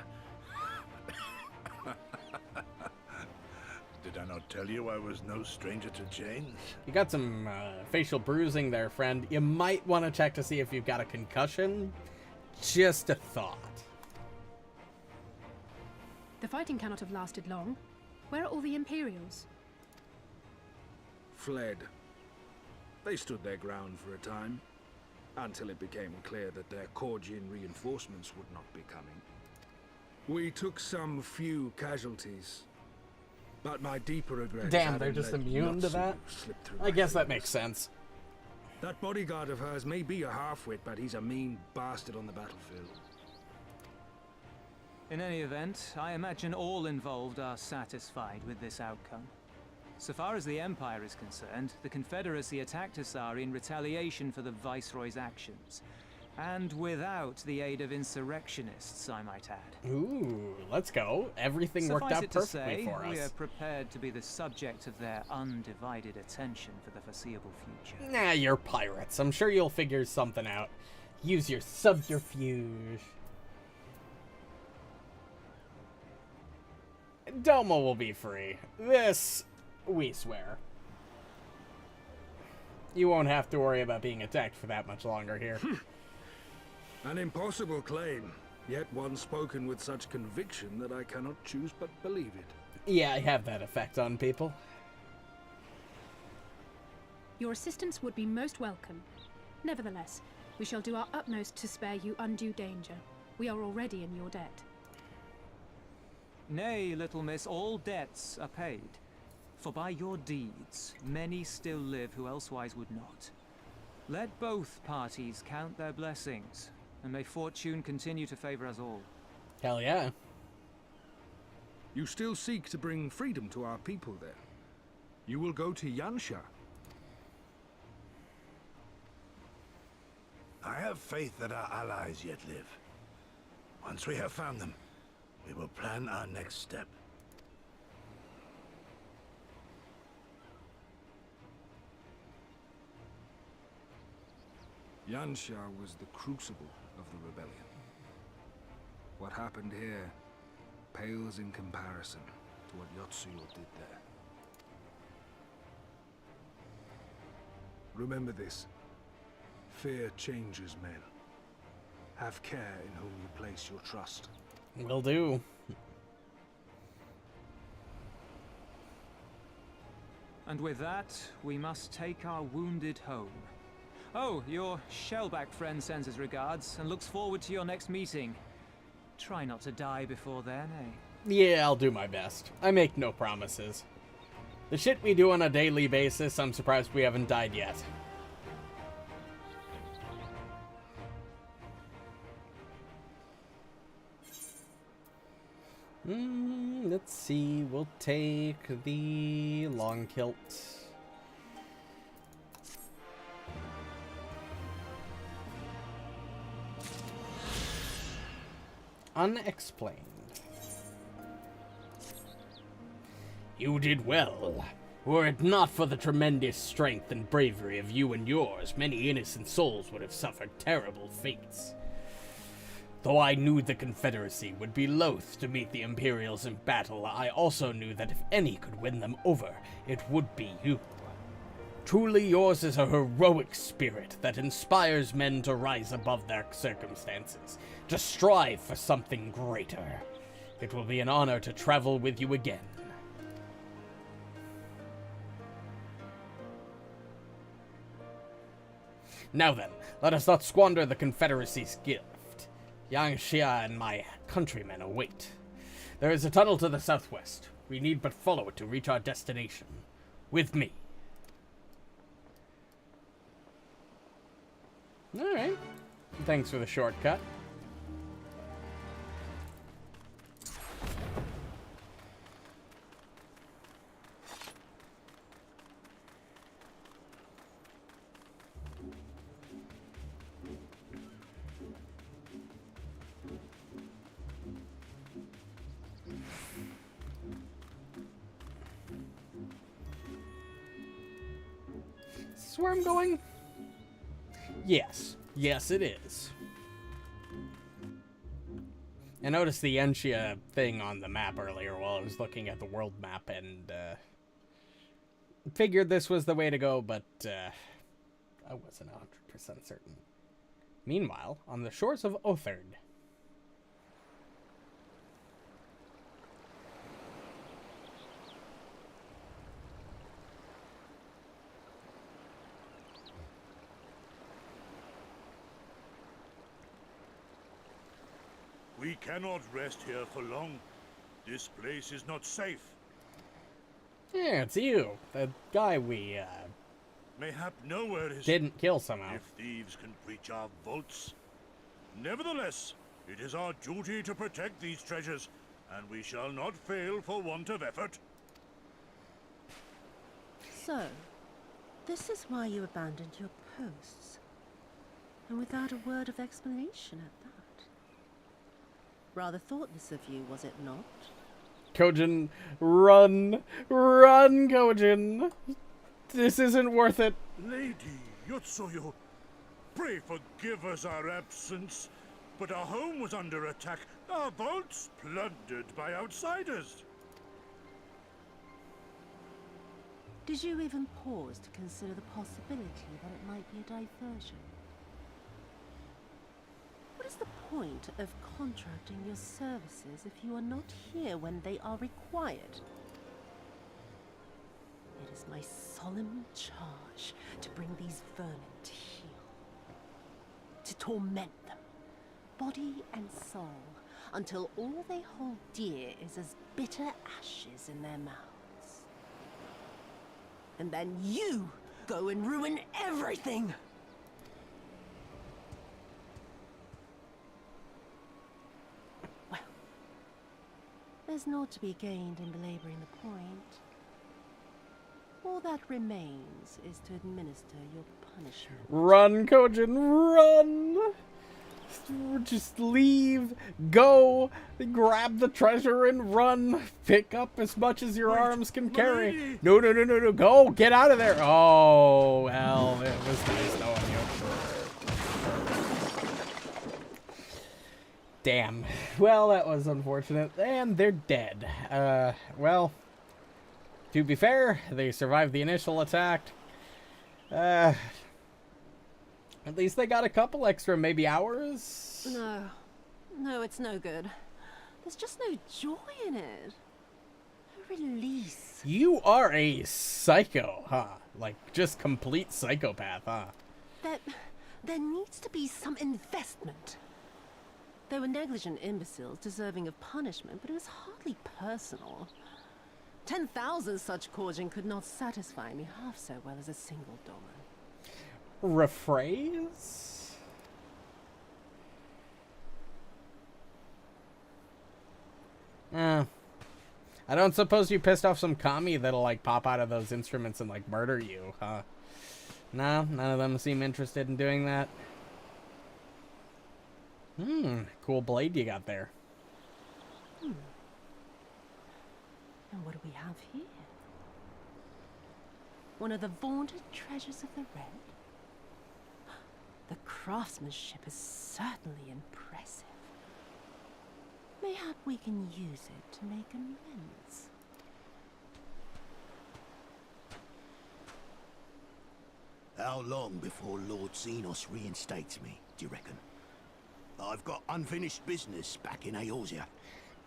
Did I not tell you I was no stranger to chains? You got some facial bruising there, friend. You might want to check to see if you've got a concussion. Just a thought. The fighting cannot have lasted long. Where are all the Imperials? Fled. They stood their ground for a time, until it became clear that their Korgian reinforcements would not be coming. We took some few casualties, but my deeper regret. Damn, they're just immune to that? I guess that makes sense. That bodyguard of hers may be a half-wit, but he's a mean bastard on the battlefield. In any event, I imagine all involved are satisfied with this outcome. So far as the Empire is concerned, the Confederacy attacked Asari in retaliation for the Viceroy's actions. And without the aid of insurrectionists, I might add. Ooh, let's go. Everything worked out perfectly for us. We are prepared to be the subject of their undivided attention for the foreseeable future. Nah, you're pirates. I'm sure you'll figure something out. Use your subterfuge. Domo will be free. This, we swear. You won't have to worry about being attacked for that much longer here. An impossible claim, yet one spoken with such conviction that I cannot choose but believe it. Yeah, I have that effect on people. Your assistance would be most welcome. Nevertheless, we shall do our utmost to spare you undue danger. We are already in your debt. Nay, little miss, all debts are paid. For by your deeds, many still live who elsewise would not. Let both parties count their blessings, and may fortune continue to favor us all. Hell yeah. You still seek to bring freedom to our people then? You will go to Yansha. I have faith that our allies yet live. Once we have found them, we will plan our next step. Yansha was the crucible of the rebellion. What happened here pales in comparison to what Yotsuyo did there. Remember this. Fear changes men. Have care in whom you place your trust. Will do. And with that, we must take our wounded home. Oh, your Shellback friend sends his regards and looks forward to your next meeting. Try not to die before then, eh? Yeah, I'll do my best. I make no promises. The shit we do on a daily basis, I'm surprised we haven't died yet. Let's see, we'll take the long kilt. Unexplained. You did well. Were it not for the tremendous strength and bravery of you and yours, many innocent souls would have suffered terrible fates. Though I knew the Confederacy would be loath to meet the Imperials in battle, I also knew that if any could win them over, it would be you. Truly yours is a heroic spirit that inspires men to rise above their circumstances, to strive for something greater. It will be an honor to travel with you again. Now then, let us not squander the Confederacy's gift. Yang Xia and my countrymen await. There is a tunnel to the southwest. We need but follow it to reach our destination. With me. Alright. Thanks for the shortcut. Is this where I'm going? Yes. Yes, it is. I noticed the Enchia thing on the map earlier while I was looking at the world map and figured this was the way to go, but I wasn't 100% certain. Meanwhile, on the shores of Otherd. We cannot rest here for long. This place is not safe. Yeah, it's you. The guy we, Mayhap nowhere is didn't kill somehow. if thieves can breach our vaults. Nevertheless, it is our duty to protect these treasures, and we shall not fail for want of effort. So, this is why you abandoned your posts. And without a word of explanation at that. Rather thoughtless of you, was it not? Kojin, run! Run, Kojin! This isn't worth it. Lady Yotsuyo, pray forgive us our absence, but our home was under attack, our vaults plundered by outsiders. Did you even pause to consider the possibility that it might be a diversion? What is the point of contracting your services if you are not here when they are required? It is my solemn charge to bring these vermin to heel. To torment them, body and soul, until all they hold dear is as bitter ashes in their mouths. And then you go and ruin everything! Well, there's naught to be gained in belaboring the point. All that remains is to administer your punishment. Run, Kojin, run! Just leave, go, grab the treasure and run. Pick up as much as your arms can carry. lady. No, go, get out of there. Oh, well, it was nice knowing you. Damn. Well, that was unfortunate. And they're dead. Well, to be fair, they survived the initial attack. At least they got a couple extra, maybe hours? No, it's no good. There's just no joy in it. No release. You are a psycho, huh? Like, just complete psychopath, huh? There needs to be some investment. They were negligent imbeciles deserving of punishment, but it was hardly personal. 10,000 such Korjin could not satisfy me half so well as a single dollar. Rephrase? I don't suppose you pissed off some commie that'll, like, pop out of those instruments and, like, murder you, huh? No, none of them seem interested in doing that. Cool blade you got there. And what do we have here? One of the vaunted treasures of the Red? The craftsmanship is certainly impressive. Mayhap we can use it to make amends. How long before Lord Xenos reinstates me, do you reckon? I've got unfinished business back in Eorzea.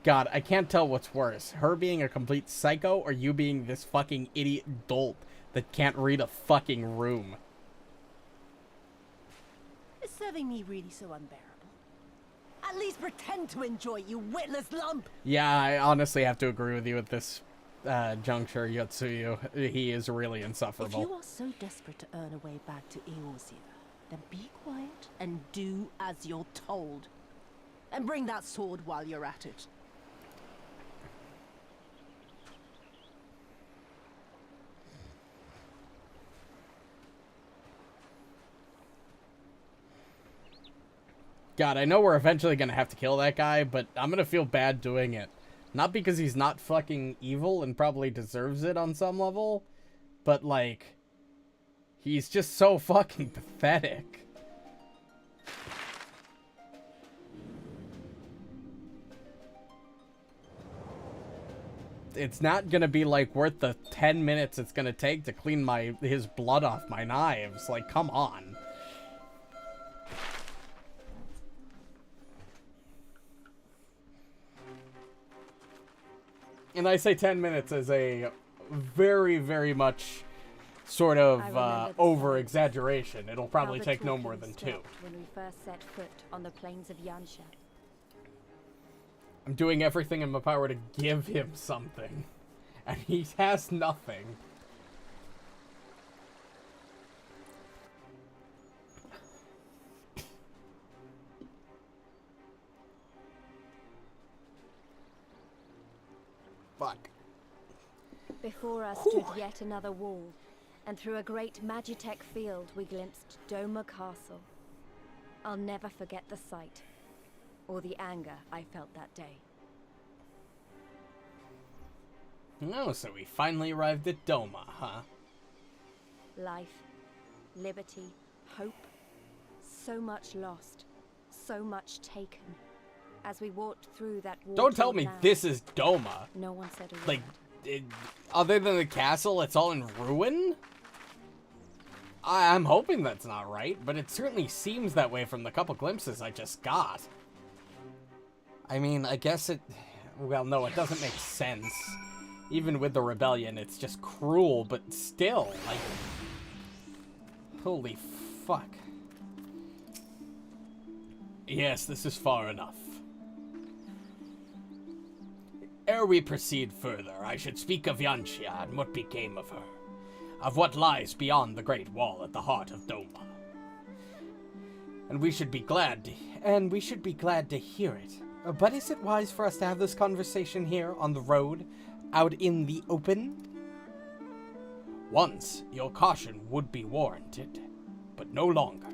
God, I can't tell what's worse. Her being a complete psycho or you being this fucking idiot dolt that can't read a fucking room. Is serving me really so unbearable? At least pretend to enjoy, you witless lump! Yeah, I honestly have to agree with you at this juncture, Yotsuyu. He is really insufferable. If you are so desperate to earn a way back to Eorzea, then be quiet and do as you're told. And bring that sword while you're at it. God, I know we're eventually gonna have to kill that guy, but I'm gonna feel bad doing it. Not because he's not fucking evil and probably deserves it on some level, but, like, he's just so fucking pathetic. It's not gonna be, like, worth the 10 minutes it's gonna take to clean his blood off my knives. Like, come on. And I say 10 minutes as a very, very much sort of over-exaggeration. It'll probably take no more than 2. When we first set foot on the plains of Yansha. I'm doing everything in my power to give him something. And he has nothing. Fuck. Before us stood yet another wall, and through a great Magitech field we glimpsed Doma Castle. I'll never forget the sight, or the anger I felt that day. No, so we finally arrived at Doma, huh? Life, liberty, hope, so much lost, so much taken. As we walked through that wall. Don't tell me this is Doma. No one said a word. Like, other than the castle, it's all in ruin? I'm hoping that's not right, but it certainly seems that way from the couple glimpses I just got. I mean, I guess it... Well, no, it doesn't make sense. Even with the rebellion, it's just cruel, but still, like... Holy fuck. Yes, this is far enough. Ere we proceed further, I should speak of Yansha and what became of her. Of what lies beyond the Great Wall at the heart of Doma. And we should be glad to hear it. But is it wise for us to have this conversation here on the road, out in the open? Once, your caution would be warranted, but no longer.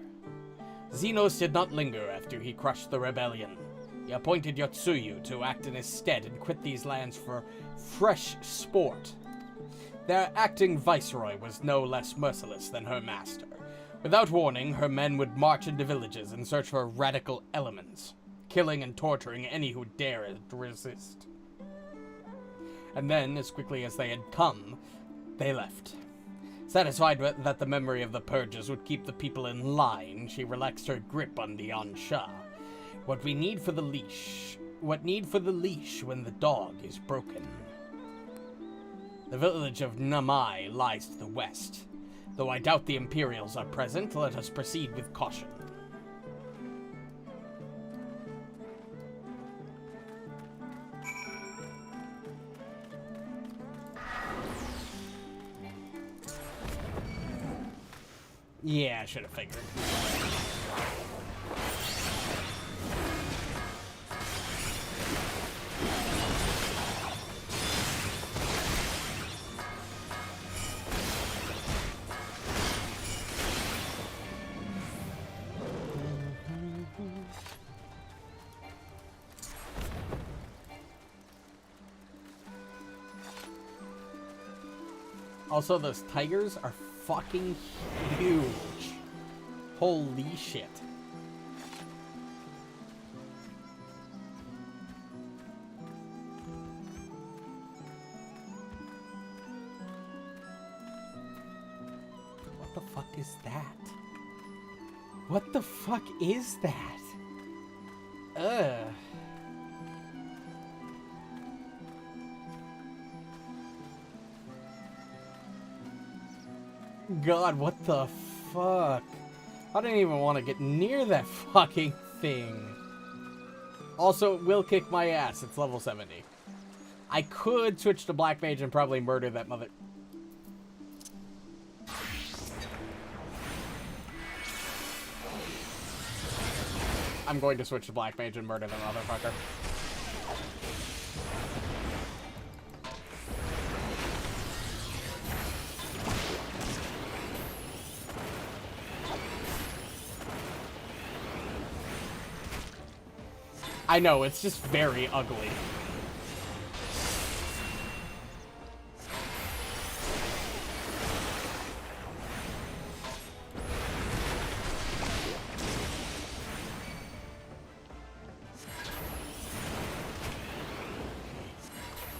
Xenos did not linger after he crushed the rebellion. He appointed Yotsuyu to act in his stead and quit these lands for fresh sport. Their acting viceroy was no less merciless than her master. Without warning, her men would march into villages and search for radical elements, killing and torturing any who dared resist. And then, as quickly as they had come, they left. Satisfied that the memory of the purges would keep the people in line, she relaxed her grip on the Yansha. What need for the leash when the dog is broken? The village of Namai lies to the west. Though I doubt the Imperials are present, let us proceed with caution. Yeah, I should have figured. Also, those tigers are fucking huge. Holy shit. What the fuck is that? What the fuck is that? Ugh. god, what the fuck? I didn't even want to get near that fucking thing. Also, it will kick my ass. It's level 70. I could switch to Black Mage and probably murder that mother... I'm going to switch to Black Mage and murder the motherfucker. I know, it's just very ugly.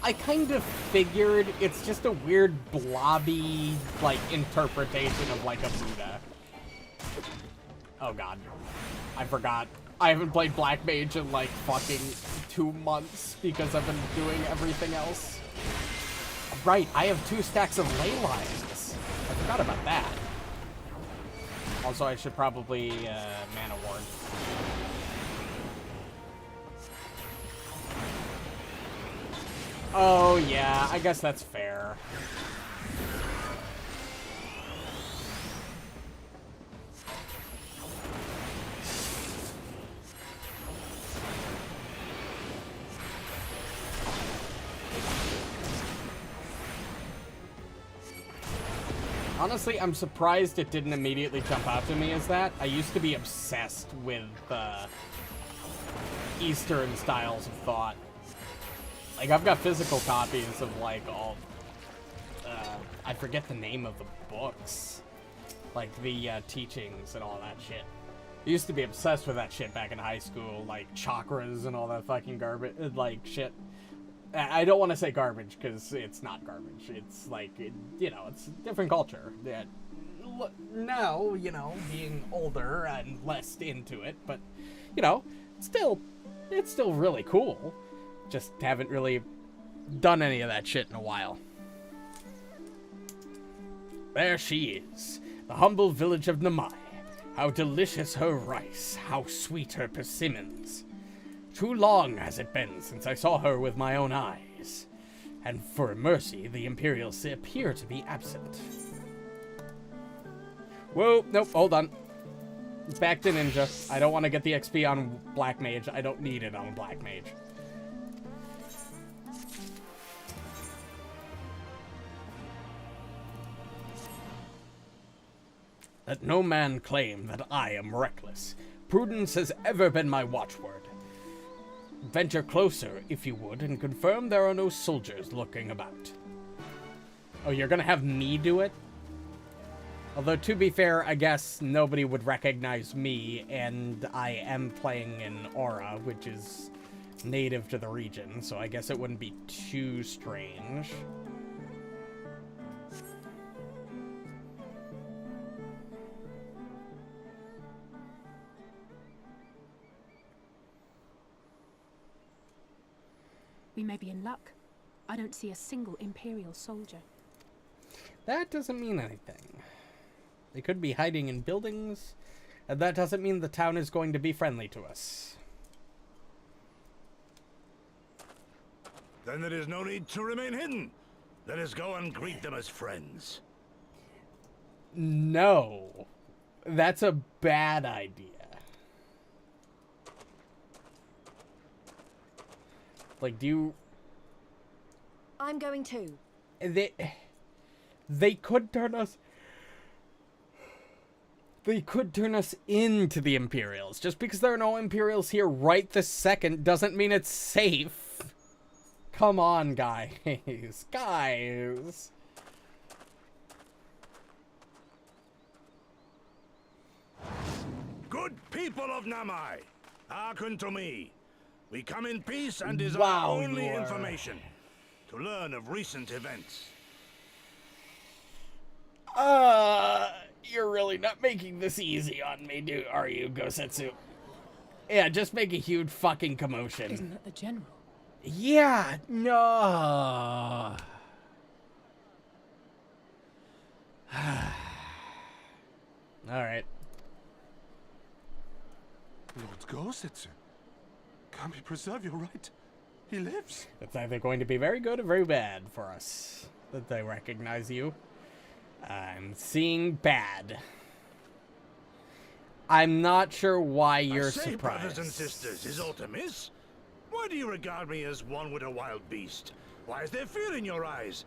I kind of figured it's just a weird blobby, like, interpretation of, like, a Buddha. Oh god. I forgot. I haven't played Black Mage in, like, fucking 2 months because I've been doing everything else. Right, I have 2 stacks of ley lines. I forgot about that. Also, I should probably, Mana Ward. Oh, yeah, I guess that's fair. Honestly, I'm surprised it didn't immediately jump out to me as that. I used to be obsessed with Eastern styles of thought. Like, I've got physical copies of, like, all... I forget the name of the books. Like, the teachings and all that shit. I used to be obsessed with that shit back in high school. Like, chakras and all that fucking garbage. Like, shit. I don't want to say garbage, because it's not garbage. It's, like, you know, it's a different culture. Now, you know, being older and less into it, but, you know, it's still really cool. Just haven't really done any of that shit in a while. There she is, the humble village of Namai. How delicious her rice, how sweet her persimmons. Too long has it been since I saw her with my own eyes. And for mercy, the Imperials appear to be absent. Whoa, nope, hold on. Back to Ninja. I don't want to get the XP on Black Mage. I don't need it on Black Mage. Let no man claim that I am reckless. Prudence has ever been my watchword. Venture closer, if you would, and confirm there are no soldiers lurking about. Oh, you're gonna have me do it? Although, to be fair, I guess nobody would recognize me, and I am playing in Aura, which is native to the region, so I guess it wouldn't be too strange. We may be in luck. I don't see a single Imperial soldier. That doesn't mean anything. They could be hiding in buildings, and that doesn't mean the town is going to be friendly to us. Then there is no need to remain hidden. Let us go and greet them as friends. No. That's a bad idea. Like, do you... I'm going too. They could turn us... They could turn us into the Imperials. Just because there are no Imperials here right this second doesn't mean it's safe. Come on, guys. Guys. Good people of Namai, hearken to me. We come in peace and desire only information to learn of recent events. You're really not making this easy on me, are you, Gosetsu? Yeah, just make a huge fucking commotion. Isn't that the general? Yeah, no. Alright. Lord Gosetsu, Kami, preserve your right. He lives. It's either going to be very good or very bad for us that they recognize you. I'm seeing bad. I'm not sure why you're I say, surprised. brothers and sisters, is aught amiss? Why do you regard me as one with a wild beast? Why is there fear in your eyes?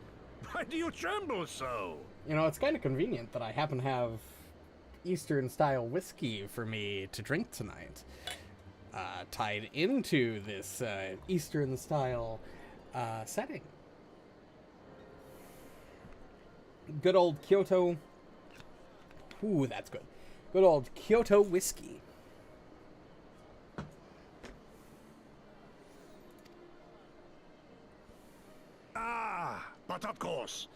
Why do you tremble so? You know, it's kind of convenient that I happen to have Eastern-style whiskey for me to drink tonight. Tied into this Eastern-style setting. Good old Kyoto. Ooh, that's good. Good old Kyoto whiskey. Ah, but of course,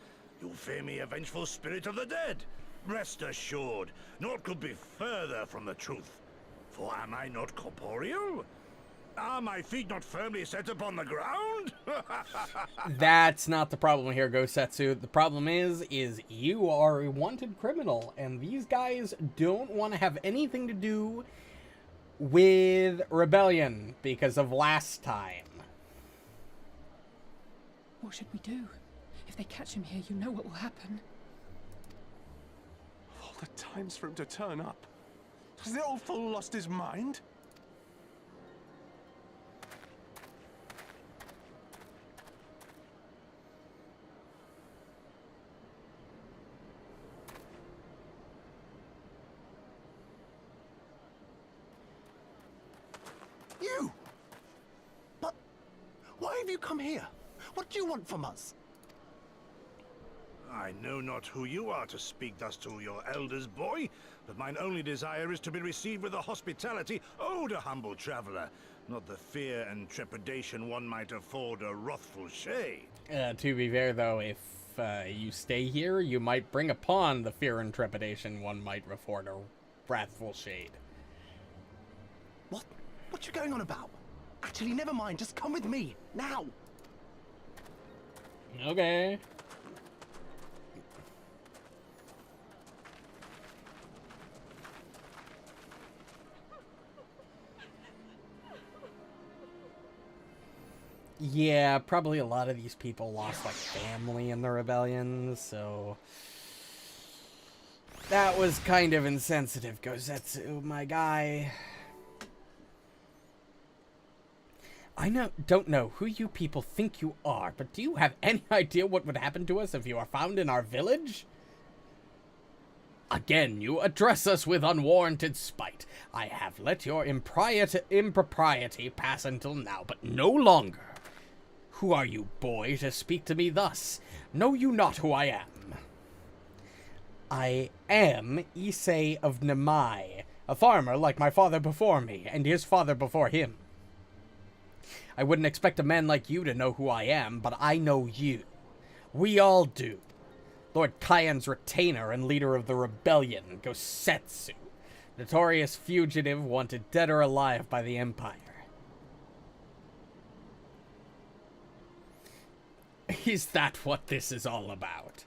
you fear me a vengeful spirit of the dead. Rest assured, naught could be further from the truth. For am I not corporeal? Are my feet not firmly set upon the ground? That's not the problem here, Gosetsu. The problem is you are a wanted criminal, and these guys don't want to have anything to do with rebellion because of last time. What should we do? If they catch him here, you know what will happen. Of all the times for him to turn up, has the old fool lost his mind? You! But why have you come here? What do you want from us? I know not who you are to speak thus to your elders, boy, but mine only desire is to be received with the hospitality owed a humble traveler, not the fear and trepidation one might afford a wrathful shade. To be fair, though, if you stay here, you might bring upon the fear and trepidation one might afford a wrathful shade. What you going on about? Actually, never mind. Just come with me now. Okay. Yeah, probably a lot of these people lost, like, family in the rebellion, so... That was kind of insensitive, Gosetsu, my guy. I don't know who you people think you are, but do you have any idea what would happen to us if you are found in our village? Again, you address us with unwarranted spite. I have let your impropriety pass until now, but no longer. Who are you, boy, to speak to me thus? Know you not who I am? I am Issei of Namai, a farmer like my father before me, and his father before him. I wouldn't expect a man like you to know who I am, but I know you. We all do. Lord Kyan's retainer and leader of the rebellion, Gosetsu. Notorious fugitive wanted dead or alive by the Empire. Is that what this is all about?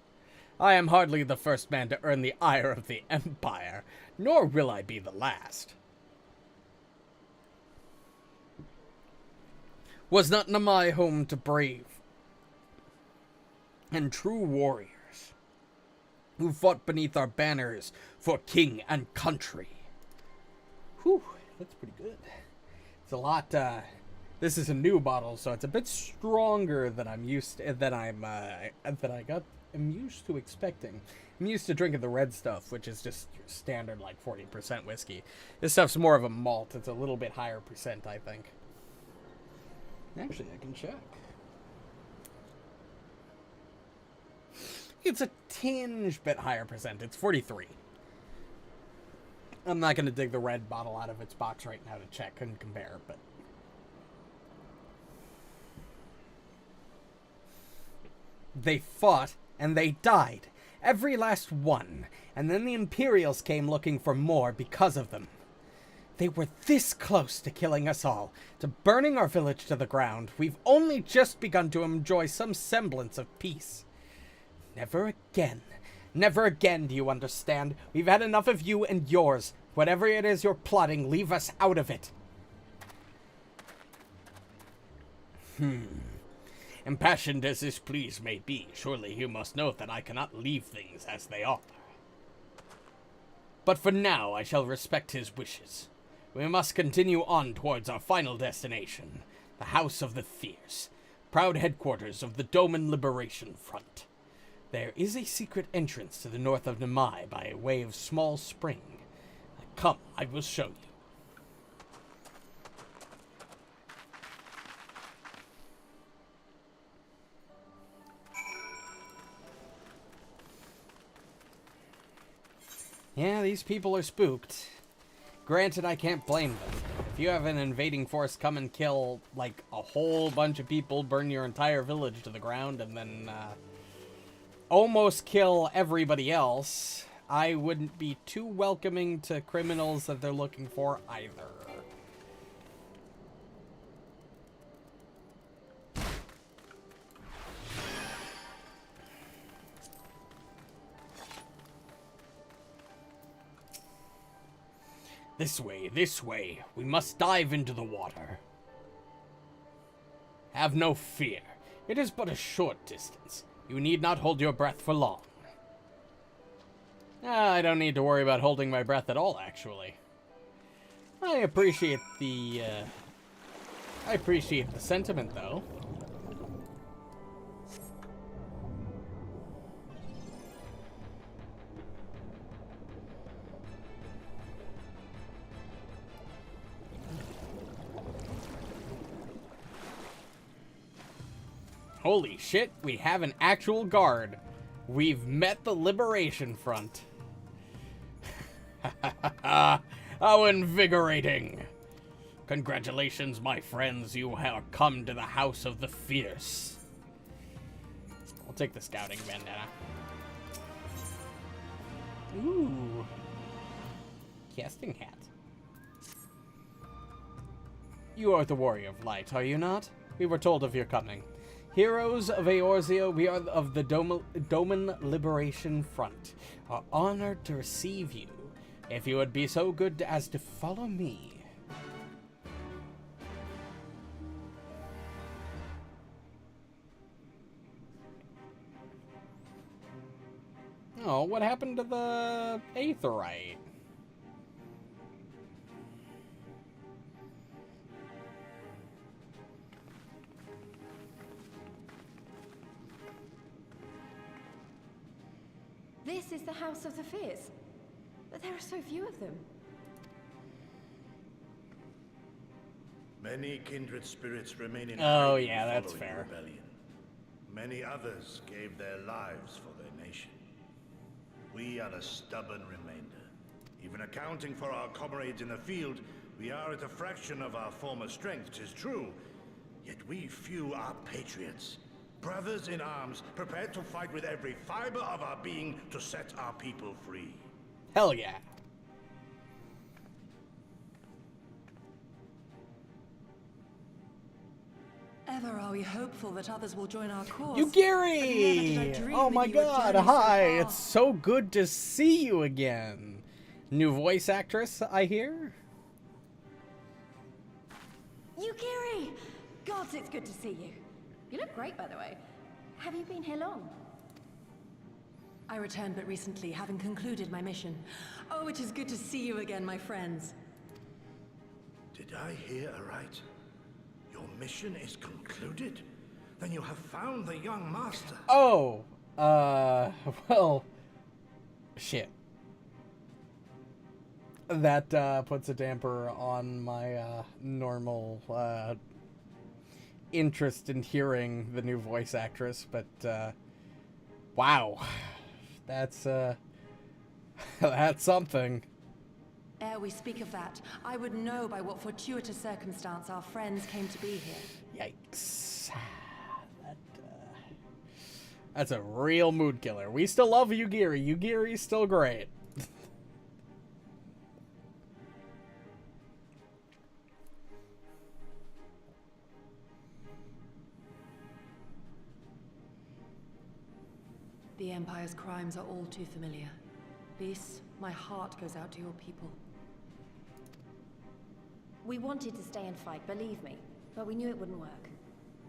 I am hardly the first man to earn the ire of the Empire, nor will I be the last. Was not Namai home to brave and true warriors who fought beneath our banners for king and country? Whew, that's pretty good. It's a lot, this is a new bottle, so it's a bit stronger than I'm used to, I'm used to expecting. I'm used to drinking the red stuff, which is just your standard, like, 40% whiskey. This stuff's more of a malt. It's a little bit higher percent, I think. Actually, I can check. It's a tinge bit higher percent. It's 43. I'm not going to dig the red bottle out of its box right now to check and compare, but... They fought, and they died. Every last one. And then the Imperials came looking for more because of them. They were this close to killing us all, to burning our village to the ground. We've only just begun to enjoy some semblance of peace. Never again Never again, do you understand? We've had enough of you and yours. Whatever it is you're plotting, leave us out of it. Impassioned as this pleas may be, surely you must know that I cannot leave things as they are. But for now, I shall respect his wishes. We must continue on towards our final destination, the House of the Fierce, proud headquarters of the Doman Liberation Front. There is a secret entrance to the north of Namai by way of small spring. Come, I will show you. Yeah, these people are spooked. Granted, I can't blame them. If you have an invading force come and kill, like, a whole bunch of people, burn your entire village to the ground, and then, almost kill everybody else, I wouldn't be too welcoming to criminals that they're looking for either. This way, this way. We must dive into the water. Have no fear. It is but a short distance. You need not hold your breath for long. I don't need to worry about holding my breath at all, actually. I appreciate the sentiment, though. Holy shit, we have an actual guard. We've met the Liberation Front. How invigorating! Congratulations, my friends, you have come to the House of the Fierce. I'll take the scouting bandana. Ooh. Casting hat. You are the Warrior of Light, are you not? We were told of your coming. Heroes of Eorzea, we are of the Doman Liberation Front, are honored to receive you. If you would be so good as to follow me. Oh, what happened to the Aetheryte? This is the House of the Fierce, but there are so few of them. Many kindred spirits remain in Oh, hiding yeah, that's following fair. the rebellion. Many others gave their lives for their nation. We are a stubborn remainder. Even accounting for our comrades in the field, we are at a fraction of our former strength, 'tis true. Yet we few are patriots. Brothers in arms, prepared to fight with every fiber of our being to set our people free. Hell yeah. Ever are we hopeful that others will join our cause. Yugiri! Oh my god, hi! It's so good to see you again. New voice actress, I hear? Yugiri! Gods, it's good to see you. You look great, by the way. Have you been here long? I returned but recently, having concluded my mission. Oh, it is good to see you again, my friends. Did I hear aright? Your mission is concluded? Then you have found the young master. Oh, well, shit. That puts a damper on my normal interest in hearing the new voice actress, but wow, that's that's something. Ere we speak of that, I would know by what fortuitous circumstance our friends came to be here. Yikes. That's a real mood killer. We still love Yugiri. Yugiri's still great. The Empire's crimes are all too familiar. Lys, my heart goes out to your people. We wanted to stay and fight, believe me, but we knew it wouldn't work.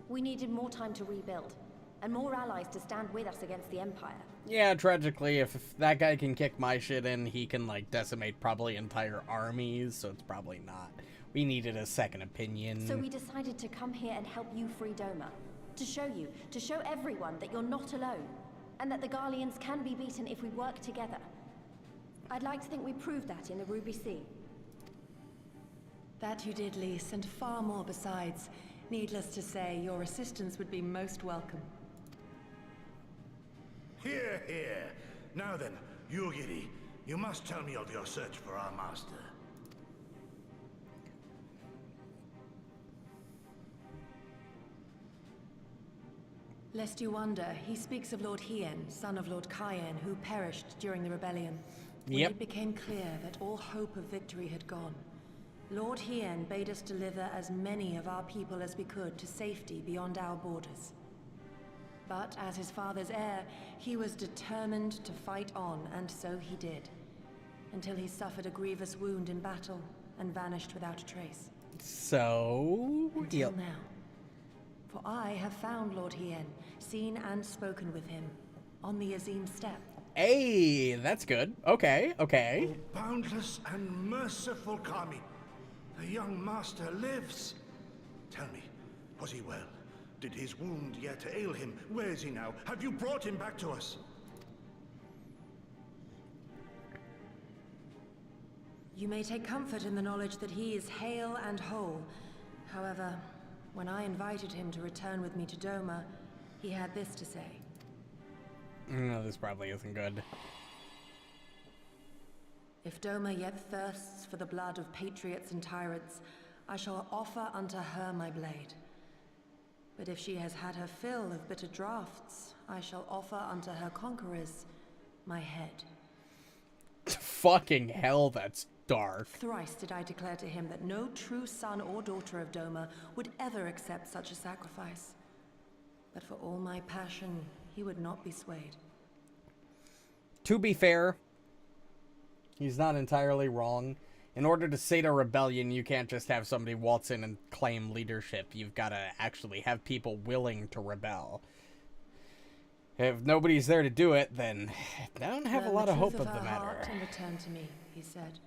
We needed more time to rebuild, and more allies to stand with us against the Empire. Yeah, tragically, if that guy can kick my shit in, he can, like, decimate probably entire armies, so it's probably not. We needed a second opinion. So we decided to come here and help you free Doma. To show everyone that you're not alone, and that the Garleans can be beaten if we work together. I'd like to think we proved that in the Ruby Sea. That you did, Lys, and far more besides. Needless to say, your assistance would be most welcome. Here, here. Now then, Yugiri, you must tell me of your search for our master. Lest you wonder, he speaks of Lord Hien, son of Lord Cayenne, who perished during the rebellion. When it became clear that all hope of victory had gone, Lord Hien bade us deliver as many of our people as we could to safety beyond our borders. But as his father's heir, he was determined to fight on, and so he did. Until he suffered a grievous wound in battle and vanished without a trace. So... Until now. For I have found Lord Hien, seen and spoken with him, on the Azim Steppe. Hey, that's good. Okay, okay. Oh, boundless and merciful Kami. The young master lives. Tell me, was he well? Did his wound yet ail him? Where is he now? Have you brought him back to us? You may take comfort in the knowledge that he is hale and whole. However, when I invited him to return with me to Doma, he had this to say. No, this probably isn't good. If Doma yet thirsts for the blood of patriots and tyrants, I shall offer unto her my blade. But if she has had her fill of bitter draughts, I shall offer unto her conquerors my head. Fucking hell, that's dark. Thrice did I declare to him that no true son or daughter of Doma would ever accept such a sacrifice. But for all my passion, he would not be swayed. To be fair, he's not entirely wrong. In order to sate a rebellion, you can't just have somebody waltz in and claim leadership. You've got to actually have people willing to rebel. If nobody's there to do it, then I don't have a lot of hope of the matter. And return to me, he said.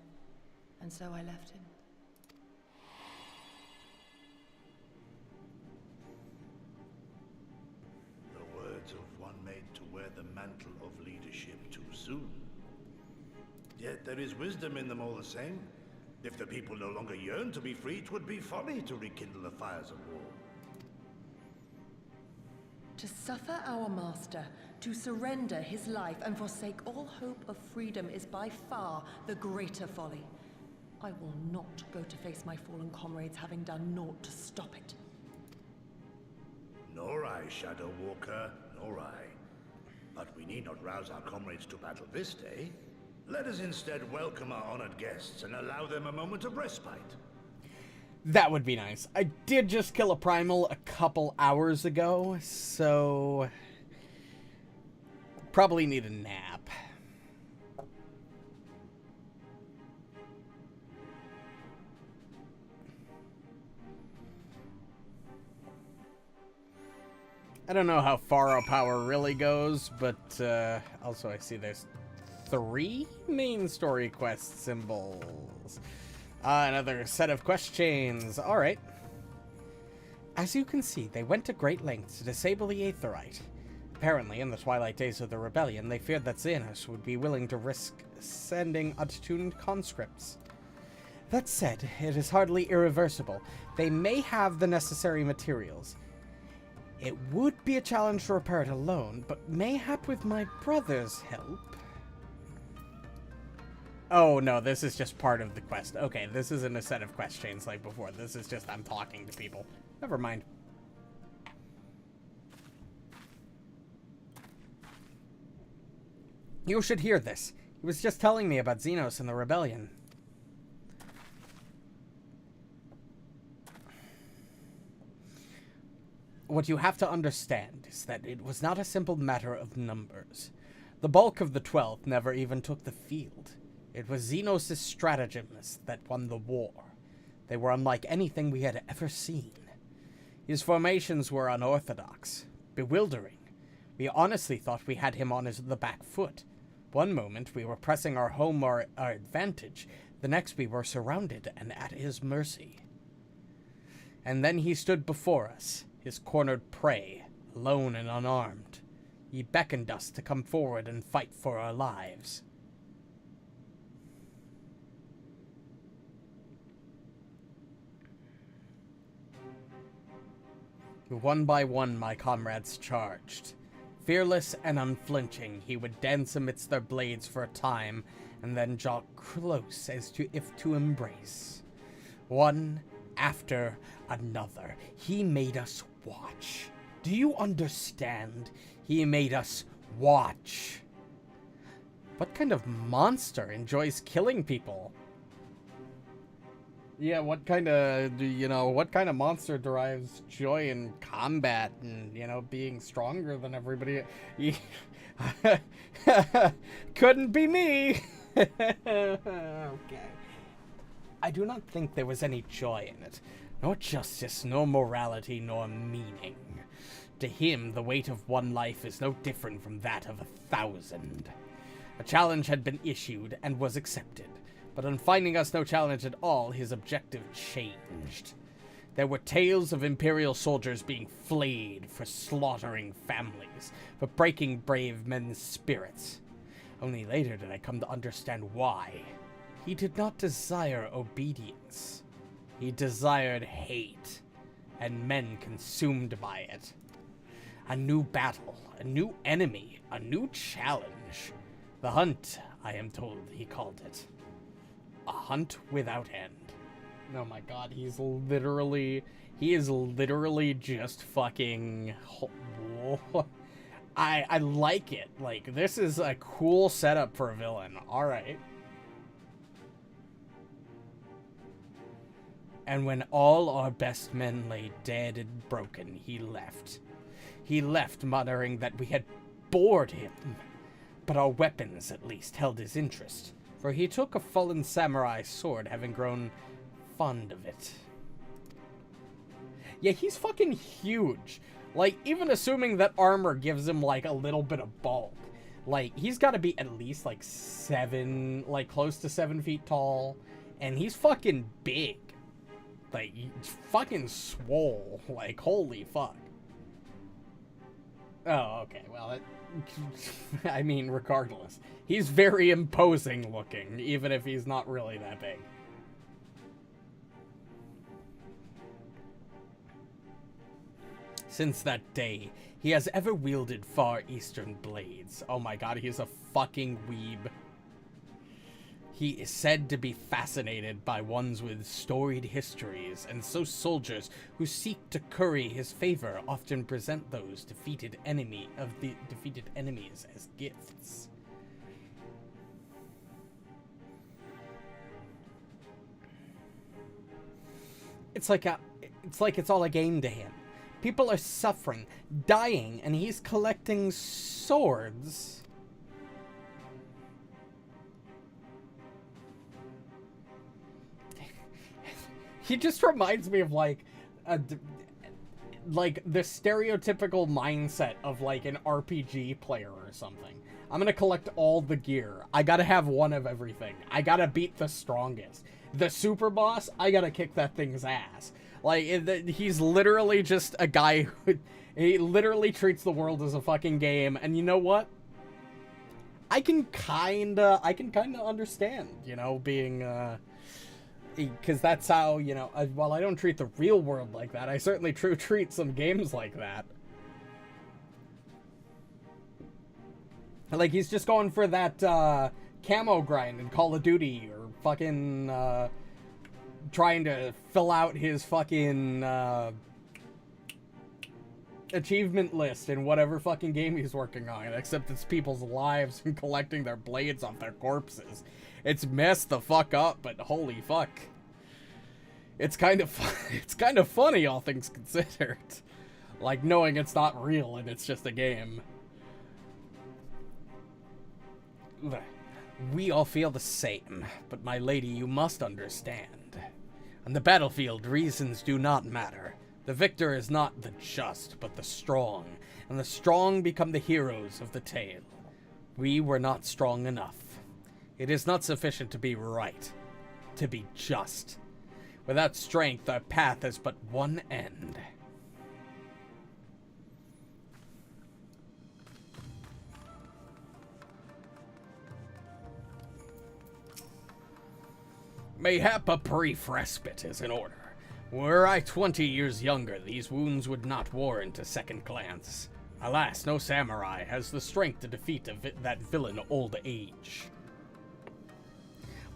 And so I left him. The words of one made to wear the mantle of leadership too soon. Yet there is wisdom in them all the same. If the people no longer yearn to be free, it would be folly to rekindle the fires of war. To suffer our master, to surrender his life and forsake all hope of freedom is by far the greater folly. I will not go to face my fallen comrades having done naught to stop it. Nor I, Shadow Walker, nor I. But we need not rouse our comrades to battle this day. Let us instead welcome our honored guests and allow them a moment of respite. That would be nice. I did just kill a primal a couple hours ago, so probably need a nap. I don't know how far our power really goes, but also I see there's 3 main story quest symbols. Another set of quest chains. Alright. As you can see, they went to great lengths to disable the Aetherite. Apparently, in the twilight days of the rebellion, they feared that Xenos would be willing to risk sending attuned conscripts. That said, it is hardly irreversible. They may have the necessary materials. It would be a challenge to repair it alone, but mayhap with my brother's help. Oh, no, this is just part of the quest. Okay, this isn't a set of quest chains like before. This is just I'm talking to people. Never mind. You should hear this. He was just telling me about Xenos and the rebellion. What you have to understand is that it was not a simple matter of numbers. The bulk of the 12th never even took the field. It was Xenos' stratagems that won the war. They were unlike anything we had ever seen. His formations were unorthodox, bewildering. We honestly thought we had him on the back foot. One moment we were pressing our advantage, the next we were surrounded and at his mercy. And then he stood before us, his cornered prey, alone and unarmed. He beckoned us to come forward and fight for our lives. One by one, my comrades charged. Fearless and unflinching, he would dance amidst their blades for a time, and then draw close as if to embrace. One after another, he made us watch. Do you understand? He made us watch. What kind of monster enjoys killing people? Yeah, what kind of monster derives joy in combat and, being stronger than everybody? Couldn't be me! Okay. I do not think there was any joy in it. Nor justice, nor morality, nor meaning. To him, the weight of one life is no different from that of 1,000. A challenge had been issued and was accepted. But on finding us no challenge at all, his objective changed. There were tales of Imperial soldiers being flayed for slaughtering families, for breaking brave men's spirits. Only later did I come to understand why. He did not desire obedience. He desired hate, and men consumed by it. A new battle, a new enemy, a new challenge. The hunt, I am told he called it. A hunt without end. Oh my god, he is literally just fucking... I like it. Like, this is a cool setup for a villain. Alright. And when all our best men lay dead and broken, he left. He left muttering that we had bored him. But our weapons, at least, held his interest. For he took a fallen samurai sword, having grown fond of it. Yeah, he's fucking huge. Like, even assuming that armor gives him, like, a little bit of bulk. Like, he's got to be at least, like, close to 7 feet tall. And he's fucking big. Like, he's fucking swole. Like, holy fuck. Oh, okay, well, I mean, regardless. He's very imposing looking, even if he's not really that big. Since that day, he has ever wielded far eastern blades. Oh my god, he's a fucking weeb. He is said to be fascinated by ones with storied histories, and so soldiers who seek to curry his favor often present those defeated enemies as gifts. It's like it's all a game to him. People are suffering, dying, and he's collecting swords. He just reminds me of, like the stereotypical mindset of, like, an RPG player or something. I'm gonna collect all the gear. I gotta have one of everything. I gotta beat the strongest. The super boss, I gotta kick that thing's ass. Like, he's literally just a guy who... He literally treats the world as a fucking game, and you know what? I can kinda understand, being, because that's how, while I don't treat the real world like that, I certainly treat some games like that. Like, he's just going for that, camo grind in Call of Duty, or fucking, trying to fill out his fucking, achievement list in whatever fucking game he's working on, except it's people's lives and collecting their blades off their corpses. It's messed the fuck up, but holy fuck. It's kind of funny, all things considered. Like, knowing it's not real and it's just a game. We all feel the same, but my lady, you must understand. On the battlefield, reasons do not matter. The victor is not the just, but the strong, and the strong become the heroes of the tale. We were not strong enough. It is not sufficient to be right, to be just. Without strength, our path has but one end. Mayhap a brief respite is in order. Were I 20 years younger, these wounds would not warrant a second glance. Alas, no samurai has the strength to defeat that villain old age.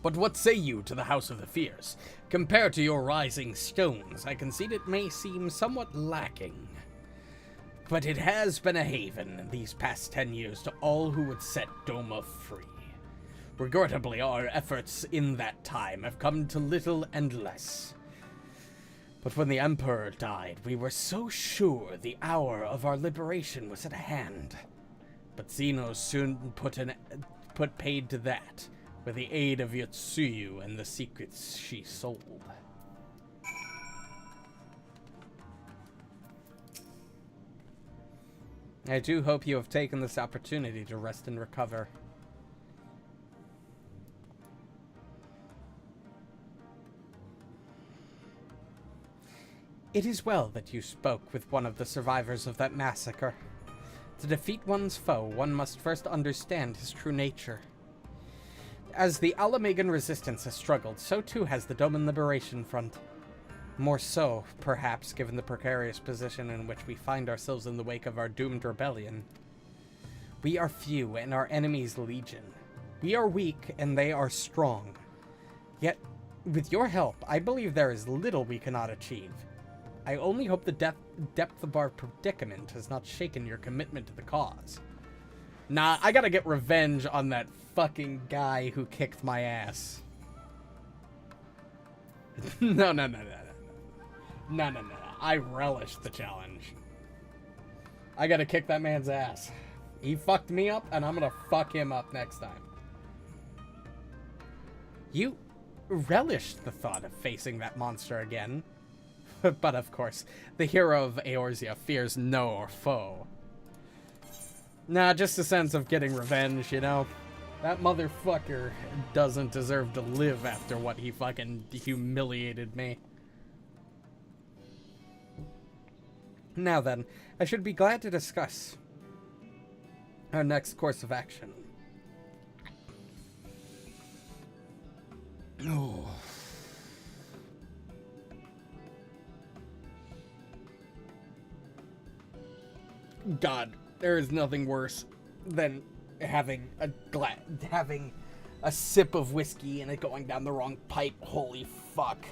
But what say you to the House of the Fierce? Compared to your rising stones, I concede it may seem somewhat lacking. But it has been a haven these past 10 years to all who would set Doma free. Regrettably, our efforts in that time have come to little and less. But when the Emperor died, we were so sure the hour of our liberation was at hand. But Zeno soon put paid to that, with the aid of Yotsuyu and the secrets she sold. I do hope you have taken this opportunity to rest and recover. It is well that you spoke with one of the survivors of that massacre. To defeat one's foe, one must first understand his true nature. As the Alamagan resistance has struggled, so too has the Doman Liberation Front. More so, perhaps, given the precarious position in which we find ourselves in the wake of our doomed rebellion. We are few and our enemies legion. We are weak and they are strong. Yet, with your help, I believe there is little we cannot achieve. I only hope the depth of our predicament has not shaken your commitment to the cause. Nah, I gotta get revenge on that fucking guy who kicked my ass. No. I relish the challenge. I gotta kick that man's ass. He fucked me up, and I'm gonna fuck him up next time. You relished the thought of facing that monster again. But of course, the hero of Eorzea fears no foe. Nah, just a sense of getting revenge, you know? That motherfucker doesn't deserve to live after what he fucking humiliated me. Now then, I should be glad to discuss our next course of action. Oh. God, there is nothing worse than having a sip of whiskey and it going down the wrong pipe. Holy fuck.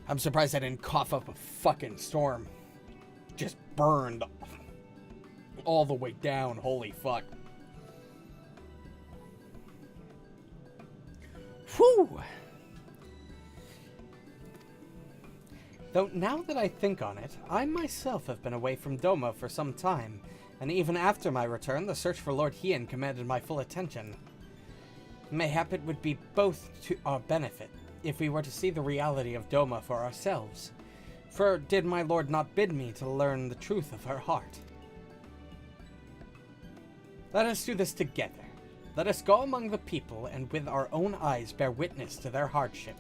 I'm surprised I didn't cough up a fucking storm. Just burned all the way down. Holy fuck. Whew. Though now that I think on it, I myself have been away from Doma for some time, and even after my return, the search for Lord Hien commanded my full attention. Mayhap it would be both to our benefit if we were to see the reality of Doma for ourselves. For did my lord not bid me to learn the truth of her heart? Let us do this together. Let us go among the people and with our own eyes bear witness to their hardship.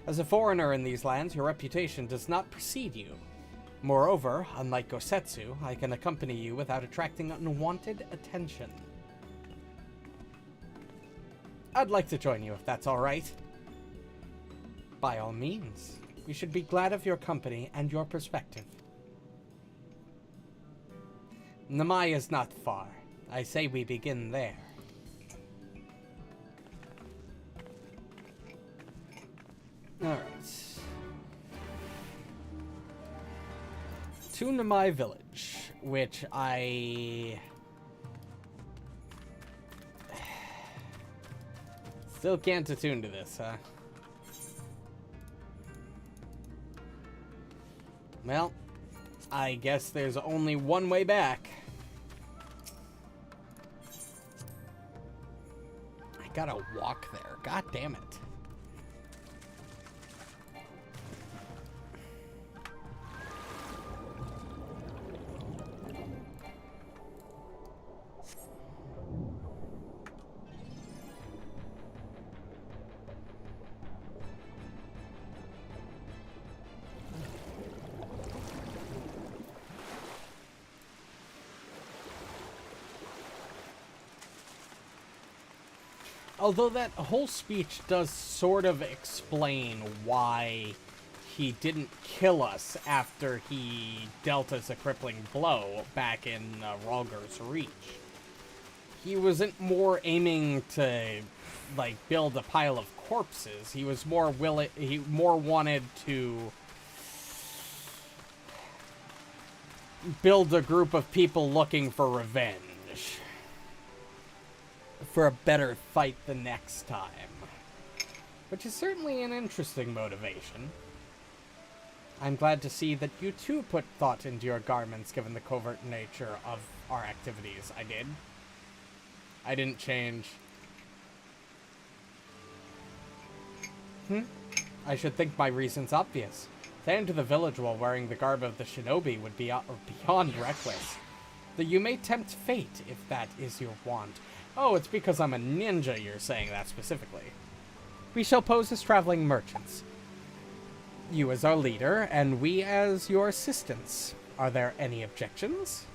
As a foreigner in these lands, your reputation does not precede you. Moreover, unlike Gosetsu, I can accompany you without attracting unwanted attention. I'd like to join you if that's all right. By all means. We should be glad of your company and your perspective. Namai is not far. I say we begin there. Alright. To Namai Village, which I still can't attune to this, huh? Well, I guess there's only one way back. Gotta walk there. God damn it. Although that whole speech does sort of explain why he didn't kill us after he dealt us a crippling blow back in Rhalgr's Reach. He wasn't more aiming to, like, build a pile of corpses. He was more he more wanted to build a group of people looking for revenge. For a better fight the next time. Which is certainly an interesting motivation. I'm glad to see that you too put thought into your garments given the covert nature of our activities. I did. I didn't change. I should think my reason's obvious. To enter the village while wearing the garb of the shinobi would be beyond reckless. Though you may tempt fate if that is your want. Oh, it's because I'm a ninja you're saying that specifically. We shall pose as traveling merchants. You as our leader, and we as your assistants. Are there any objections?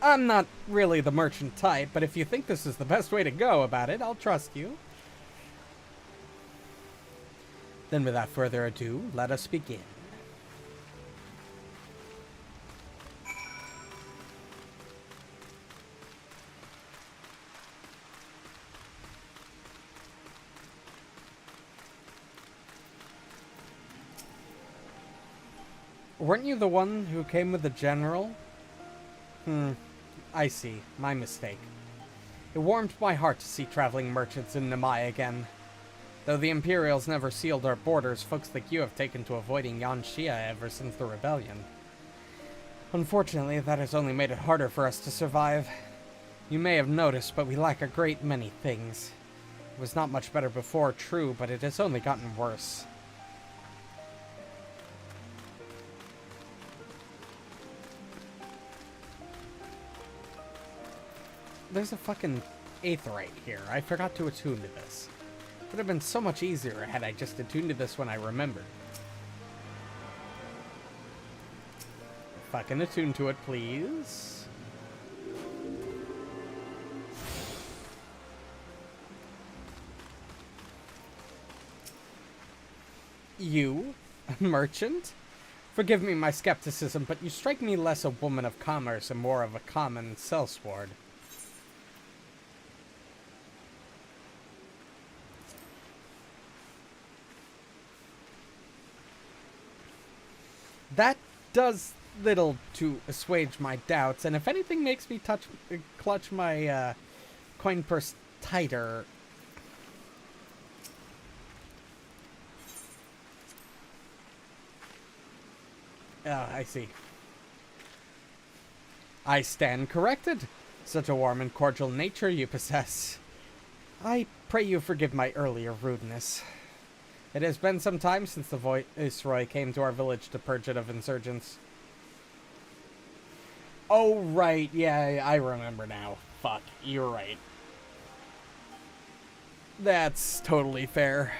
I'm not really the merchant type, but if you think this is the best way to go about it, I'll trust you. Then without further ado, let us begin. Weren't you the one who came with the general? I see. My mistake. It warmed my heart to see traveling merchants in Namai again. Though the Imperials never sealed our borders, folks like you have taken to avoiding Yan Xia ever since the rebellion. Unfortunately, that has only made it harder for us to survive. You may have noticed, but we lack a great many things. It was not much better before, true, but it has only gotten worse. There's a fucking aetheryte here. I forgot to attune to this. It would have been so much easier had I just attuned to this when I remembered. Fucking attune to it, please. You? A merchant? Forgive me my skepticism, but you strike me less a woman of commerce and more of a common sellsword. That does little to assuage my doubts, and if anything makes me clutch my coin purse tighter. I see. I stand corrected. Such a warm and cordial nature you possess. I pray you forgive my earlier rudeness. It has been some time since the Viceroy came to our village to purge it of insurgents. Oh, right. Yeah, I remember now. Fuck, you're right. That's totally fair.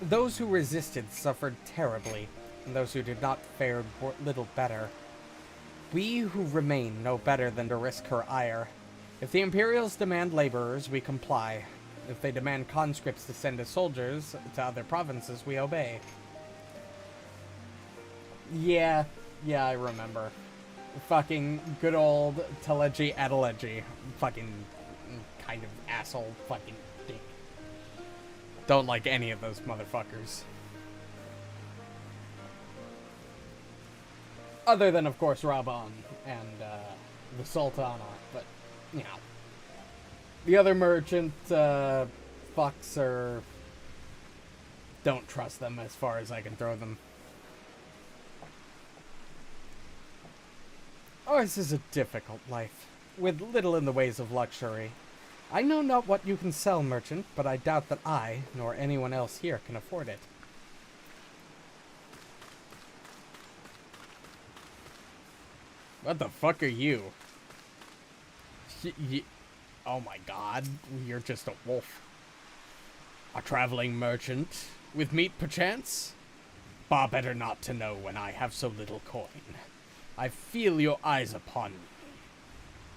Those who resisted suffered terribly, and those who did not fared little better. We who remain know better than to risk her ire. If the Imperials demand laborers, we comply. If they demand conscripts to send as soldiers to other provinces, we obey. Yeah, I remember. Fucking good old Telegy Adelegy. Fucking kind of asshole fucking dick. Don't like any of those motherfuckers. Other than, of course, Raban and the Sultana, but, you know. The other merchant fucks are don't trust them as far as I can throw them. Ours is a difficult life, with little in the ways of luxury. I know not what you can sell, merchant, but I doubt that I, nor anyone else here, can afford it. What the fuck are you? Oh my god, you're just a wolf. A traveling merchant? With meat, perchance? Far better not to know when I have so little coin. I feel your eyes upon me.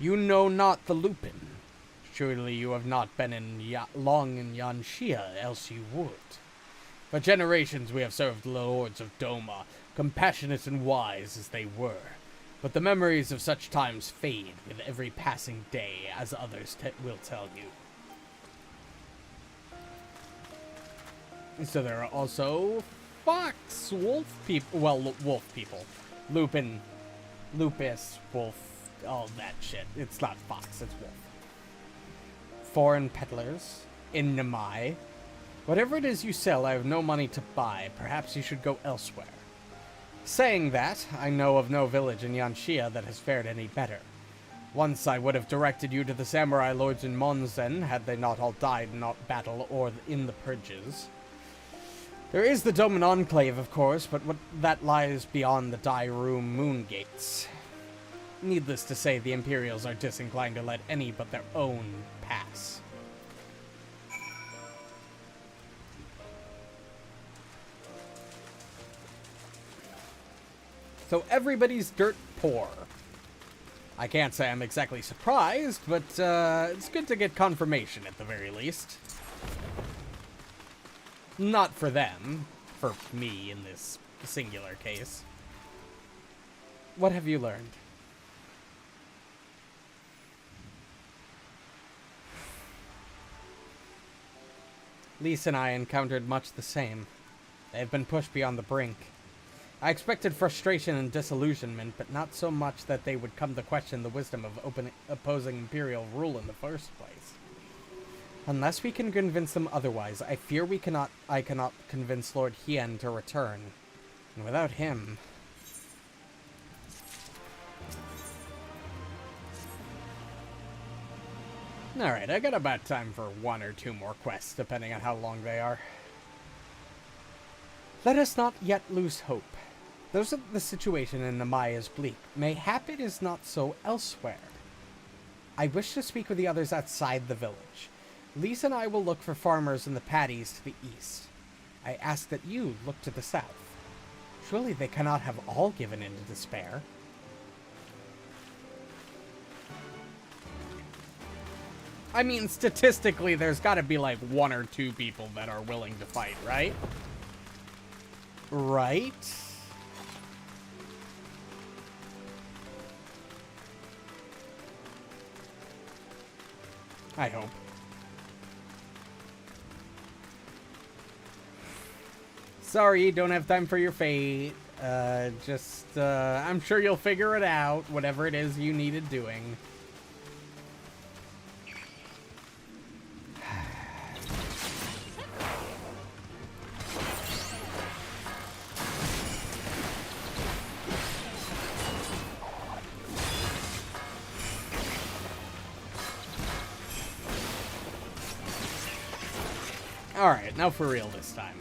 You know not the Lupin. Surely you have not been long in Yanxia, else you would. For generations we have served the lords of Doma, compassionate and wise as they were. But the memories of such times fade with every passing day, as others will tell you. So there are also fox, wolf people, well, wolf people. Lupin, lupus, wolf, all that shit. It's not fox, it's wolf. Foreign peddlers, in Namai. Whatever it is you sell, I have no money to buy. Perhaps you should go elsewhere. Saying that, I know of no village in Yanxia that has fared any better. Once I would have directed you to the samurai lords in Monzen, had they not all died in battle or in the purges. There is the Doman Enclave, of course, but that lies beyond the Dai-Room moon gates. Needless to say, the Imperials are disinclined to let any but their own pass. So everybody's dirt poor. I can't say I'm exactly surprised, but it's good to get confirmation at the very least. Not for them, for me in this singular case. What have you learned? Lise and I encountered much the same. They have been pushed beyond the brink. I expected frustration and disillusionment, but not so much that they would come to question the wisdom of opposing Imperial rule in the first place. Unless we can convince them otherwise, I fear I cannot convince Lord Hien to return. And without him... Alright, I got about time for 1 or 2 more quests, depending on how long they are. Let us not yet lose hope. Though the situation in Namai is bleak, mayhap it is not so elsewhere. I wish to speak with the others outside the village. Lise and I will look for farmers in the paddies to the east. I ask that you look to the south. Surely they cannot have all given in to despair. I mean, statistically, there's got to be like 1 or 2 people that are willing to fight, right? Right? I hope. Sorry, don't have time for your fate. I'm sure you'll figure it out, whatever it is you needed doing. Alright, now for real this time.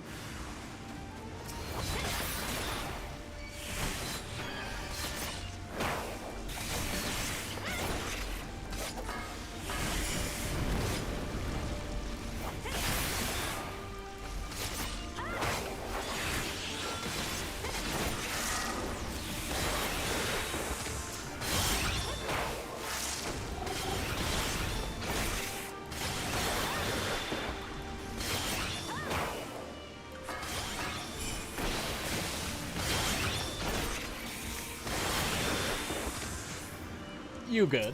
You good?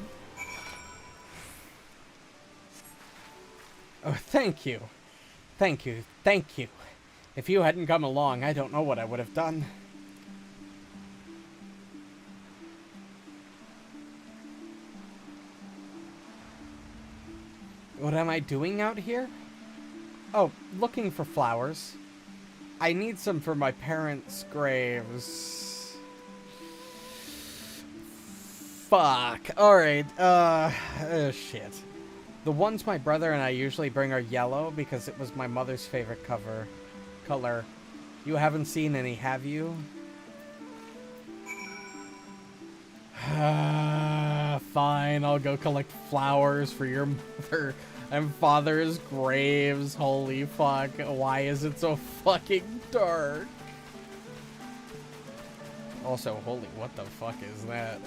Oh, thank you. Thank you. Thank you. If you hadn't come along, I don't know what I would have done. What am I doing out here? Oh, looking for flowers. I need some for my parents' graves. Fuck. Alright, shit. The ones my brother and I usually bring are yellow because it was my mother's favorite color. You haven't seen any, have you? Fine, I'll go collect flowers for your mother and father's graves. Holy fuck. Why is it so fucking dark? Also, holy, what the fuck is that?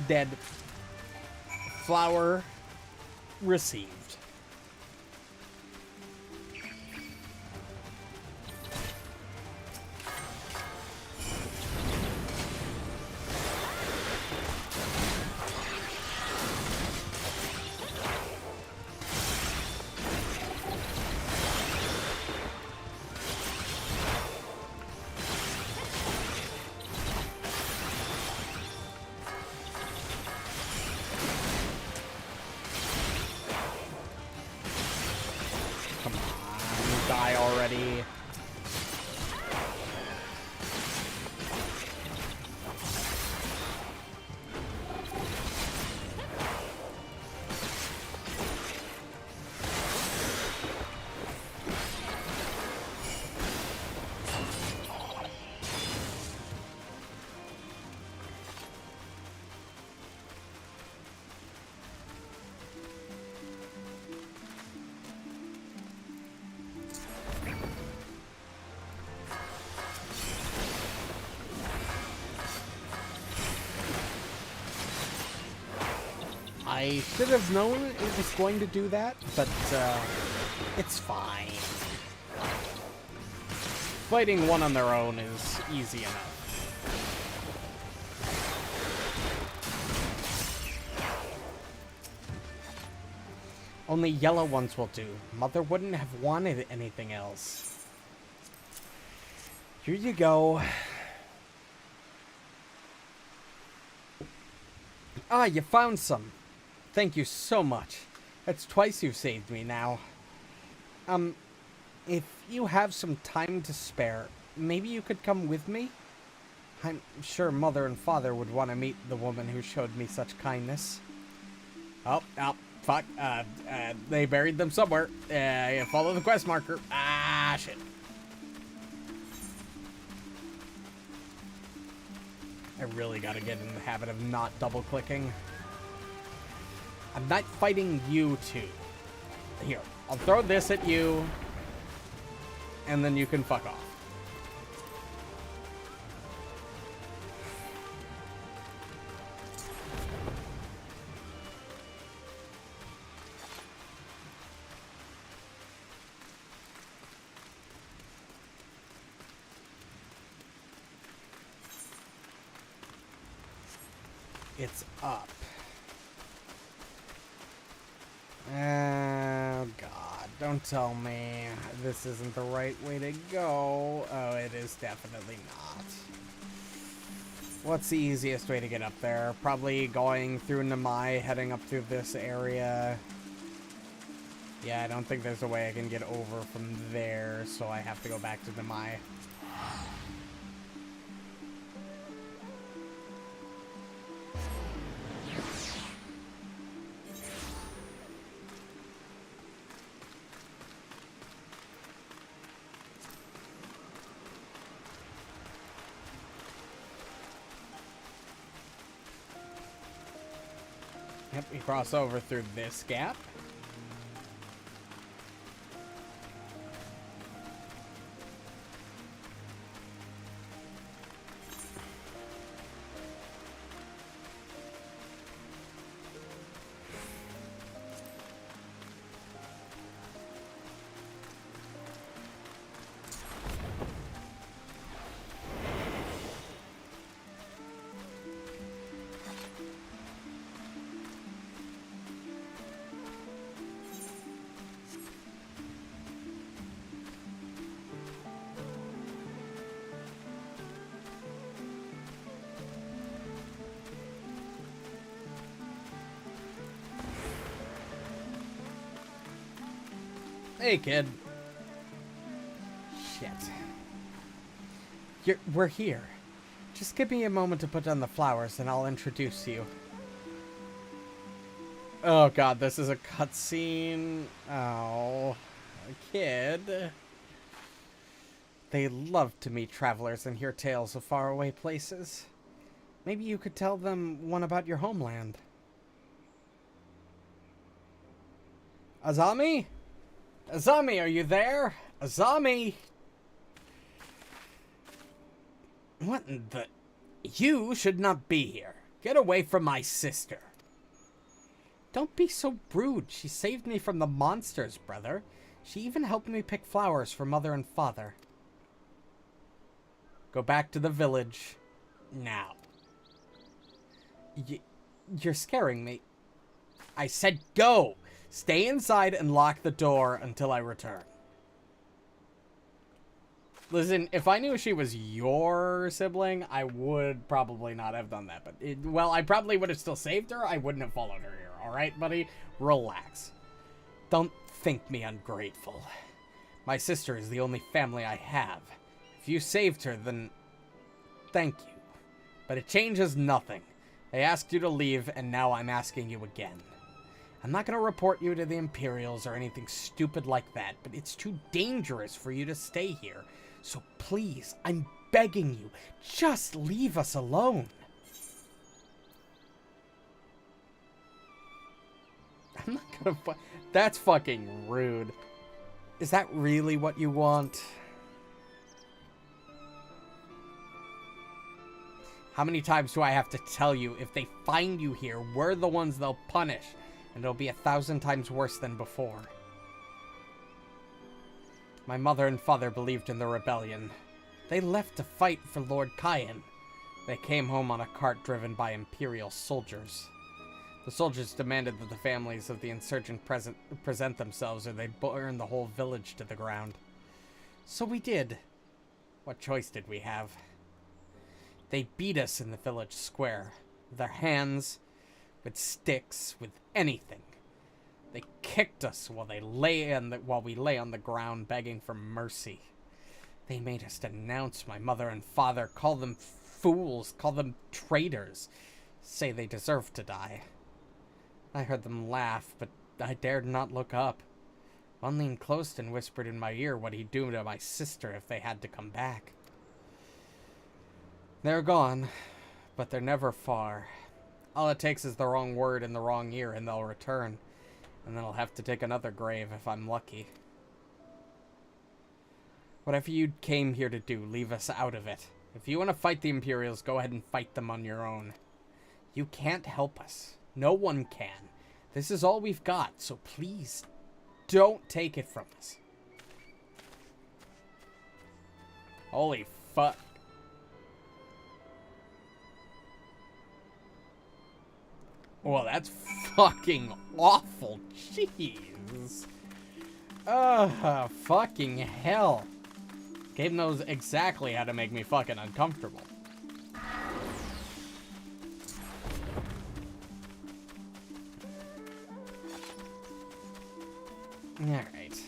Dead. Flower received. Die already. I should have known it was going to do that, but it's fine. Fighting one on their own is easy enough. Only yellow ones will do. Mother wouldn't have wanted anything else. Here you go. Ah, you found some. Thank you so much. That's twice you've saved me now. If you have some time to spare, maybe you could come with me? I'm sure Mother and Father would want to meet the woman who showed me such kindness. Oh, fuck. They buried them somewhere. Follow the quest marker. Ah, shit. I really gotta get in the habit of not double-clicking. I'm not fighting you two. Here, I'll throw this at you, and then you can fuck off. It's up. Oh, God. Don't tell me this isn't the right way to go. Oh, it is definitely not. What's the easiest way to get up there? Probably going through Namai, heading up through this area. Yeah, I don't think there's a way I can get over from there, so I have to go back to Namai. Yep, we cross over through this gap. Hey, kid. Shit. We're here. Just give me a moment to put down the flowers and I'll introduce you. Oh god, this is a cutscene. Oh, a kid. They love to meet travelers and hear tales of faraway places. Maybe you could tell them one about your homeland. Azami? Azami, are you there? Azami! What in the... You should not be here. Get away from my sister. Don't be so rude. She saved me from the monsters, brother. She even helped me pick flowers for mother and father. Go back to the village. Now. You're scaring me. I said go! Stay inside and lock the door until I return. Listen, if I knew she was your sibling, I would probably not have done that. But, well, I probably would have still saved her. I wouldn't have followed her here. Alright, buddy? Relax. Don't think me ungrateful. My sister is the only family I have. If you saved her, then thank you. But it changes nothing. I asked you to leave, and now I'm asking you again. I'm not going to report you to the Imperials or anything stupid like that, but it's too dangerous for you to stay here. So please, I'm begging you, just leave us alone. I'm not going to... That's fucking rude. Is that really what you want? How many times do I have to tell you, if they find you here, we're the ones they'll punish, and it'll be 1,000 times worse than before. My mother and father believed in the rebellion. They left to fight for Lord Cayenne. They came home on a cart driven by Imperial soldiers. The soldiers demanded that the families of the insurgent present themselves or they'd burn the whole village to the ground. So we did. What choice did we have? They beat us in the village square. With their hands, with sticks, with anything. They kicked us while we lay on the ground begging for mercy. They made us denounce my mother and father, call them fools, call them traitors, say they deserved to die. I heard them laugh, but I dared not look up. One leaned close and whispered in my ear what he'd do to my sister if they had to come back. They're gone, but they're never far. All it takes is the wrong word in the wrong ear and they'll return. And then I'll have to take another grave if I'm lucky. Whatever you came here to do, leave us out of it. If you want to fight the Imperials, go ahead and fight them on your own. You can't help us. No one can. This is all we've got, so please don't take it from us. Holy fuck. Well, that's fucking awful. Jeez. Fucking hell. Game knows exactly how to make me fucking uncomfortable. Alright.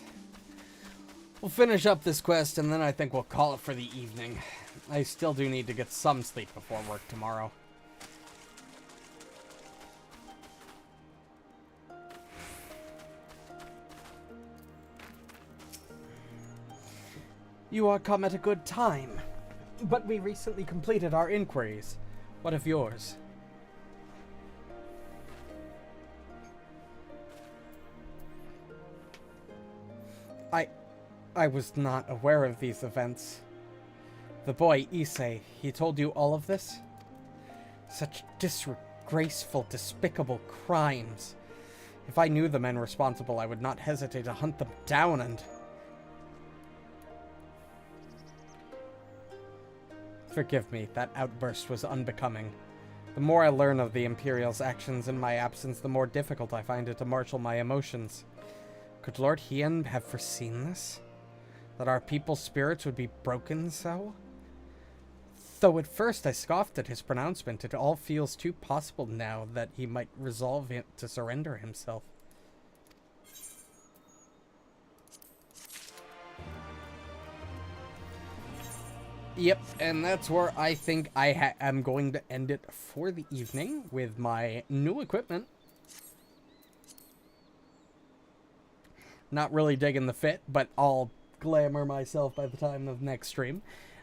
We'll finish up this quest and then I think we'll call it for the evening. I still do need to get some sleep before work tomorrow. You are come at a good time, but we recently completed our inquiries. What of yours? I was not aware of these events. The boy, Issei, he told you all of this? Such disgraceful, despicable crimes. If I knew the men responsible, I would not hesitate to hunt them down and... Forgive me, that outburst was unbecoming. The more I learn of the Imperial's actions in my absence, the more difficult I find it to marshal my emotions. Could Lord Hien have foreseen this? That our people's spirits would be broken so? Though at first I scoffed at his pronouncement, it all feels too possible now that he might resolve to surrender himself. Yep, and that's where I think I am going to end it for the evening with my new equipment. Not really digging the fit, but I'll glamour myself by the time of next stream.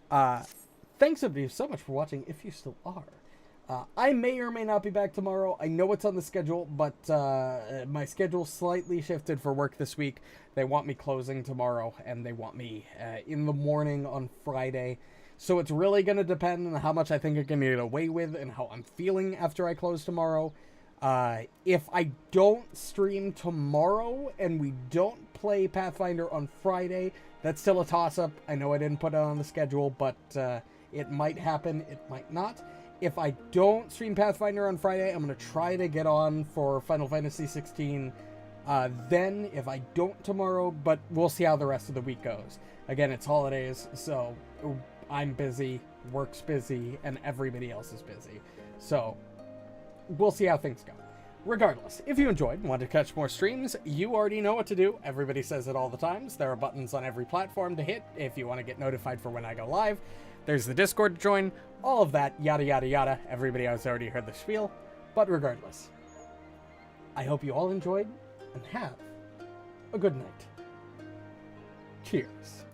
Thanks everybody so much for watching, if you still are. I may or may not be back tomorrow. I know it's on the schedule, but my schedule slightly shifted for work this week. They want me closing tomorrow, and they want me in the morning on Friday. So it's really going to depend on how much I think I can get away with and how I'm feeling after I close tomorrow. If I don't stream tomorrow and we don't play Pathfinder on Friday, that's still a toss-up. I know I didn't put it on the schedule, but it might happen, it might not. If I don't stream Pathfinder on Friday, I'm going to try to get on for Final Fantasy 16 then, if I don't tomorrow, but we'll see how the rest of the week goes. Again, it's holidays, so I'm busy, work's busy, and everybody else is busy. So we'll see how things go. Regardless, if you enjoyed and want to catch more streams, you already know what to do. Everybody says it all the times. There are buttons on every platform to hit if you want to get notified for when I go live. There's the Discord to join, all of that, yada, yada, yada. Everybody has already heard the spiel. But regardless, I hope you all enjoyed and have a good night. Cheers.